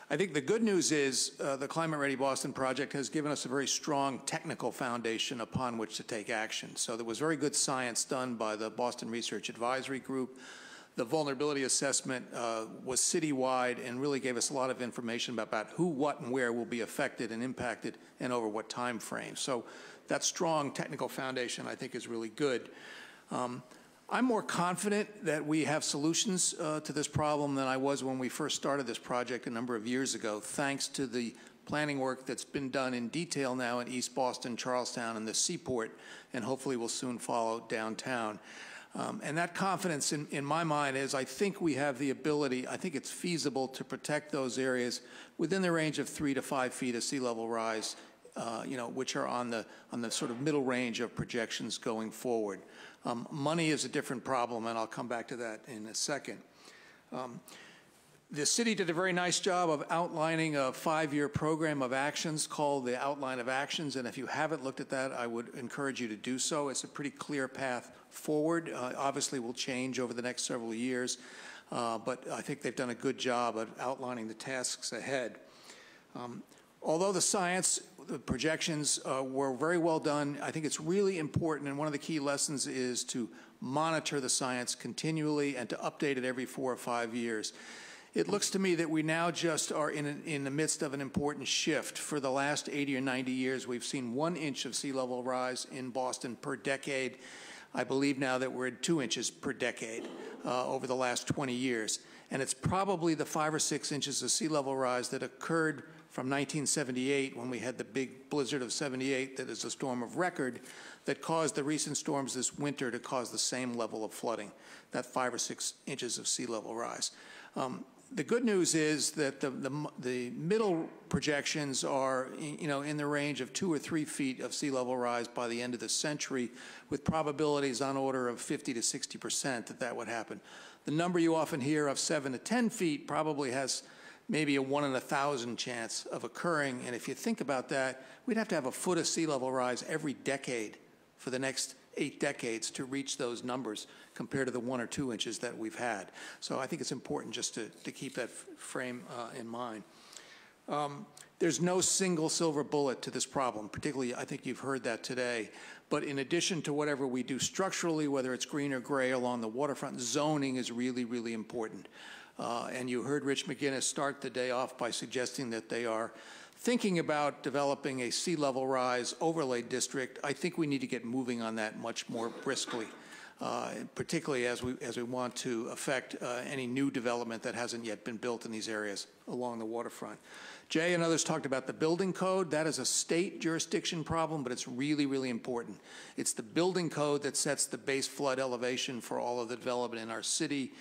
I think the good news is the Climate Ready Boston project has given us a very strong technical foundation upon which to take action. So there was very good science done by the Boston Research Advisory Group. The vulnerability assessment was citywide and really gave us a lot of information about who, what, and where will be affected and impacted and over what time frame. So that strong technical foundation, I think, is really good. I'm more confident that we have solutions to this problem than I was when we first started this project a number of years ago, thanks to the planning work that's been done in detail now in East Boston, Charlestown, and the Seaport, and hopefully will soon follow downtown. And that confidence in my mind is I think we have the ability, I think it's feasible to protect those areas within the range of 3 to 5 feet of sea level rise, which are on the sort of middle range of projections going forward. Money is a different problem, and I'll come back to that in a second. The city did a very nice job of outlining a 5-year program of actions called the Outline of Actions, and if you haven't looked at that, I would encourage you to do so. It's a pretty clear path forward. Obviously, will change over the next several years, but I think they've done a good job of outlining the tasks ahead. Although the science, the projections were very well done, I think it's really important, and one of the key lessons is to monitor the science continually and to update it every 4 or 5 years. It looks to me that we now just are in the midst of an important shift. For the last 80 or 90 years, we've seen 1 inch of sea level rise in Boston per decade. I believe now that we're at 2 inches per decade over the last 20 years. And it's probably the 5 or 6 inches of sea level rise that occurred from 1978, when we had the big blizzard of 78 that is a storm of record, that caused the recent storms this winter to cause the same level of flooding, that 5 or 6 inches of sea level rise. The good news is that the middle projections are, in the range of 2 or 3 feet of sea level rise by the end of the century, with probabilities on order of 50 to 60% that would happen. The number you often hear of 7 to 10 feet probably has maybe a 1 in 1,000 chance of occurring. And if you think about that, we'd have to have a foot of sea level rise every decade for the next 8 decades to reach those numbers compared to the 1 or 2 inches that we've had. So I think it's important just to keep that frame in mind. There's no single silver bullet to this problem, particularly I think you've heard that today. But in addition to whatever we do structurally, whether it's green or gray along the waterfront, zoning is really, really important. And you heard Rich McGinnis start the day off by suggesting that they are thinking about developing a sea level rise overlay district. I think we need to get moving on that much more briskly, particularly as we want to affect any new development that hasn't yet been built in these areas along the waterfront. Jay and others talked about the building code. That is a state jurisdiction problem, but it's really, really important. It's the building code that sets the base flood elevation for all of the development in our city.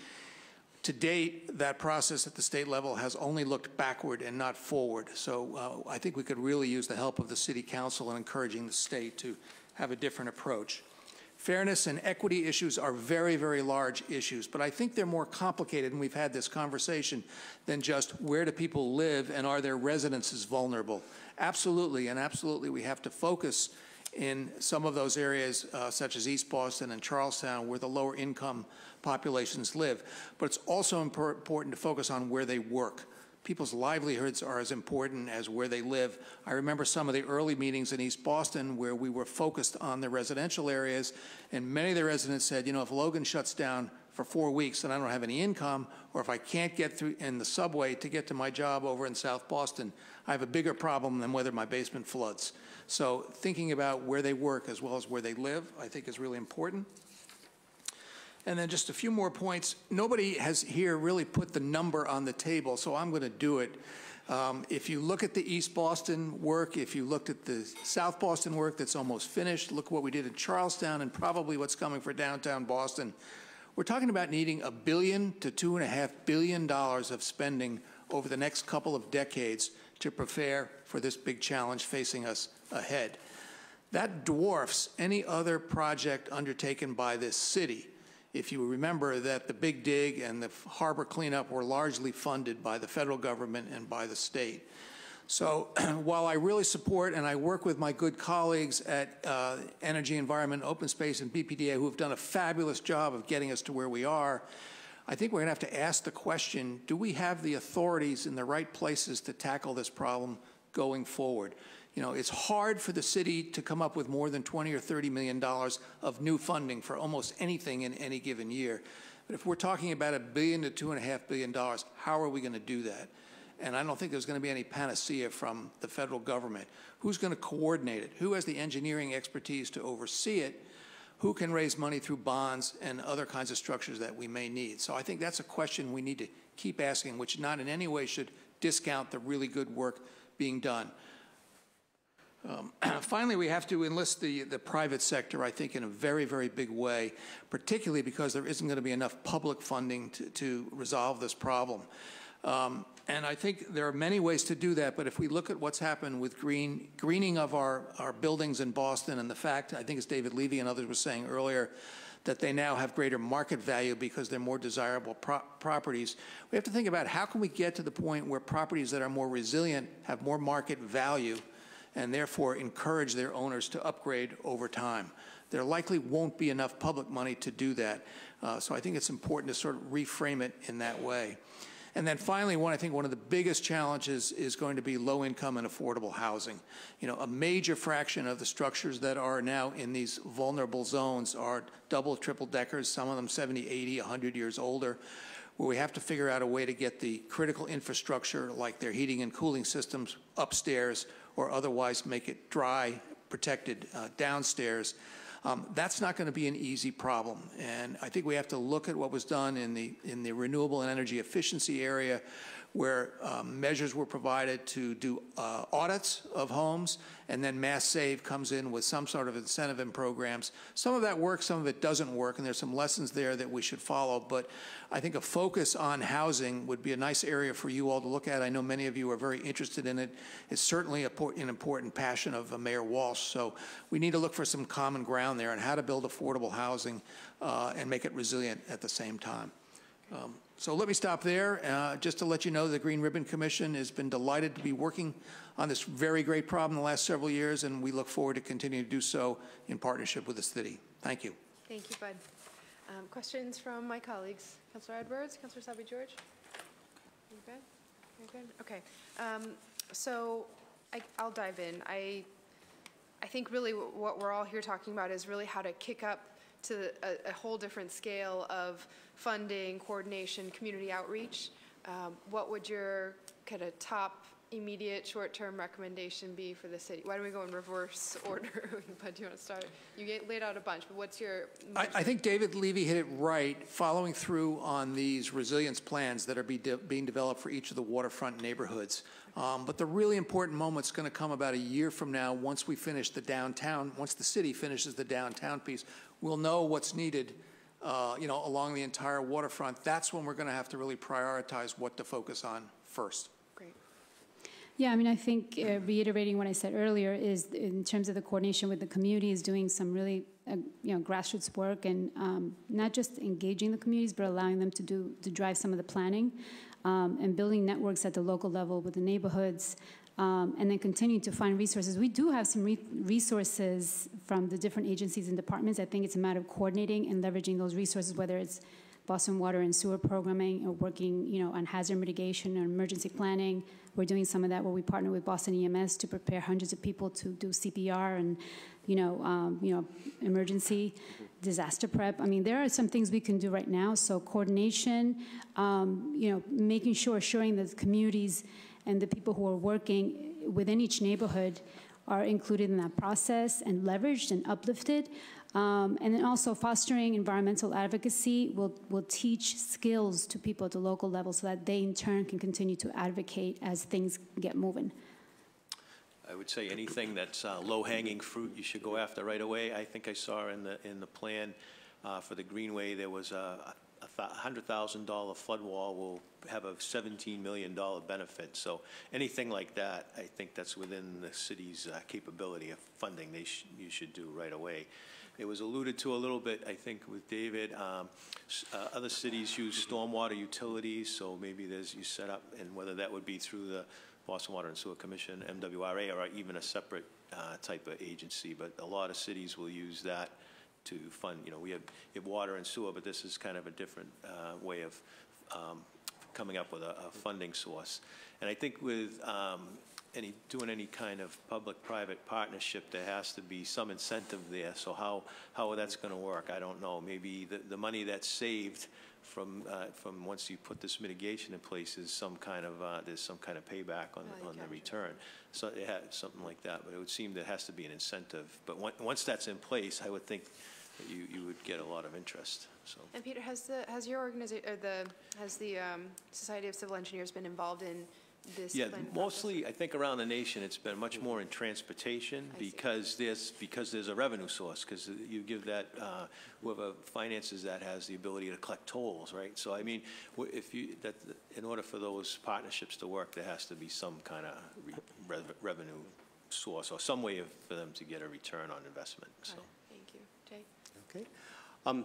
To date, that process at the state level has only looked backward and not forward. So I think we could really use the help of the City Council in encouraging the state to have a different approach. Fairness and equity issues are very, very large issues, but I think they're more complicated, and we've had this conversation, than just where do people live and are their residences vulnerable. Absolutely, and absolutely we have to focus in some of those areas, such as East Boston and Charlestown, where the lower income populations live. But it's also important to focus on where they work. People's livelihoods are as important as where they live. I remember some of the early meetings in East Boston where we were focused on the residential areas, and many of the residents said, if Logan shuts down for 4 weeks and I don't have any income, or if I can't get through in the subway to get to my job over in South Boston, I have a bigger problem than whether my basement floods. So thinking about where they work as well as where they live, I think is really important. And then just a few more points. Nobody has here really put the number on the table, so I'm going to do it. If you look at the East Boston work, if you looked at the South Boston work that's almost finished, look what we did in Charlestown and probably what's coming for downtown Boston. We're talking about needing $1 billion to $2.5 billion of spending over the next couple of decades to prepare for this big challenge facing us ahead. That dwarfs any other project undertaken by this city. If you remember that the Big Dig and the harbor cleanup were largely funded by the federal government and by the state. So while I really support and I work with my good colleagues at Energy, Environment, Open Space, and BPDA who have done a fabulous job of getting us to where we are, I think we're going to have to ask the question, do we have the authorities in the right places to tackle this problem going forward? It's hard for the city to come up with more than $20 or $30 million of new funding for almost anything in any given year. But if we're talking about $1 billion to $2.5 billion, how are we going to do that? And I don't think there's going to be any panacea from the federal government. Who's going to coordinate it? Who has the engineering expertise to oversee it? Who can raise money through bonds and other kinds of structures that we may need? So I think that's a question we need to keep asking, which not in any way should discount the really good work being done. Finally, we have to enlist the private sector, I think, in a very, very big way, particularly because there isn't going to be enough public funding to resolve this problem. And I think there are many ways to do that, but if we look at what's happened with greening of our buildings in Boston and the fact, I think as David Levy and others were saying earlier, that they now have greater market value because they're more desirable properties, we have to think about how can we get to the point where properties that are more resilient have more market value and therefore encourage their owners to upgrade over time. There likely won't be enough public money to do that. So I think it's important to sort of reframe it in that way. And then finally, I think one of the biggest challenges is going to be low income and affordable housing. A major fraction of the structures that are now in these vulnerable zones are double, triple deckers, some of them 70, 80, 100 years older, where we have to figure out a way to get the critical infrastructure like their heating and cooling systems upstairs or otherwise make it dry, protected downstairs. That's not going to be an easy problem. And I think we have to look at what was done in the renewable and energy efficiency area, where measures were provided to do audits of homes, and then Mass Save comes in with some sort of incentive and programs. Some of that works, some of it doesn't work, and there's some lessons there that we should follow. But I think a focus on housing would be a nice area for you all to look at. I know many of you are very interested in it. It's certainly an important passion of Mayor Walsh. So we need to look for some common ground there on how to build affordable housing and make it resilient at the same time. So let me stop there. Just to let you know, the Green Ribbon Commission has been delighted to be working on this very great problem the last several years, and we look forward to continuing to do so in partnership with the city. Thank you. Thank you, Bud. Questions from my colleagues? Councillor Edwards, Councillor Selby-George? You good? You're good? Okay. So I'll dive in. I think really what we're all here talking about is really how to kick up to a whole different scale of funding, coordination, community outreach. What would your kind of top immediate short-term recommendation be for the city? Why don't we go in reverse order? But do you want to start? You laid out a bunch, but what's your... I think David Levy hit it right, following through on these resilience plans that are being developed for each of the waterfront neighborhoods. But the really important moment's going to come about a year from now once we finish the downtown, once the city finishes the downtown piece. We'll know what's needed along the entire waterfront. That's when we're going to have to really prioritize what to focus on first. Great. Yeah, I mean, I think reiterating what I said earlier is in terms of the coordination with the community is doing some really, grassroots work and not just engaging the communities, but allowing them to drive some of the planning and building networks at the local level with the neighborhoods. And then continue to find resources. We do have some resources from the different agencies and departments. I think it's a matter of coordinating and leveraging those resources, whether it's Boston Water and Sewer programming or working, on hazard mitigation or emergency planning. We're doing some of that where we partner with Boston EMS to prepare hundreds of people to do CPR and, emergency disaster prep. I mean, there are some things we can do right now. So coordination, making sure, assuring that the communities and the people who are working within each neighborhood are included in that process and leveraged and uplifted. And then also fostering environmental advocacy will teach skills to people at the local level so that they in turn can continue to advocate as things get moving. I would say anything that's low-hanging fruit you should go after right away. I think I saw in the plan for the Greenway there was a $100,000 flood wall will have a $17 million benefit. So anything like that, I think that's within the city's capability of funding you should do right away. It was alluded to a little bit, I think, with David. Other cities use stormwater utilities, so maybe you set up, and whether that would be through the Boston Water and Sewer Commission, MWRA, or even a separate type of agency, but a lot of cities will use that to fund. We have water and sewer, but this is kind of a different way of coming up with a funding source. And I think with doing any kind of public-private partnership, there has to be some incentive there. So how that's going to work, I don't know. Maybe the money that's saved from once you put this mitigation in place is there's some kind of payback on the return. So it had something like that, but it would seem there has to be an incentive. But once that's in place, I would think that you would get a lot of interest. So. And Peter, has your organization or has the Society of Civil Engineers been involved in this? Yeah, mostly I think around the nation it's been much more in transportation because there's a revenue source, because you give that whoever finances that has the ability to collect tolls, right? So I mean, in order for those partnerships to work, there has to be some kind of revenue source or some way for them to get a return on investment. So. Thank you, Jay. Okay.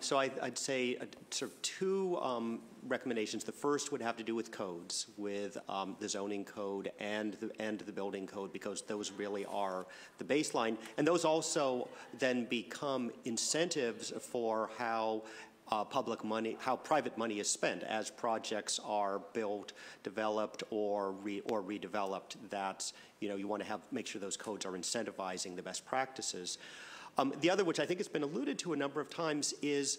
So I'd say sort of two recommendations. The first would have to do with codes, with the zoning code and the building code, because those really are the baseline. And those also then become incentives for how private money is spent as projects are built, developed, or redeveloped. That you want to make sure those codes are incentivizing the best practices. The other, which I think has been alluded to a number of times, is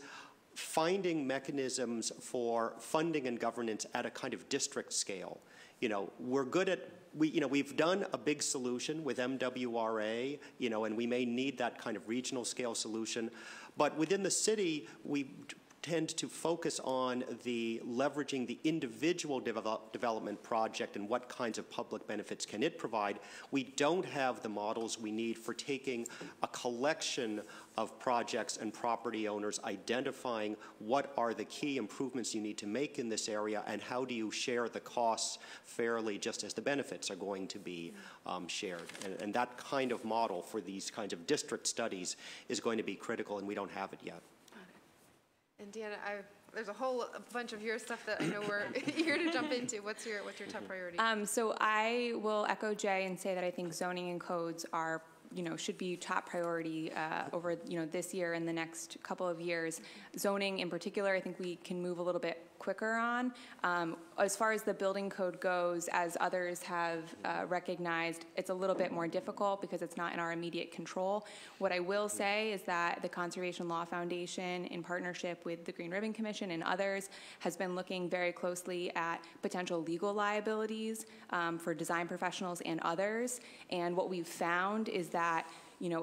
finding mechanisms for funding and governance at a kind of district scale. we're good at, we've done a big solution with MWRA, and we may need that kind of regional scale solution. But within the city, we tend to focus on the leveraging the individual development project and what kinds of public benefits can it provide. We don't have the models we need for taking a collection of projects and property owners, identifying what are the key improvements you need to make in this area and how do you share the costs fairly just as the benefits are going to be shared. And that kind of model for these kinds of district studies is going to be critical, and we don't have it yet. And Deanna, there's a whole bunch of your stuff that I know we're eager to jump into. What's your top priority? So I will echo Jay and say that I think zoning and codes are, should be top priority over, this year and the next couple of years. Zoning in particular, I think we can move a little bit quicker on. As far as the building code goes, as others have recognized, it's a little bit more difficult because it's not in our immediate control. What I will say is that the Conservation Law Foundation, in partnership with the Green Ribbon Commission and others, has been looking very closely at potential legal liabilities for design professionals and others. And what we've found is that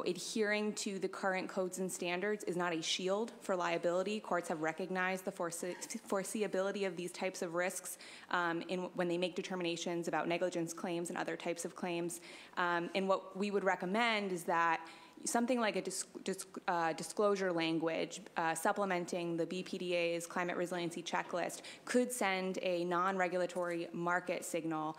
adhering to the current codes and standards is not a shield for liability. Courts have recognized the foreseeability of these types of risks when they make determinations about negligence claims and other types of claims. And what we would recommend is that something like a disclosure language supplementing the BPDA's climate resiliency checklist could send a non-regulatory market signal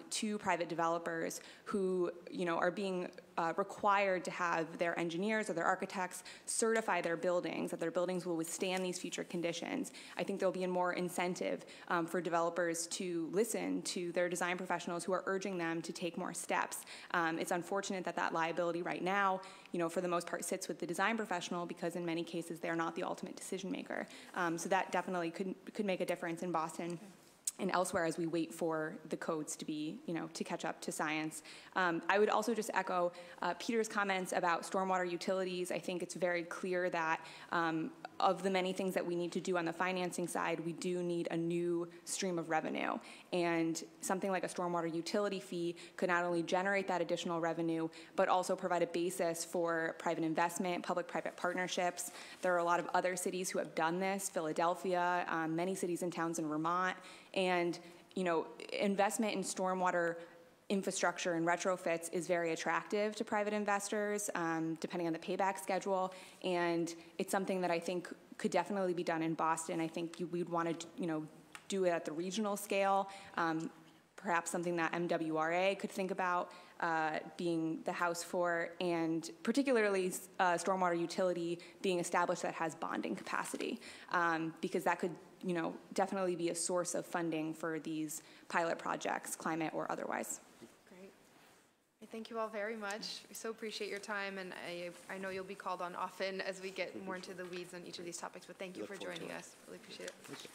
to private developers who are being required to have their engineers or their architects certify their buildings, that their buildings will withstand these future conditions. I think there'll be a more incentive for developers to listen to their design professionals who are urging them to take more steps. It's unfortunate that that liability right now, for the most part sits with the design professional because in many cases they're not the ultimate decision maker. So that definitely could make a difference in Boston and elsewhere as we wait for the codes to be, to catch up to science. I would also just echo Peter's comments about stormwater utilities. I think it's very clear that of the many things that we need to do on the financing side, we do need a new stream of revenue. And something like a stormwater utility fee could not only generate that additional revenue, but also provide a basis for private investment, public-private partnerships. There are a lot of other cities who have done this, Philadelphia, many cities and towns in Vermont. And, investment in stormwater infrastructure and retrofits is very attractive to private investors, depending on the payback schedule. And it's something that I think could definitely be done in Boston. I think we'd want to, do it at the regional scale, perhaps something that MWRA could think about being the house for, and particularly stormwater utility being established that has bonding capacity, because that could definitely be a source of funding for these pilot projects, climate or otherwise. Great. Thank you all very much. We so appreciate your time, and I know you'll be called on often as we get more into the weeds on each of these topics, but thank you for joining us. Really appreciate it. Thank you.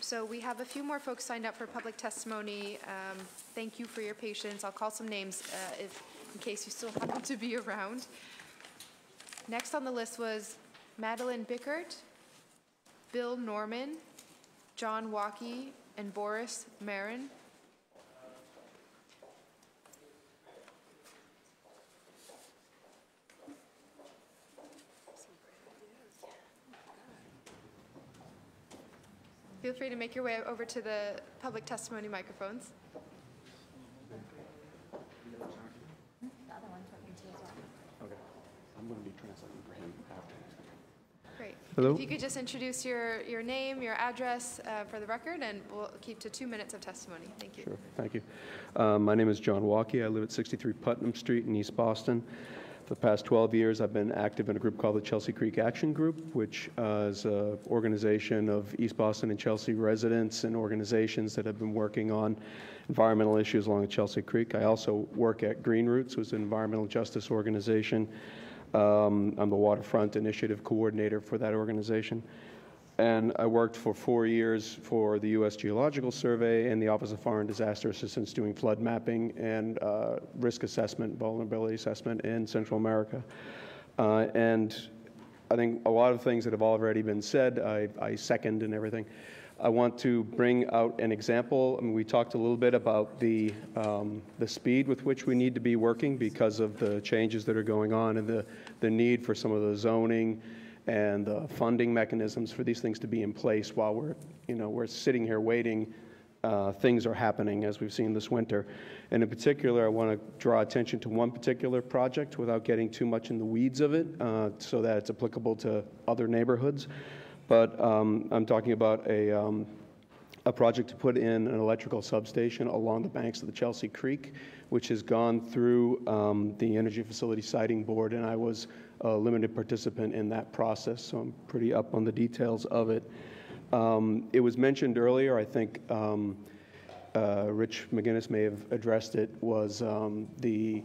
So we have a few more folks signed up for public testimony. Thank you for your patience. I'll call some names in case you still happen to be around. Next on the list was Madeline Bickert, Bill Norman, John Walkie, and Boris Marin. Feel free to make your way over to the public testimony microphones. Okay. I'm going to be translating for him after. Great. Hello. If you could just introduce your name, your address for the record, and we'll keep to 2 minutes of testimony. Thank you. Sure. Thank you. My name is John Walkie. I live at 63 Putnam Street in East Boston. For the past 12 years, I've been active in a group called the Chelsea Creek Action Group, which is an organization of East Boston and Chelsea residents and organizations that have been working on environmental issues along the Chelsea Creek. I also work at Green Roots, which is an environmental justice organization. I'm the Waterfront Initiative Coordinator for that organization. And I worked for 4 years for the U.S. Geological Survey and the Office of Foreign Disaster Assistance doing flood mapping and risk assessment, vulnerability assessment in Central America. And I think a lot of things that have already been said, I second and everything. I want to bring out an example. I mean, we talked a little bit about the speed with which we need to be working because of the changes that are going on and the need for some of the zoning and the funding mechanisms for these things to be in place while we're sitting here waiting. Things are happening, as we've seen this winter. And in particular, I want to draw attention to one particular project without getting too much in the weeds of it so that it's applicable to other neighborhoods. But I'm talking about a project to put in an electrical substation along the banks of the Chelsea Creek, which has gone through the Energy Facility Siting Board, and I was a limited participant in that process, so I'm pretty up on the details of it. It was mentioned earlier, I think Rich McGinnis may have addressed it, was the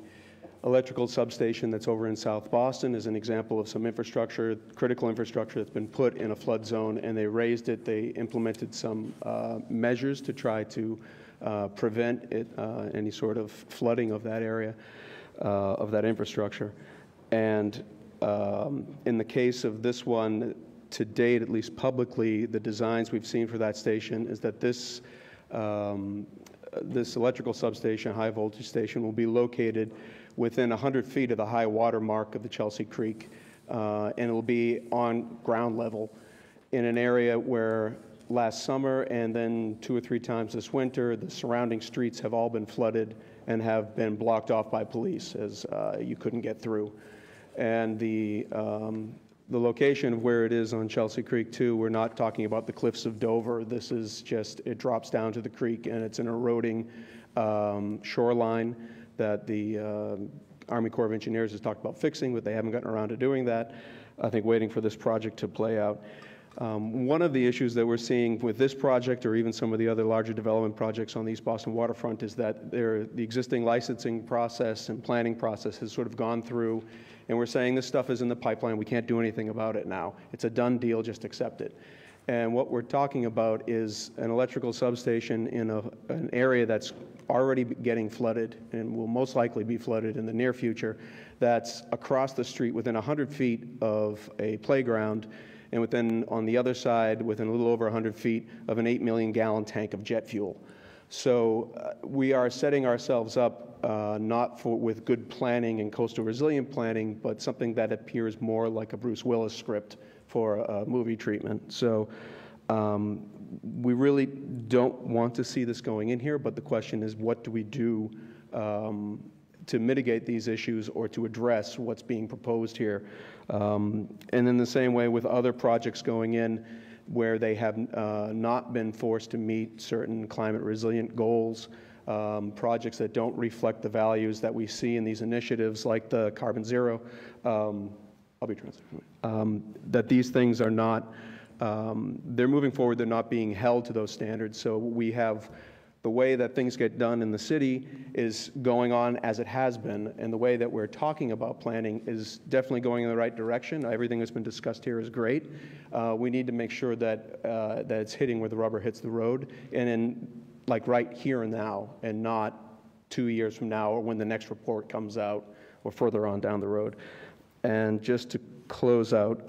electrical substation that's over in South Boston is an example of some infrastructure, critical infrastructure that's been put in a flood zone, and they raised it. They implemented some measures to try to prevent it, any sort of flooding of that area, of that infrastructure. And in the case of this one, to date, at least publicly, the designs we've seen for that station is that this electrical substation, high voltage station, will be located within 100 feet of the high water mark of the Chelsea Creek, and it will be on ground level in an area where last summer and then 2 or 3 times this winter, the surrounding streets have all been flooded and have been blocked off by police as you couldn't get through. And the location of where it is on Chelsea Creek, too, we're not talking about the cliffs of Dover. This is just, it drops down to the creek, and it's an eroding shoreline that the Army Corps of Engineers has talked about fixing, but they haven't gotten around to doing that. I think waiting for this project to play out. One of the issues that we're seeing with this project, or even some of the other larger development projects on the East Boston waterfront, is that the existing licensing process and planning process has sort of gone through, and we're saying this stuff is in the pipeline, we can't do anything about it now. It's a done deal, just accept it. And what we're talking about is an electrical substation in an area that's already getting flooded and will most likely be flooded in the near future, that's across the street within 100 feet of a playground, and within, on the other side, within a little over 100 feet of an 8 million gallon tank of jet fuel. So we are setting ourselves up not with good planning and coastal resilient planning, but something that appears more like a Bruce Willis script for a movie treatment. So we really don't want to see this going in here, but the question is, what do we do to mitigate these issues or to address what's being proposed here? And in the same way with other projects going in where they have not been forced to meet certain climate resilient goals, projects that don't reflect the values that we see in these initiatives like the carbon zero, I'll be transparent, that these things are not, they're moving forward, they're not being held to those standards. So we have the way that things get done in the city is going on as it has been, and the way that we're talking about planning is definitely going in the right direction. Everything that's been discussed here is great. We need to make sure that that it's hitting where the rubber hits the road, and in like right here and now, and not 2 years from now or when the next report comes out or further on down the road. And just to close out,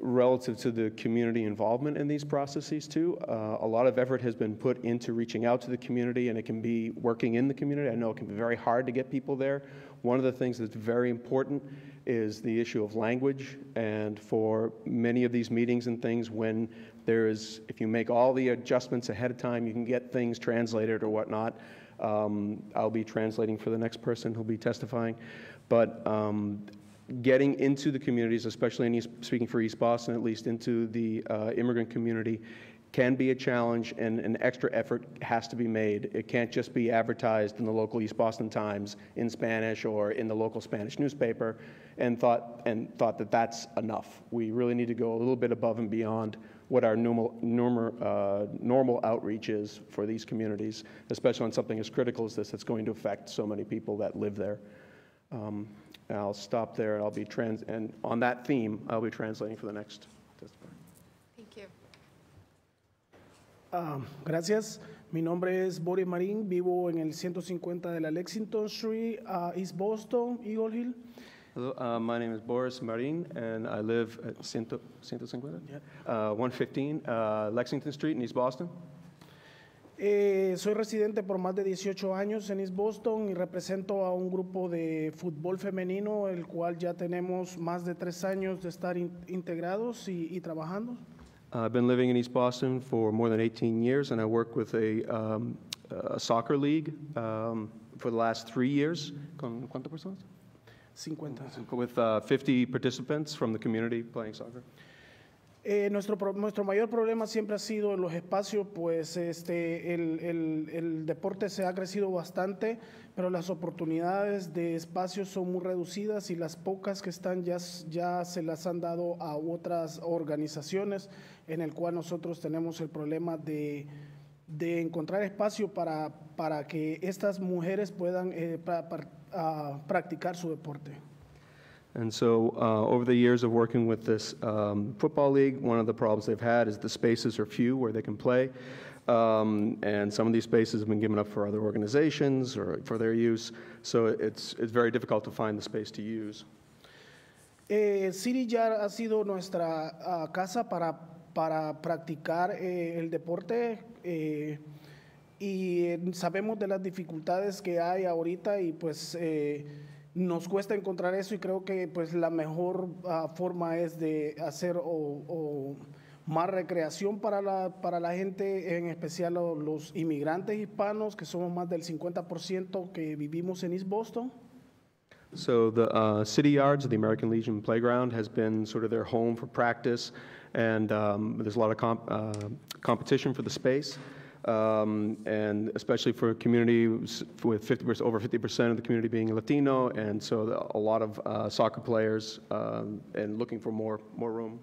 relative to the community involvement in these processes too, a lot of effort has been put into reaching out to the community, and it can be working in the community. I know it can be very hard to get people there. One of the things that's very important is the issue of language, and for many of these meetings and things, when there is, if you make all the adjustments ahead of time, you can get things translated or whatnot. I'll be translating for the next person who'll be testifying. But getting into the communities, especially in speaking for East Boston, at least into the immigrant community, can be a challenge, and an extra effort has to be made. It can't just be advertised in the local East Boston Times in Spanish or in the local Spanish newspaper and thought that that's enough. We really need to go a little bit above and beyond what our normal outreach is for these communities, especially on something as critical as this that's going to affect so many people that live there. I'll stop there, and I'll be and on that theme, I'll be translating for the next testifier. Thank you. Gracias. Mi nombre es Boris Marín, vivo en el 150 de la Lexington Street, East Boston, Eagle Hill. Hello, my name is Boris Marin, and I live at 115 Lexington Street in East Boston. Soy residente por más de 18 años en East Boston y represento a un grupo de fútbol femenino, el cual ya tenemos más de 3 años de estar integrados y trabajando. I've been living in East Boston for more than 18 years, and I work with a soccer league for the last 3 years. ¿Con cuántas personas? 50. With 50 participants from the community playing soccer. Nuestro mayor problema siempre ha sido los espacios, pues el deporte se ha crecido bastante, pero las oportunidades de espacios son muy reducidas y las pocas que están ya se las han dado a otras organizaciones, en el cual nosotros tenemos el problema de encontrar espacio para que estas mujeres puedan practicar su deporte. And so over the years of working with this football league, one of the problems they've had is the spaces are few where they can play. And some of these spaces have been given up for other organizations or for their use. So it's very difficult to find the space to use. City ya ha sido nuestra casa para practicar el deporte y sabemos de las dificultades que hay ahorita y pues nos cuesta encontrar eso y creo que pues la mejor forma es de hacer más recreación para la gente, en especial los inmigrantes hispanos, que somos más del 50% que vivimos en East Boston. So the City Yards, the American Legion Playground, has been sort of their home for practice, and there's a lot of competition for the space. And especially for communities with over 50% of the community being Latino, and so a lot of soccer players and looking for more room.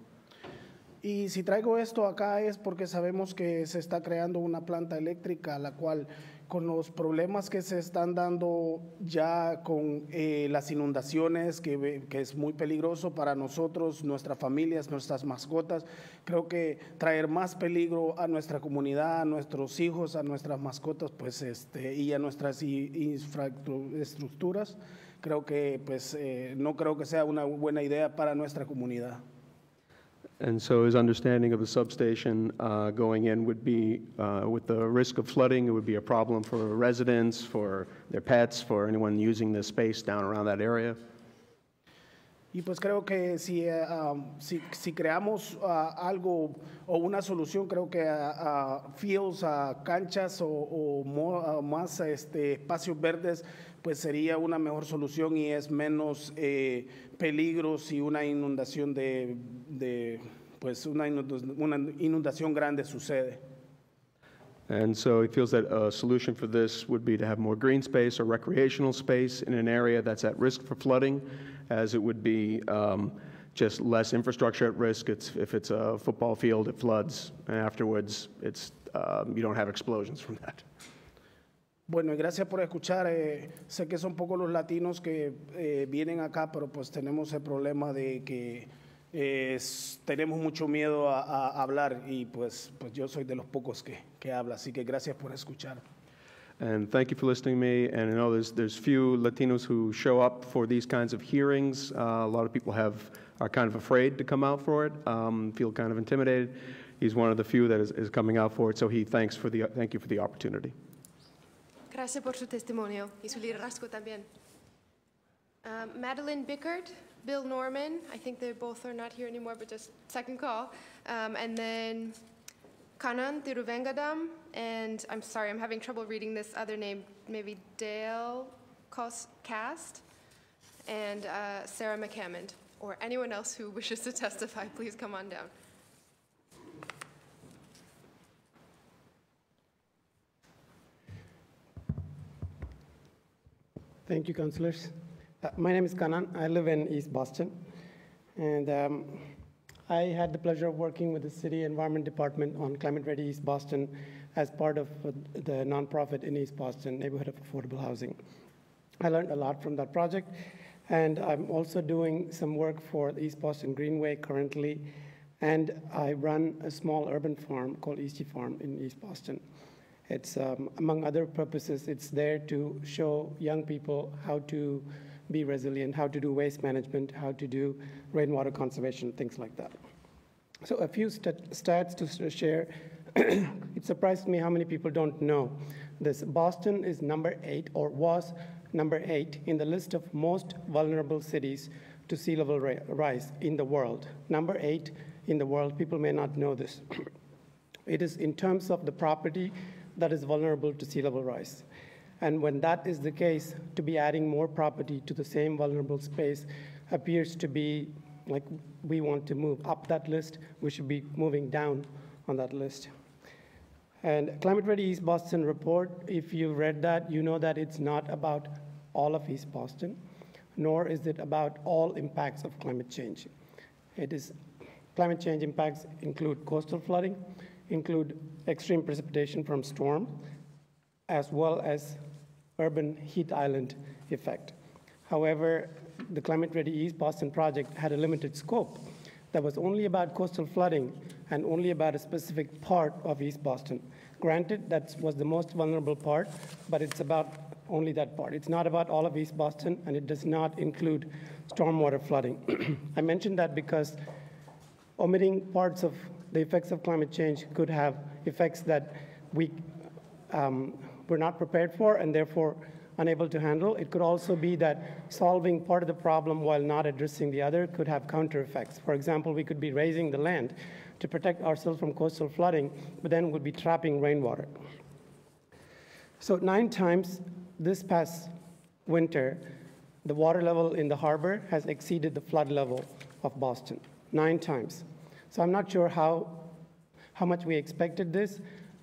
Y si traigo esto acá es porque sabemos que se está creando una planta eléctrica, la cual con los problemas que se están dando ya con las inundaciones, que es muy peligroso para nosotros, nuestras familias, nuestras mascotas, creo que traer más peligro a nuestra comunidad, a nuestros hijos, a nuestras mascotas, pues y a nuestras infraestructuras, creo que pues no creo que sea una buena idea para nuestra comunidad. And so his understanding of the substation going in would be, with the risk of flooding, it would be a problem for residents, for their pets, for anyone using the space down around that area. Y pues creo que si creamos algo o una solución, creo que fields, canchas o más espacios verdes, pues sería una mejor solución y es menos peligros y una inundación pues una inundación grande sucede. And so he feels that a solution for this would be to have more green space or recreational space in an area that's at risk for flooding, as it would be just less infrastructure at risk. If it's a football field, it floods, and afterwards you don't have explosions from that. Bueno, y gracias por escuchar. Sé que son pocos los latinos que vienen acá, pero pues tenemos el problema de que tenemos mucho miedo a hablar y pues yo soy de los pocos que habla, así que gracias por escuchar. And thank you for listening to me. And I know there's few Latinos who show up for these kinds of hearings. A lot of people are kind of afraid to come out for it, feel kind of intimidated. He's one of the few that is coming out for it, so thank you for the opportunity. Gracias por su testimonio y su liderazgo también. Madeline Bickert, Bill Norman, I think they both are not here anymore, but just second call. And then Kanan Tiruvengadam, and I'm sorry, I'm having trouble reading this other name, maybe Dale Cast, and Sarah McCammond, or anyone else who wishes to testify, please come on down. Thank you, councillors. My name is Kanan. I live in East Boston. And I had the pleasure of working with the City Environment Department on Climate Ready East Boston as part of the nonprofit in East Boston, Neighborhood of Affordable Housing. I learned a lot from that project. And I'm also doing some work for the East Boston Greenway currently. And I run a small urban farm called Eastie Farm in East Boston. It's, among other purposes, it's there to show young people how to be resilient, how to do waste management, how to do rainwater conservation, things like that. So a few stats to share. It surprised me how many people don't know this. Boston is number 8, or was number 8 in the list of most vulnerable cities to sea level rise in the world. Number 8 in the world. People may not know this. It is in terms of the property that is vulnerable to sea level rise. And when that is the case, to be adding more property to the same vulnerable space appears to be like we want to move up that list. We should be moving down on that list. And Climate Ready East Boston report, if you read that, you know that it's not about all of East Boston, nor is it about all impacts of climate change. It is, climate change impacts include coastal flooding, include extreme precipitation from storm, as well as urban heat island effect. However, the Climate Ready East Boston project had a limited scope that was only about coastal flooding and only about a specific part of East Boston. Granted, that was the most vulnerable part, but it's about only that part. It's not about all of East Boston, and it does not include stormwater flooding. I mentioned that because omitting parts of the effects of climate change could have effects that we were not prepared for and therefore unable to handle. It could also be that solving part of the problem while not addressing the other could have counter effects. For example, we could be raising the land to protect ourselves from coastal flooding, but then would be trapping rainwater. So 9 times this past winter, the water level in the harbor has exceeded the flood level of Boston, 9 times. So I'm not sure how much we expected this,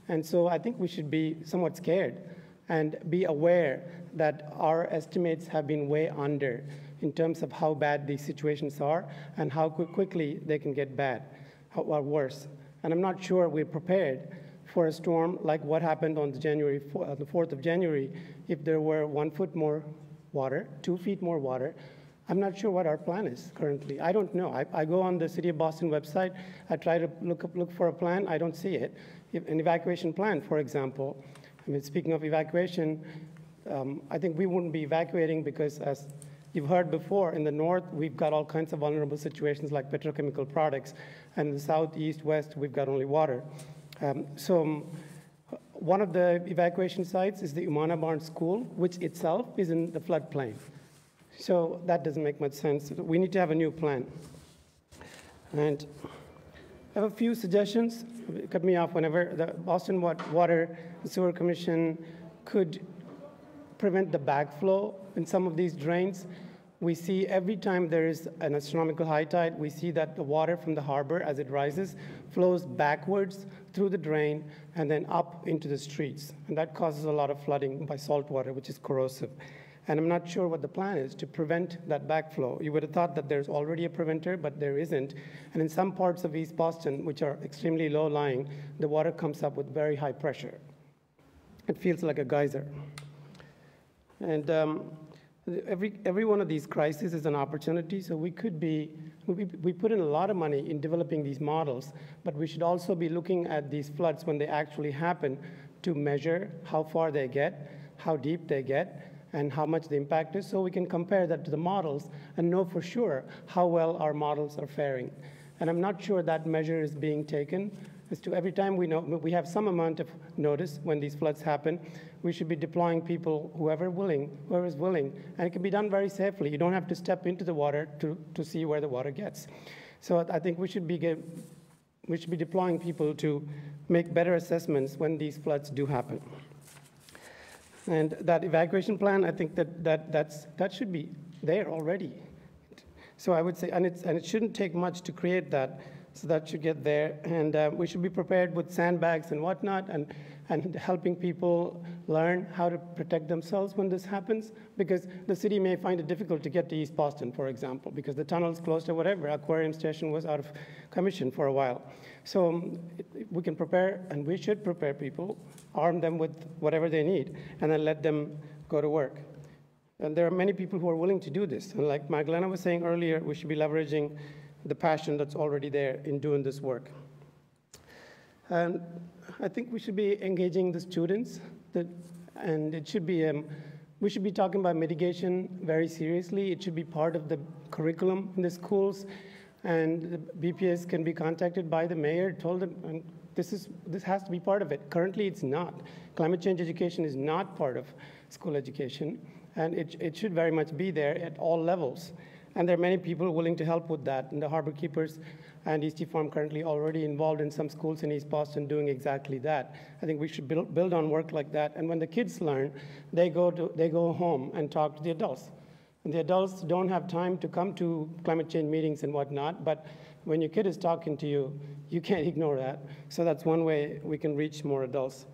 and so I think we should be somewhat scared and be aware that our estimates have been way under in terms of how bad these situations are and how quickly they can get bad or worse. And I'm not sure we're prepared for a storm like what happened on the 4th of January. If there were 1 foot more water, 2 feet more water, I'm not sure what our plan is currently. I don't know. I go on the City of Boston website. I try to look for a plan. I don't see it. An evacuation plan, for example. I mean, speaking of evacuation, I think we wouldn't be evacuating because, as you've heard before, in the north, we've got all kinds of vulnerable situations like petrochemical products, and in the south, east, west, we've got only water. One of the evacuation sites is the Umana Barnes School, which itself is in the floodplain. So that doesn't make much sense. We need to have a new plan. And I have a few suggestions. Cut me off whenever. The Boston Water and Sewer Commission could prevent the backflow in some of these drains. We see every time there is an astronomical high tide, we see that the water from the harbor, as it rises, flows backwards through the drain and then up into the streets. And that causes a lot of flooding by salt water, which is corrosive. And I'm not sure what the plan is to prevent that backflow. You would have thought that there's already a preventer, but there isn't. And in some parts of East Boston, which are extremely low-lying, the water comes up with very high pressure. It feels like a geyser. And every one of these crises is an opportunity, so we put in a lot of money in developing these models, but we should also be looking at these floods when they actually happen to measure how far they get, how deep they get, and how much the impact is, so we can compare that to the models and know for sure how well our models are faring. And I'm not sure that measure is being taken. As to every time we have some amount of notice when these floods happen, we should be deploying people, whoever is willing, and it can be done very safely. You don't have to step into the water to see where the water gets. So I think we should be deploying people to make better assessments when these floods do happen. And that evacuation plan, I think that should be there already. So I would say, and it shouldn't take much to create that, so that should get there. And we should be prepared with sandbags and whatnot, and helping people learn how to protect themselves when this happens, because the city may find it difficult to get to East Boston, for example, because the tunnel's closed or whatever. Aquarium Station was out of commission for a while. So we can prepare, and we should prepare people, arm them with whatever they need, and then let them go to work. And there are many people who are willing to do this. And like Magdalena was saying earlier, we should be leveraging the passion that's already there in doing this work. And I think we should be engaging the students, and it should be We should be talking about mitigation very seriously. It should be part of the curriculum in the schools, and the BPS can be contacted by the mayor, told them, and this has to be part of it. Currently, it's not. Climate change education is not part of school education, and it should very much be there at all levels. And there are many people willing to help with that, and the Harbor Keepers and East Farm currently already involved in some schools in East Boston doing exactly that. I think we should build on work like that, and when the kids learn, they go home and talk to the adults. And the adults don't have time to come to climate change meetings and whatnot, but when your kid is talking to you, you can't ignore that. So that's one way we can reach more adults.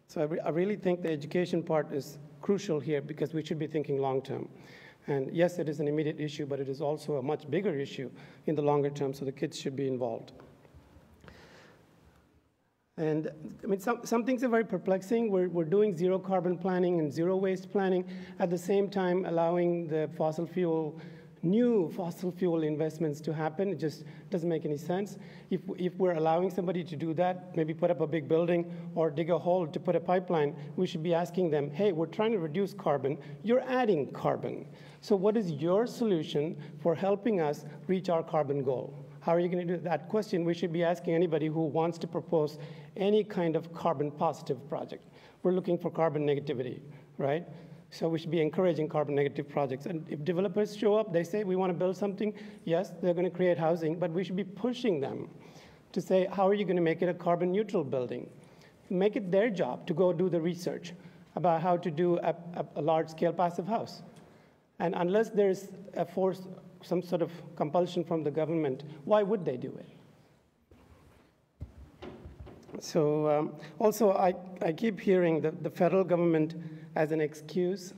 So I really think the education part is crucial here because we should be thinking long term. And yes, it is an immediate issue, but it is also a much bigger issue in the longer term, so the kids should be involved. And I mean, some things are very perplexing. We're doing zero carbon planning and zero waste planning at the same time allowing the new fossil fuel investments to happen. It just doesn't make any sense. If we're allowing somebody to do that, maybe put up a big building or dig a hole to put a pipeline, we should be asking them, hey, we're trying to reduce carbon. You're adding carbon. So what is your solution for helping us reach our carbon goal? How are you going to do that question? We should be asking anybody who wants to propose any kind of carbon positive project. We're looking for carbon negativity, right? So we should be encouraging carbon negative projects. And if developers show up, they say, we want to build something, yes, they're going to create housing, but we should be pushing them to say, how are you going to make it a carbon neutral building? Make it their job to go do the research about how to do a large scale passive house. And unless there's a force, some sort of compulsion from the government, why would they do it? So also, I keep hearing the federal government as an excuse,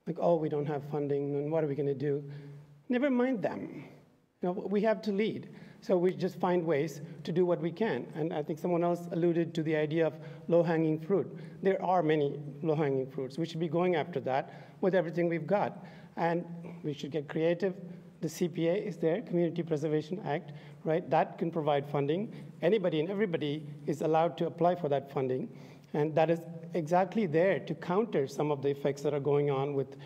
like, oh, we don't have funding, and what are we going to do? Never mind them. You know, we have to lead. So we just find ways to do what we can. And I think someone else alluded to the idea of low-hanging fruit. There are many low-hanging fruits. We should be going after that with everything we've got. And we should get creative. The CPA is there, Community Preservation Act, right? That can provide funding. Anybody and everybody is allowed to apply for that funding. And that is exactly there to counter some of the effects that are going on with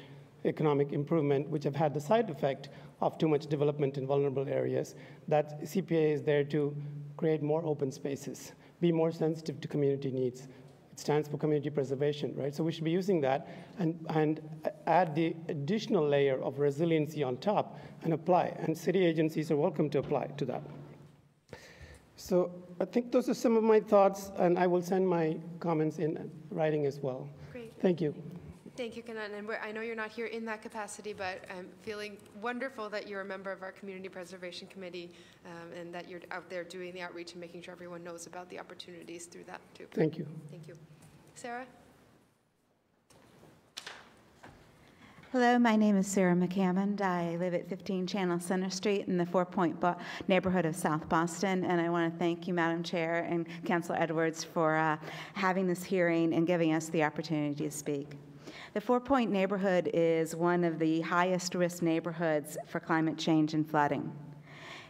economic improvement, which have had the side effect of too much development in vulnerable areas. That CPA is there to create more open spaces, be more sensitive to community needs. It stands for community preservation, right? So we should be using that and add the additional layer of resiliency on top and apply. And city agencies are welcome to apply to that. So I think those are some of my thoughts, and I will send my comments in writing as well. Great. Thank you. Thank you, Kanan. And I know you're not here in that capacity, but I'm feeling wonderful that you're a member of our Community Preservation Committee and that you're out there doing the outreach and making sure everyone knows about the opportunities through that, too. Thank you. Thank you. Sarah? Hello, my name is Sarah McCammond. I live at 15 Channel Center Street in the 4 Point neighborhood of South Boston, and I want to thank you, Madam Chair and Councilor Edwards, for having this hearing and giving us the opportunity to speak. The 4 Point neighborhood is one of the highest risk neighborhoods for climate change and flooding.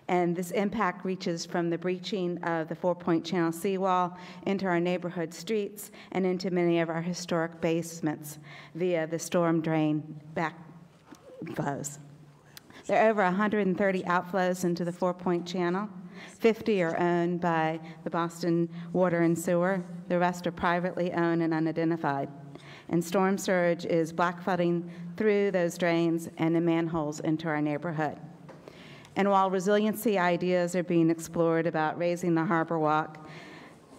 And this impact reaches from the breaching of the 4 Point Channel seawall into our neighborhood streets and into many of our historic basements via the storm drain backflows. There are over 130 outflows into the 4 Point Channel. 50 are owned by the Boston Water and Sewer. The rest are privately owned and unidentified. And storm surge is black flooding through those drains and the manholes into our neighborhood. And while resiliency ideas are being explored about raising the harbor walk,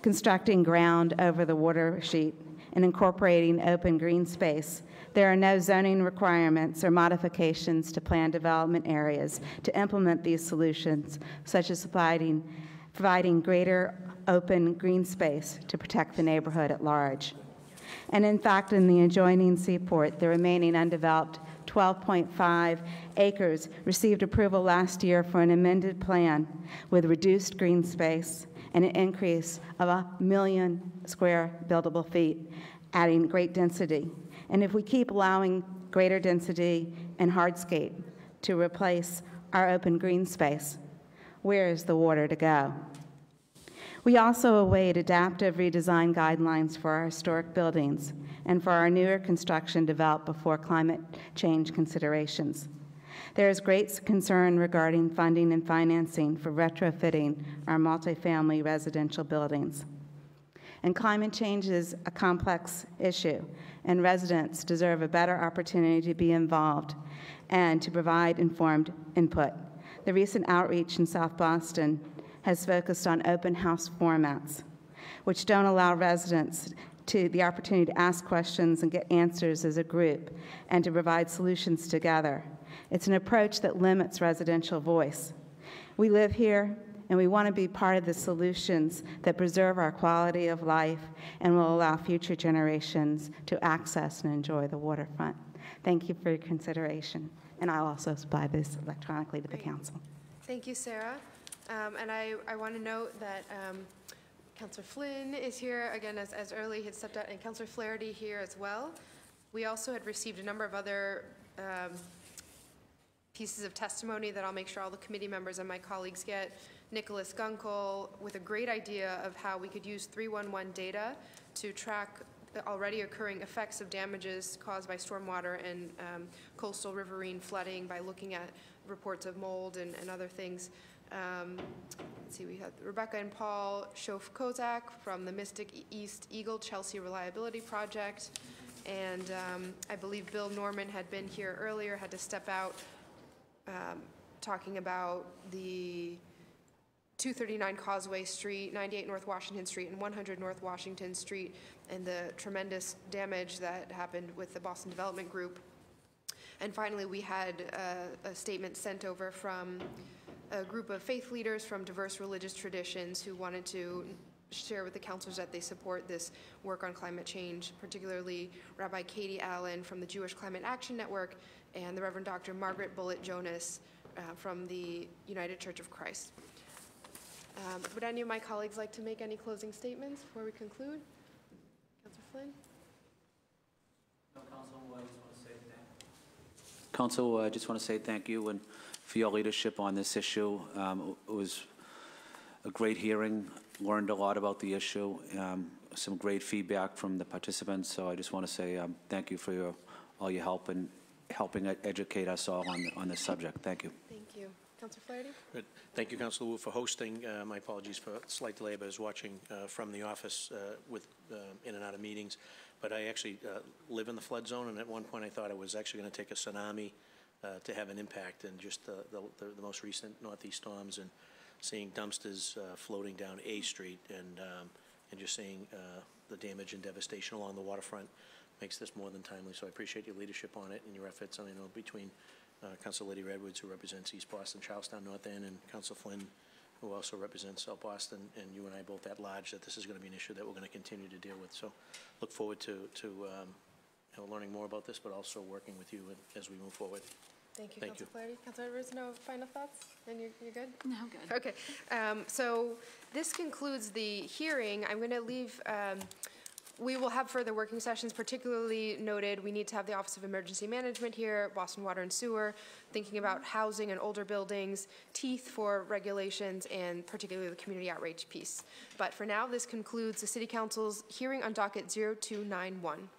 constructing ground over the water sheet, and incorporating open green space, there are no zoning requirements or modifications to planned development areas to implement these solutions, such as providing greater open green space to protect the neighborhood at large. And in fact, in the adjoining seaport, the remaining undeveloped 12.5 acres received approval last year for an amended plan with reduced green space and an increase of 1 million square buildable feet, adding great density. And if we keep allowing greater density and hardscape to replace our open green space, where is the water to go? We also await adaptive redesign guidelines for our historic buildings, and for our newer construction developed before climate change considerations. There is great concern regarding funding and financing for retrofitting our multifamily residential buildings. And climate change is a complex issue, and residents deserve a better opportunity to be involved and to provide informed input. The recent outreach in South Boston has focused on open house formats, which don't allow residents the opportunity to ask questions and get answers as a group and to provide solutions together. It's an approach that limits residential voice. We live here, and we want to be part of the solutions that preserve our quality of life and will allow future generations to access and enjoy the waterfront. Thank you for your consideration, and I'll also supply this electronically to the council. Thank you, Sarah. And I want to note that Councillor Flynn is here, again, as early had stepped out, and Councillor Flaherty here as well. We also had received a number of other pieces of testimony that I'll make sure all the committee members and my colleagues get. Nicholas Gunkel with a great idea of how we could use 311 data to track the already occurring effects of damages caused by stormwater and coastal riverine flooding by looking at reports of mold and other things. Let's see, we have Rebecca and Paul Schof-Kozak from the Mystic East Eagle Chelsea Reliability Project. And I believe Bill Norman had been here earlier, had to step out, talking about the 239 Causeway Street, 98 North Washington Street, and 100 North Washington Street, and the tremendous damage that happened with the Boston Development Group. And finally, we had a statement sent over from a group of faith leaders from diverse religious traditions who wanted to share with the councilors that they support this work on climate change, particularly Rabbi Katie Allen from the Jewish Climate Action Network and the Reverend Dr. Margaret Bullitt Jonas from the United Church of Christ. Would any of my colleagues like to make any closing statements before we conclude? Councilor Flynn? No, Council, I just want to say thank you. Council, I just want to say thank you and for your leadership on this issue. It was a great hearing, learned a lot about the issue, some great feedback from the participants, so I just want to say thank you for all your help in helping educate us all on this subject. Thank you. Thank you. Councilor Flaherty? Good. Thank you, Councilor Wu, for hosting. My apologies for a slight delay, but I was watching from the office with in and out of meetings. But I actually live in the flood zone, and at one point I thought it was actually going to take a tsunami to have an impact, and just the most recent northeast storms and seeing dumpsters floating down A Street and just seeing the damage and devastation along the waterfront makes this more than timely. So I appreciate your leadership on it and your efforts. I know between Councilor Lydia Edwards, who represents East Boston, Charlestown North End, and Councilor Flynn, who also represents South Boston, and you and I both at large, that this is going to be an issue that we're going to continue to deal with. So look forward to learning more about this, but also working with you as we move forward. Thank you, Councilor Flaherty. Councilor Edwards, no final thoughts? And you're good? No, good. Okay. So this concludes the hearing. I'm going to leave. We will have further working sessions, particularly noted we need to have the Office of Emergency Management here, Boston Water and Sewer, thinking about housing and older buildings, teeth for regulations, and particularly the community outreach piece. But for now, this concludes the City Council's hearing on docket 0291.